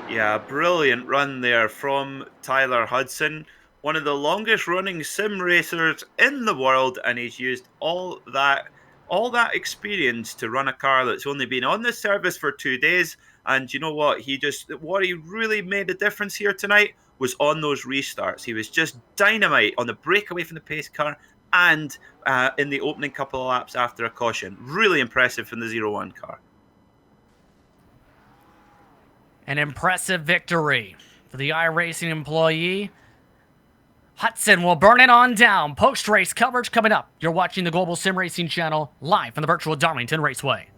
Yeah, brilliant run there from Tyler Hudson. One of the longest running sim racers in the world, and he's used all that experience to run a car that's only been on the service for 2 days. And you know what? What he really made a difference here tonight was on those restarts. He was just dynamite on the breakaway from the pace car and in the opening couple of laps after a caution. Really impressive from the 0-1 car. An impressive victory for the iRacing employee. Hudson will burn it on down. Post-race coverage coming up. You're watching the Global SimRacing Channel live from the virtual Darlington Raceway.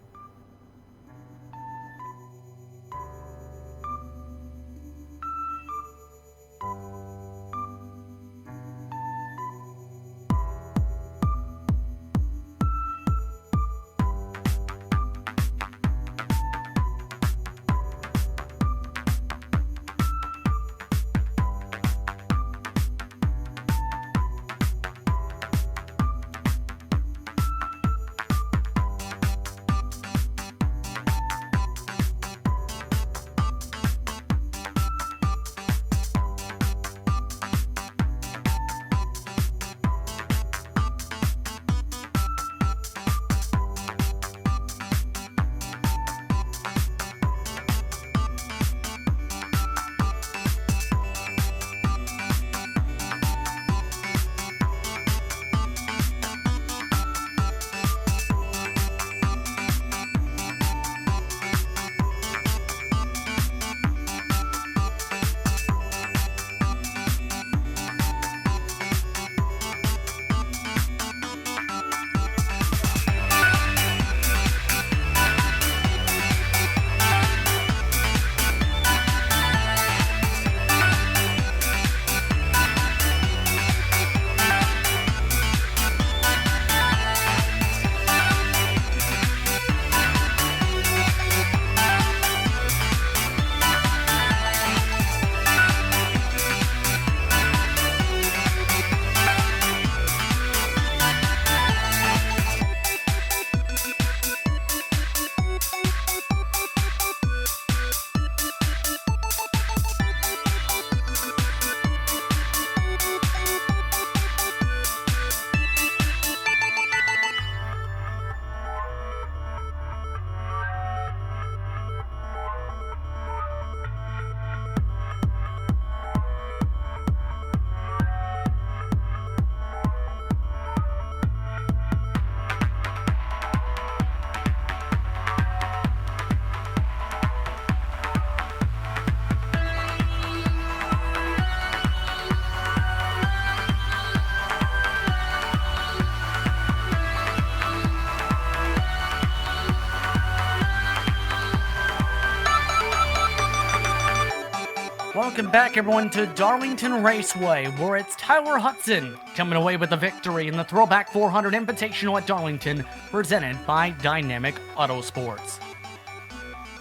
Welcome back, everyone, to Darlington Raceway, where it's Tyler Hudson coming away with the victory in the Throwback 400 Invitational at Darlington, presented by Dynamic Autosports.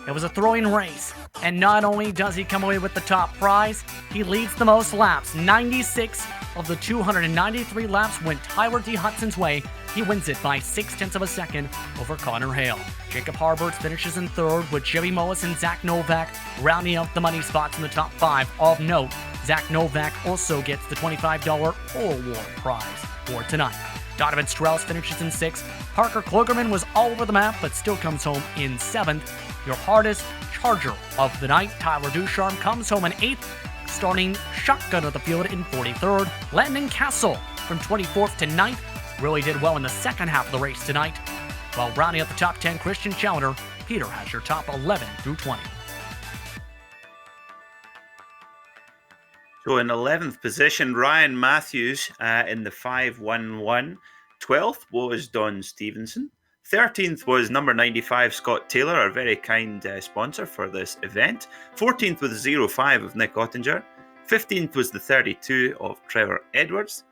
It was a thrilling race, and not only does he come away with the top prize, he leads the most laps. 96 of the 293 laps went Tyler D. Hudson's way. He wins it by 0.6 of a second over Connor Hale. Jacob Harberts finishes in third, with Jimmy Mullis and Zach Novak rounding out the money spots in the top 5. Of note, Zach Novak also gets the $25 Pole Award prize for tonight. Donovan Strauss finishes in 6th. Parker Klugerman was all over the map, but still comes home in 7th. Your hardest charger of the night, Tyler Ducharme, comes home in 8th, starting shotgun of the field in 43rd. Landon Castle from 24th to 9th really did well in the second half of the race tonight. While rounding up the top 10, Christian Challenger, Peter has your top 11 through 20. So in 11th position, Ryan Matthews in the 511. 12th was Don Stevenson. 13th was number 95, Scott Taylor, our very kind sponsor for this event. 14th was 05 of Nick Ottinger. 15th was the 32 of Trevor Edwards.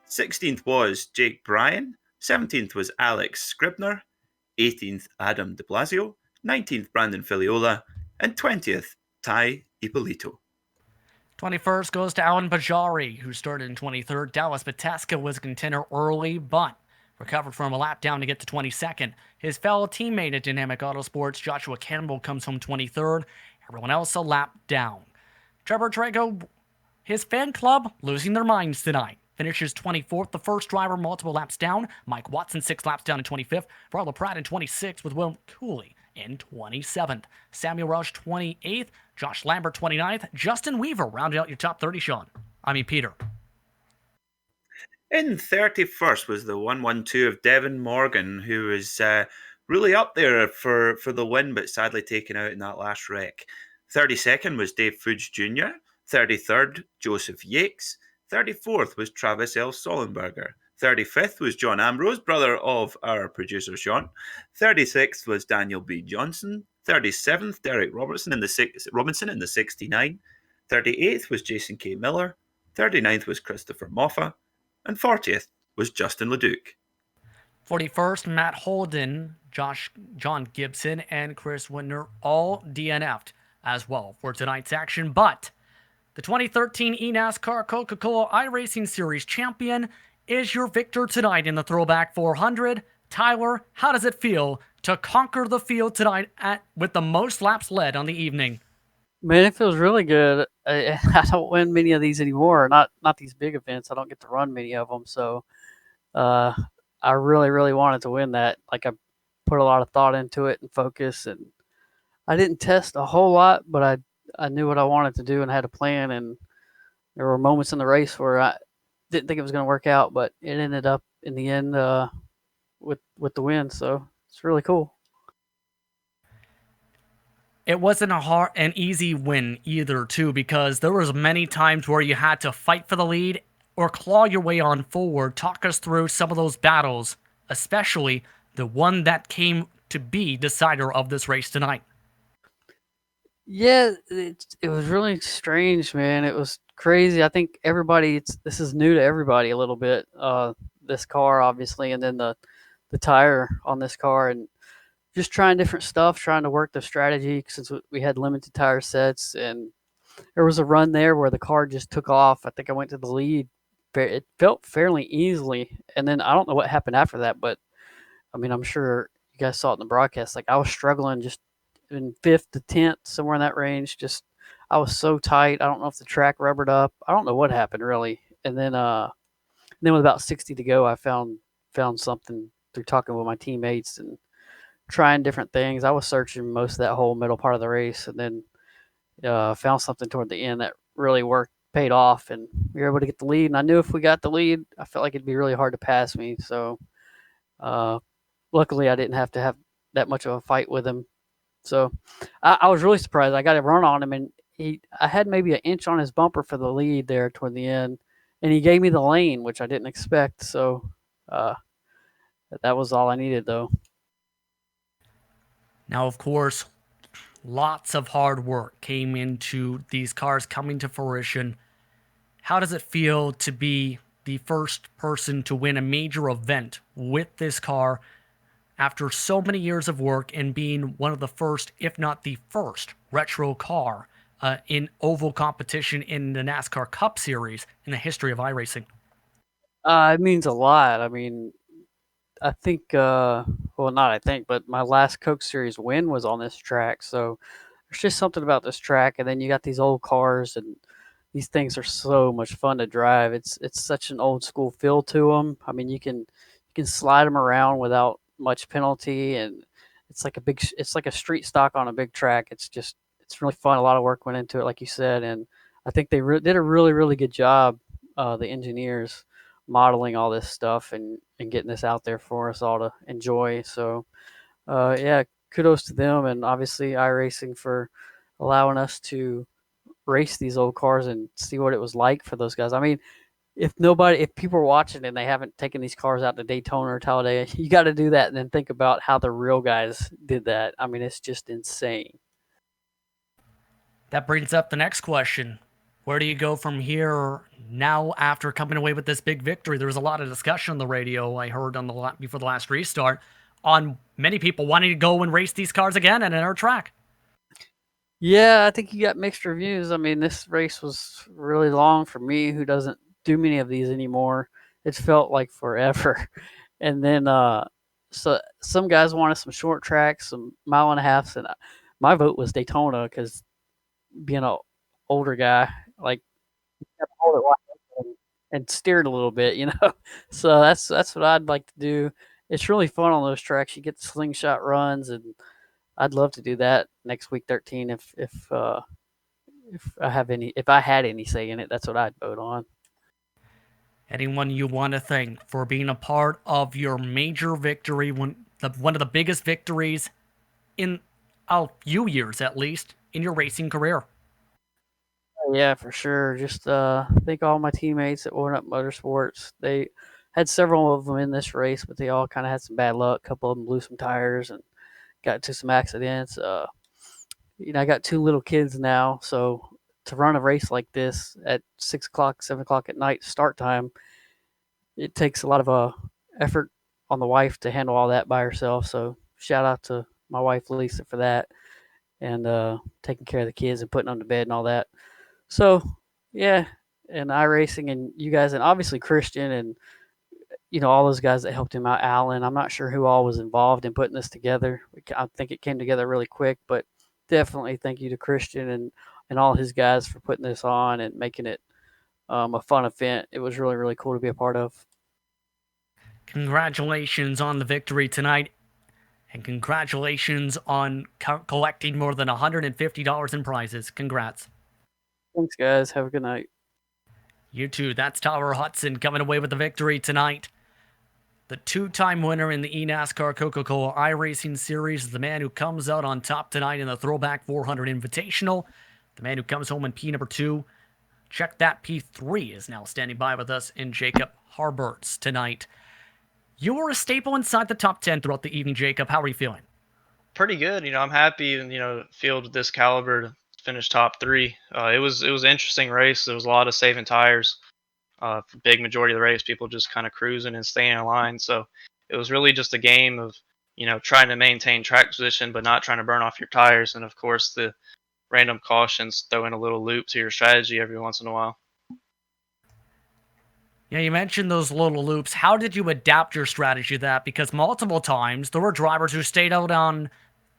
16th was Jake Bryan. 17th was Alex Scribner. 18th, Adam de Blasio. 19th, Brandon Filiola. And 20th, Ty Ippolito. 21st goes to Alan Bajari, who started in 23rd. Dallas Bataska was a contender early, but recovered from a lap down to get to 22nd. His fellow teammate at Dynamic Autosports, Joshua Campbell, comes home 23rd. Everyone else a lap down. Trevor Drago, his fan club, losing their minds tonight. Finishes 24th, the first driver, multiple laps down. Mike Watson, 6 laps down in 25th. Ronald Pratt in 26th, with Will Cooley in 27th. Samuel Rush, 28th. Josh Lambert, 29th. Justin Weaver rounded out your top 30, Peter. In 31st was the 112 of Devin Morgan, who was really up there for the win, but sadly taken out in that last wreck. 32nd was Dave Fudge Jr. 33rd, Joseph Yates. 34th was Travis L. Sollenberger. 35th was John Ambrose, brother of our producer Sean. 36th was Daniel B. Johnson. 37th, Derek Robinson in the 69. 38th was Jason K. Miller. 39th was Christopher Moffa. And 40th was Justin Leduc. 41st, Matt Holden, John Gibson, and Chris Wittner all DNF'd as well for tonight's action. But the 2013 eNASCAR Coca Cola iRacing Series champion is your victor tonight in the Throwback 400. Tyler, how does it feel to conquer the field tonight with the most laps led on the evening? Man, it feels really good. I don't win many of these anymore. Not these big events. I don't get to run many of them. So I really, really wanted to win that. Like, I put a lot of thought into it and focus. And I didn't test a whole lot, but I knew what I wanted to do and had a plan. And there were moments in the race where I didn't think it was going to work out, but it ended up in the end with the win. So it's really cool. It wasn't an easy win either, too, because there was many times where you had to fight for the lead or claw your way on forward. Talk us through some of those battles, especially the one that came to be decider of this race tonight. Yeah, it was really strange, man. It was crazy. I think this is new to everybody a little bit. This car, obviously, and then the tire on this car, and just trying different stuff, trying to work the strategy since we had limited tire sets. And there was a run there where the car just took off. I think I went to the lead. It felt fairly easily. And then I don't know what happened after that, but I mean, I'm sure you guys saw it in the broadcast. Like, I was struggling just in 5th to 10th, somewhere in that range. Just, I was so tight. I don't know if the track rubbered up. I don't know what happened really. And then with about 60 to go, I found something through talking with my teammates and trying different things. I was searching most of that whole middle part of the race, and then found something toward the end that really paid off, and we were able to get the lead. And I knew if we got the lead, I felt like it'd be really hard to pass me. So luckily I didn't have to have that much of a fight with him. So I was really surprised. I got a run on him, and I had maybe an inch on his bumper for the lead there toward the end, and he gave me the lane, which I didn't expect. So that was all I needed, though. Now, of course, Lots of hard work came into these cars coming to fruition. How does it feel to be the first person to win a major event with this car after so many years of work and being one of the first, if not the first, retro car in oval competition in the NASCAR Cup Series in the history of iRacing? It means a lot. I mean, I think, well, not I think, but my last Coke Series win was on this track. So there's just something about this track. And then you got these old cars, and these things are so much fun to drive. It's such an old school feel to them. I mean, you can slide them around without much penalty, and it's like a street stock on a big track. It's really fun. A lot of work went into it, like you said, and I think they did a really good job. The engineers modeling all this stuff and getting this out there for us all to enjoy. So, yeah, kudos to them, and obviously iRacing for allowing us to race these old cars and see what it was like for those guys. I mean, if people are watching and they haven't taken these cars out to Daytona or Talladega, you got to do that and then think about how the real guys did that. I mean, it's just insane. That brings up the next question. Where do you go from here now after coming away with this big victory? There was a lot of discussion on the radio I heard before the last restart on many people wanting to go and race these cars again at another track. Yeah, I think you got mixed reviews. I mean, this race was really long for me, who doesn't do many of these anymore. It felt like forever. And then, so some guys wanted some short tracks, some mile and a halfs, and my vote was Daytona because being an older guy, like got to hold it wide open and steered a little bit, you know. So that's what I'd like to do. It's really fun on those tracks. You get the slingshot runs, and I'd love to do that next week 13 if I had any say in it. That's what I'd vote on. Anyone you want to thank for being a part of your major victory, one of the biggest victories in a few years at least in your racing career? Yeah, for sure. Just thank all my teammates at Warren Up Motorsports. They had several of them in this race, but they all kind of had some bad luck. A couple of them blew some tires and got into some accidents. I got two little kids now, so to run a race like this at 6 o'clock, 7 o'clock at night start time, it takes a lot of effort on the wife to handle all that by herself. So shout out to my wife Lisa for that, and taking care of the kids and putting them to bed and all that. So yeah, and iRacing and you guys, and obviously Christian and all those guys that helped him out. Alan, I'm not sure who all was involved in putting this together. I think it came together really quick, but definitely thank you to Christian and all his guys for putting this on and making it a fun event. It was really cool to be a part of. Congratulations on the victory tonight, and congratulations on collecting more than $150 in prizes. Congrats. Thanks, guys. Have a good night. You too. That's Tyler Hudson coming away with the victory tonight. The two-time winner in the eNASCAR Coca Cola iRacing Series is the man who comes out on top tonight in the Throwback 400 Invitational. The man who comes home in P number 2. Check that, P3 is now standing by with us in Jacob Harberts tonight. You were a staple inside the top 10 throughout the evening, Jacob. How are you feeling? Pretty good. I'm happy and field this caliber to finish top three. It was an interesting race. There was a lot of saving tires. For big majority of the race, people just kind of cruising and staying in line. So it was really just a game of trying to maintain track position, but not trying to burn off your tires. And of course, the random cautions throw in a little loop to your strategy every once in a while. Yeah, you mentioned those little loops. How did you adapt your strategy to that? Because multiple times there were drivers who stayed out on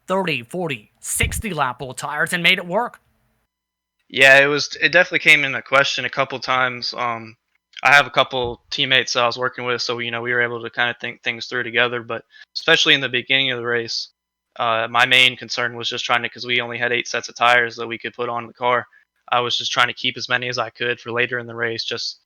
30, 40, 60 lap old tires and made it work. Yeah, it definitely came into question a couple times. I have a couple teammates that I was working with, so we were able to kind of think things through together. But especially in the beginning of the race, my main concern was just trying to, because we only had 8 sets of tires that we could put on the car. I was just trying to keep as many as I could for later in the race, just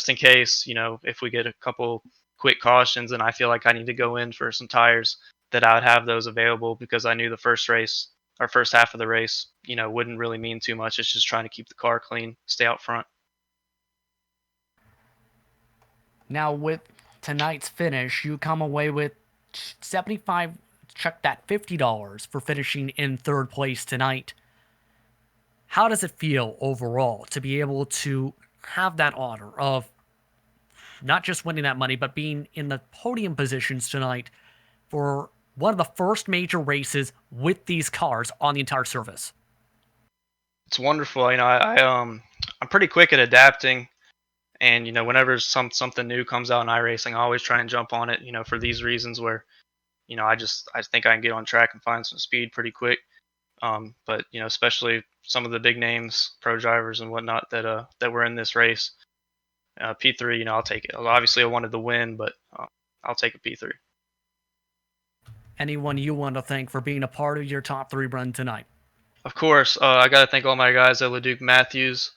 in case, if we get a couple quick cautions and I feel like I need to go in for some tires, that I would have those available, because I knew the first race, our first half of the race, wouldn't really mean too much. It's just trying to keep the car clean, stay out front. Now, with tonight's finish, you come away with 75 check that $50 for finishing in third place tonight. How does it feel overall to be able to have that honor of not just winning that money, but being in the podium positions tonight for one of the first major races with these cars on the entire service? It's wonderful. I'm pretty quick at adapting, and whenever something new comes out in iRacing, I always try and jump on it. For these reasons where I think I can get on track and find some speed pretty quick. But especially some of the big names, pro drivers and whatnot that were in this race. P3, I'll take it. Obviously, I wanted the win, but I'll take a P3. Anyone you want to thank for being a part of your top 3 run tonight? Of course, I got to thank all my guys at LeDuc Matthews.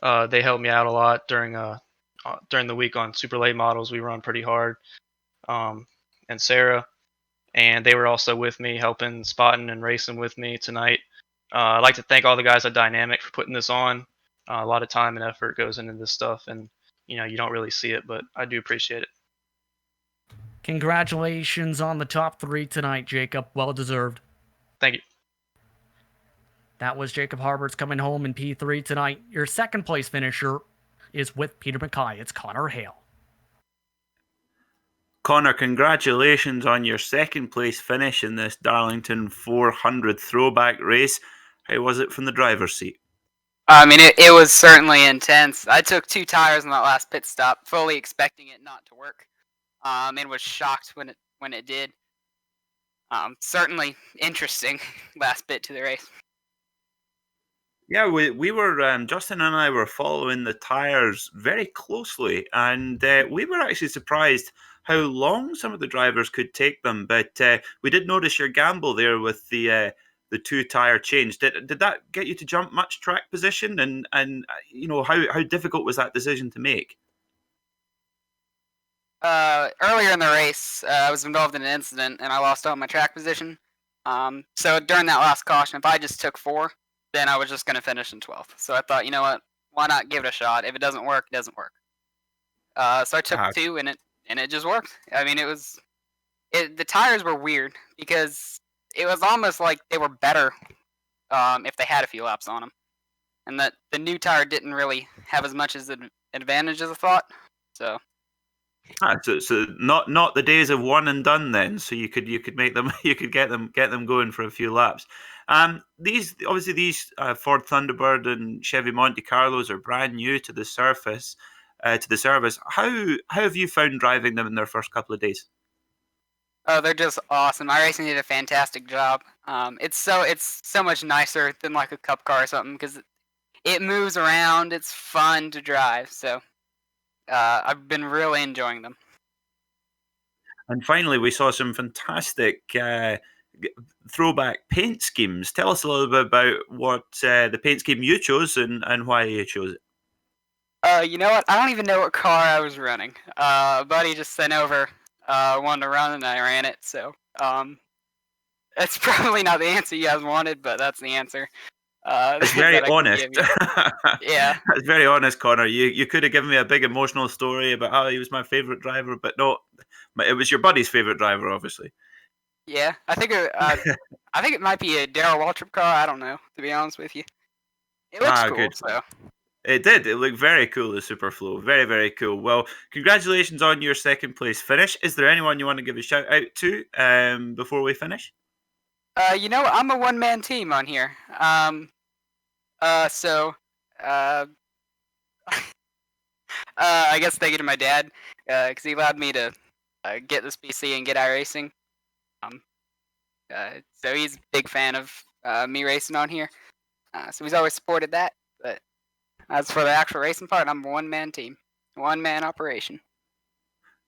They helped me out a lot during the week on super late models. We run pretty hard, and Sarah, and they were also with me, helping spotting and racing with me tonight. I'd like to thank all the guys at Dynamic for putting this on. A lot of time and effort goes into this stuff, and you don't really see it, but I do appreciate it. Congratulations on the top 3 tonight, Jacob. Well deserved. Thank you. That was Jacob Harberts coming home in P3 tonight. Your second place finisher is with Peter McKay. It's Connor Hale. Connor, congratulations on your second place finish in this Darlington 400 throwback race. How was it from the driver's seat? I mean, it was certainly intense. I took 2 tires in that last pit stop, fully expecting it not to work, and was shocked when it did. Certainly interesting last bit to the race. Yeah, we were, Justin and I were following the tyres very closely, and we were actually surprised how long some of the drivers could take them. But we did notice your gamble there with the 2 tyre change. Did that get you to jump much track position? And how difficult was that decision to make? Earlier in the race, I was involved in an incident and I lost all my track position. So during that last caution, if I just took 4, then I was just going to finish in 12th. So I thought, you know what? Why not give it a shot? If it doesn't work, it doesn't work. So I took 2 and it just worked. I mean, the tires were weird because it was almost like they were better if they had a few laps on them, and that the new tire didn't really have as much as an advantage as I thought. So. So not the days of one and done then. So you could make them, you could get them going for a few laps. These Ford Thunderbird and Chevy Monte Carlos are brand new to the service. How have you found driving them in their first couple of days? Oh, they're just awesome. iRacing did a fantastic job. It's so much nicer than like a cup car or something because it moves around. It's fun to drive. So I've been really enjoying them. And finally, we saw some fantastic throwback paint schemes. Tell us a little bit about what the paint scheme you chose and why you chose it. You know what? I don't even know what car I was running. A buddy just sent over one to run, and I ran it. So that's probably not the answer you guys wanted, but that's the answer. It's very honest. Yeah, it's very honest, Connor. You could have given me a big emotional story about how he was my favorite driver, but no, it was your buddy's favorite driver, obviously. Yeah, I think it might be a Darrell Waltrip car. I don't know, to be honest with you. It looks cool. Good. So. It did. It looked very cool, the Superflow. Very, very cool. Well, congratulations on your second place finish. Is there anyone you want to give a shout out to before we finish? You know, I'm a one-man team on here. I guess thank you to my dad, because he allowed me to get this PC and get iRacing. So he's a big fan of me racing on here. So he's always supported that. But as for the actual racing part, I'm a one-man team, one-man operation.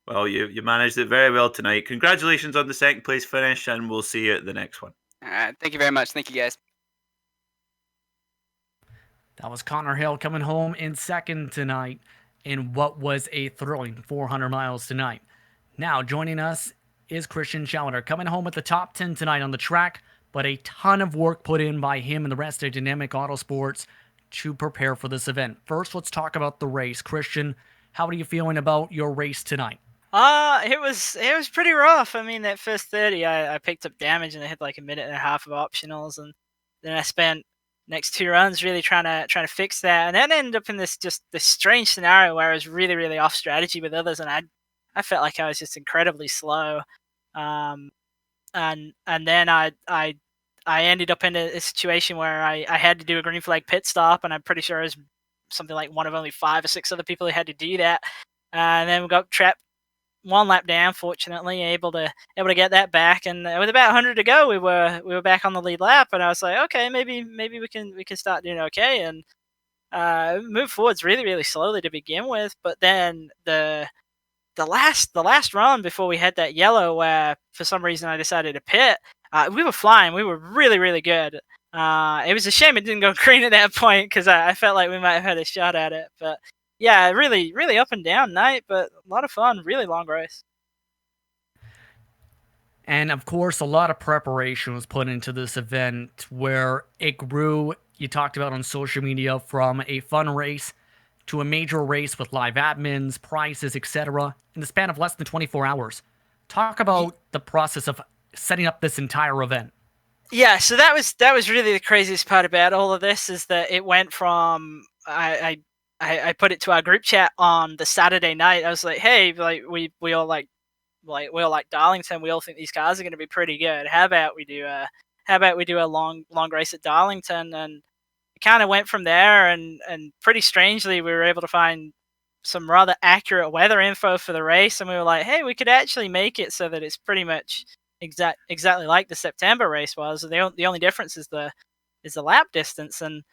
Well, you managed it very well tonight. Congratulations on the second place finish, and we'll see you at the next one. All right, thank you very much. Thank you, guys. That was Connor Hale coming home in second tonight in what was a thrilling 400 miles tonight. Now, joining us is Christian Schauder, coming home with the top 10 tonight on the track, but a ton of work put in by him and the rest of Dynamic Autosports to prepare for this event. First, let's talk about the race. Christian, how are you feeling about your race tonight? It was pretty rough. I mean, that first 30, I picked up damage and I had like a minute and a half of optionals, and then I spent next 2 runs really trying to fix that, and then ended up in this strange scenario where I was really off strategy with others, and I felt like I was just incredibly slow, um, and then I ended up in a situation where I had to do a green flag pit stop, and I'm pretty sure I was something like one of only 5 or 6 other people who had to do that, and then we got trapped 1 lap down, fortunately, able to get that back, and with about 100 to go, we were back on the lead lap, and I was like, okay, maybe we can start doing okay, and move forwards really slowly to begin with, but then the last run before we had that yellow, where for some reason I decided to pit, we were flying, we were really good. It was a shame it didn't go green at that point because I felt like we might have had a shot at it, but yeah, really up and down night, but a lot of fun, really long race. And of course, a lot of preparation was put into this event where it grew, you talked about on social media, from a fun race to a major race with live admins, prizes, etc., in the span of less than 24 hours. Talk about the process of setting up this entire event. Yeah, so that was really the craziest part about all of this, is that it went from I put it to our group chat on the Saturday night. I was like, hey, like we all we all like Darlington. We all think these cars are going to be pretty good. How about we do a long race at Darlington? And it kind of went from there. And pretty strangely, we were able to find some rather accurate weather info for the race, and we were like, hey, we could actually make it so that it's pretty much exactly like the September race was. The only difference is the lap distance, and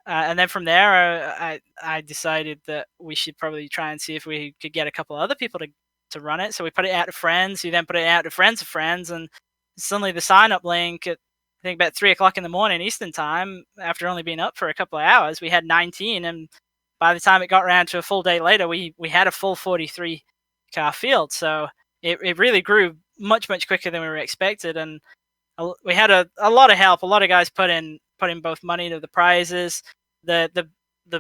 then from there, I decided that we should probably try and see if we could get a couple other people to run it. So we put it out to friends, who then put it out to friends of friends, and suddenly the sign up link at, I think, about 3 o'clock in the morning Eastern time, after only being up for a couple of hours, we had 19, and by the time it got around to a full day later, we had a full 43 car field. So it really grew much quicker than we were expected, and we had a lot of help. A lot of guys put in both money into the prizes. The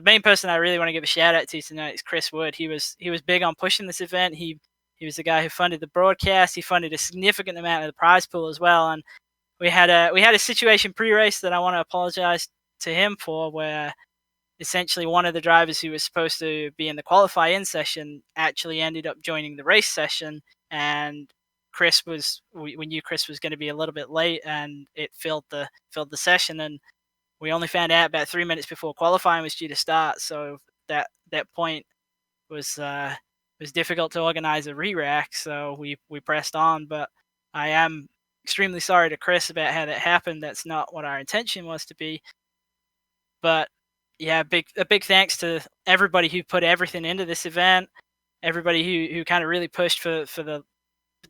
main person I really want to give a shout out to tonight is Chris Wood. He was big on pushing this event. He was the guy who funded the broadcast. He funded a significant amount of the prize pool as well. And we had a situation pre-race that I want to apologize to him for, where essentially one of the drivers who was supposed to be in the qualify-in session actually ended up joining the race session, and we knew Chris was going to be a little bit late, and it filled the session, and we only found out about 3 minutes before qualifying was due to start. So that point was difficult to organize a re-rack, so we pressed on. But I am extremely sorry to Chris about how that happened. That's not what our intention was to be. But yeah, a big thanks to everybody who put everything into this event, everybody who kind of really pushed to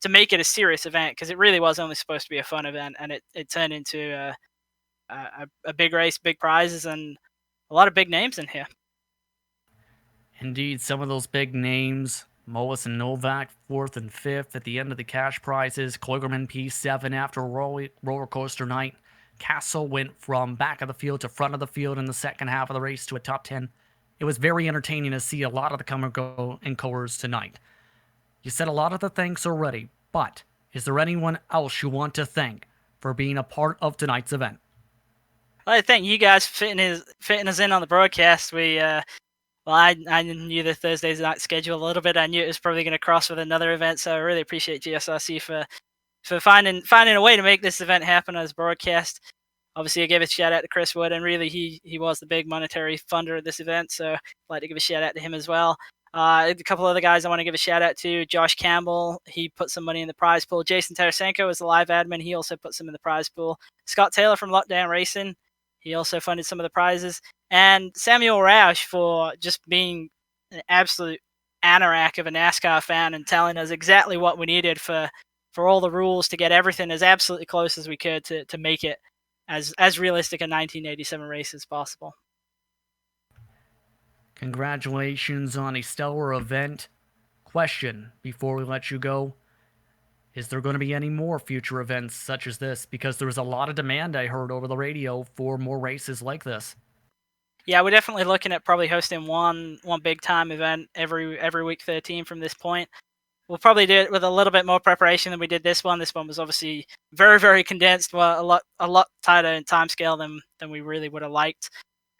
make it a serious event, because it really was only supposed to be a fun event, and it turned into a big race, big prizes, and a lot of big names in here. Indeed, some of those big names, Moas and Novak, 4th and 5th at the end of the cash prizes, Kligerman P7 after roller coaster night. Castle went from back of the field to front of the field in the second half of the race to a top 10. It was very entertaining to see a lot of the come and go and goers tonight. You said a lot of the thanks already, but is there anyone else you want to thank for being a part of tonight's event? I thank you guys for fitting us in on the broadcast. I knew the Thursday's night schedule a little bit. I knew it was probably going to cross with another event, so I really appreciate GSRC for finding a way to make this event happen as broadcast. Obviously, I gave a shout out to Chris Wood, and really he was the big monetary funder of this event, so I'd like to give a shout out to him as well. A couple other guys I want to give a shout out to. Josh Campbell, he put some money in the prize pool. Jason Tarasenko is the live admin. He also put some in the prize pool. Scott Taylor from Lockdown Racing, he also funded some of the prizes. And Samuel Roush for just being an absolute anorak of a NASCAR fan and telling us exactly what we needed for all the rules to get everything as absolutely close as we could to make it as realistic a 1987 race as possible. Congratulations on a stellar event. Question before we let you go. Is there going to be any more future events such as this? Because there was a lot of demand, I heard over the radio, for more races like this. Yeah, we're definitely looking at probably hosting one big time event every week 13 from this point. we'll probably do it with a little bit more preparation than we did this one. This one was obviously very, very condensed, well, a lot tighter in time scale than we really would have liked.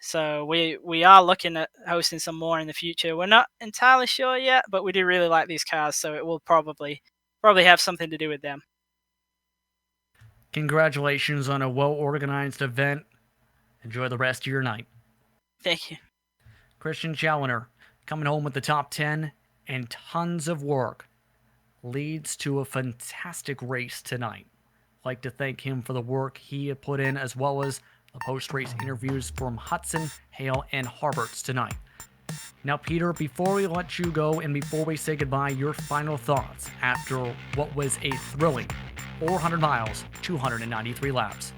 So we are looking at hosting some more in the future. We're not entirely sure yet, but we do really like these cars, so it will probably have something to do with them. Congratulations on a well-organized event. Enjoy the rest of your night. Thank you. Christian Challoner coming home with the top 10 and tons of work. Leads to a fantastic race tonight. I'd like to thank him for the work he had put in, as well as the post-race interviews from Hudson, Hale, and Harberts tonight. Now, Peter, before we let you go and before we say goodbye, your final thoughts after what was a thrilling 400 miles, 293 laps.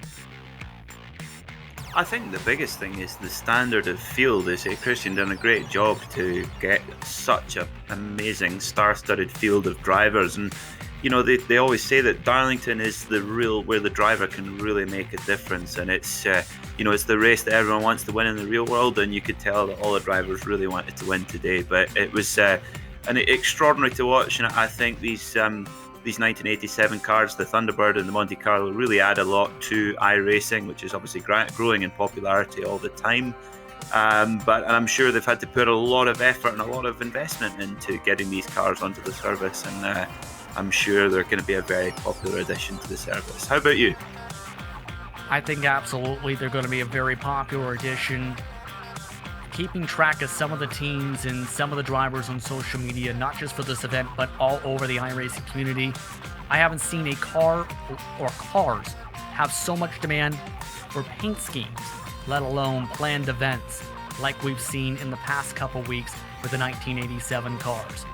I think the biggest thing is the standard of field. Christian done a great job to get such an amazing star-studded field of drivers, and you know they always say that Darlington is the real where the driver can really make a difference, and it's it's the race that everyone wants to win in the real world, and you could tell that all the drivers really wanted to win today. But it was an extraordinary to watch, and I think these 1987 cars, the Thunderbird and the Monte Carlo, really add a lot to iRacing, which is obviously growing in popularity all the time. But I'm sure they've had to put a lot of effort and a lot of investment into getting these cars onto the service, and I'm sure they're going to be a very popular addition to the service. How about you? I think absolutely they're going to be a very popular addition. Keeping track of some of the teams and some of the drivers on social media, not just for this event, but all over the iRacing community. I haven't seen a car or cars have so much demand for paint schemes, let alone planned events like we've seen in the past couple weeks with the 1987 cars.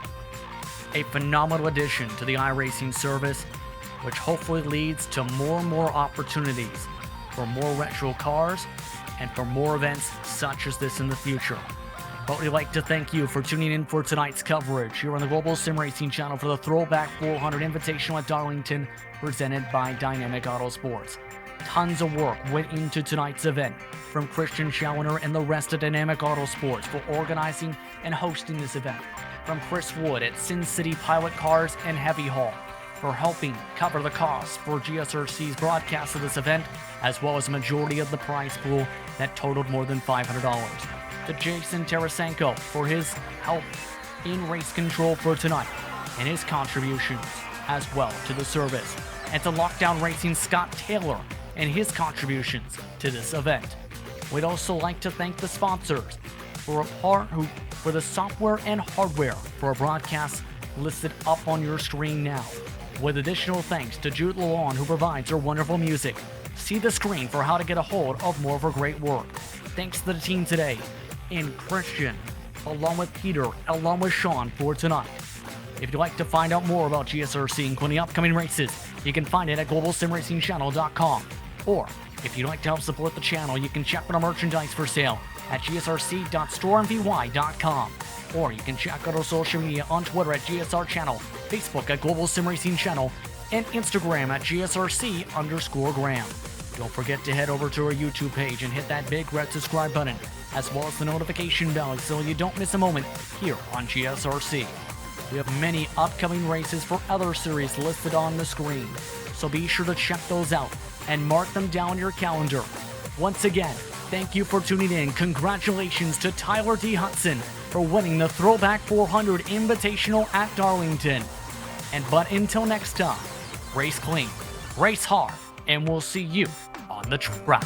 A phenomenal addition to the iRacing service, which hopefully leads to more and more opportunities for more retro cars and for more events such as this in the future. But we'd like to thank you for tuning in for tonight's coverage here on the Global SimRacing Channel for the Throwback 400 Invitational at Darlington, presented by Dynamic Autosports. Tons of work went into tonight's event from Christian Challoner and the rest of Dynamic Autosports for organizing and hosting this event. From Chris Wood at Sin City Pilot Cars and Heavy Haul for helping cover the costs for GSRC's broadcast of this event, as well as a majority of the prize pool that totaled more than $500. To Jason Tarasenko for his help in race control for tonight and his contributions as well to the service. And to Lockdown Racing Scott Taylor and his contributions to this event. We'd also like to thank the sponsors for the software and hardware for our broadcast listed up on your screen now. With additional thanks to Jude Lalonde, who provides our wonderful music. See the screen for how to get a hold of more of her great work. Thanks to the team today, and Christian, along with Peter, along with Sean for tonight. If you'd like to find out more about GSRC, including upcoming races, you can find it at globalsimracingchannel.com. Or, if you'd like to help support the channel, you can check out our merchandise for sale at gsrc.storemvy.com. Or you can check out our social media on Twitter at GSR Channel, Facebook at Global SimRacing Channel, and Instagram at GSRC_Graham. Don't forget to head over to our YouTube page and hit that big red subscribe button, as well as the notification bell so you don't miss a moment here on GSRC. We have many upcoming races for other series listed on the screen, so be sure to check those out and mark them down in your calendar. Once again, thank you for tuning in. Congratulations to Tyler D. Hudson for winning the Throwback 400 Invitational at Darlington. But until next time, race clean, race hard, and we'll see you on the track.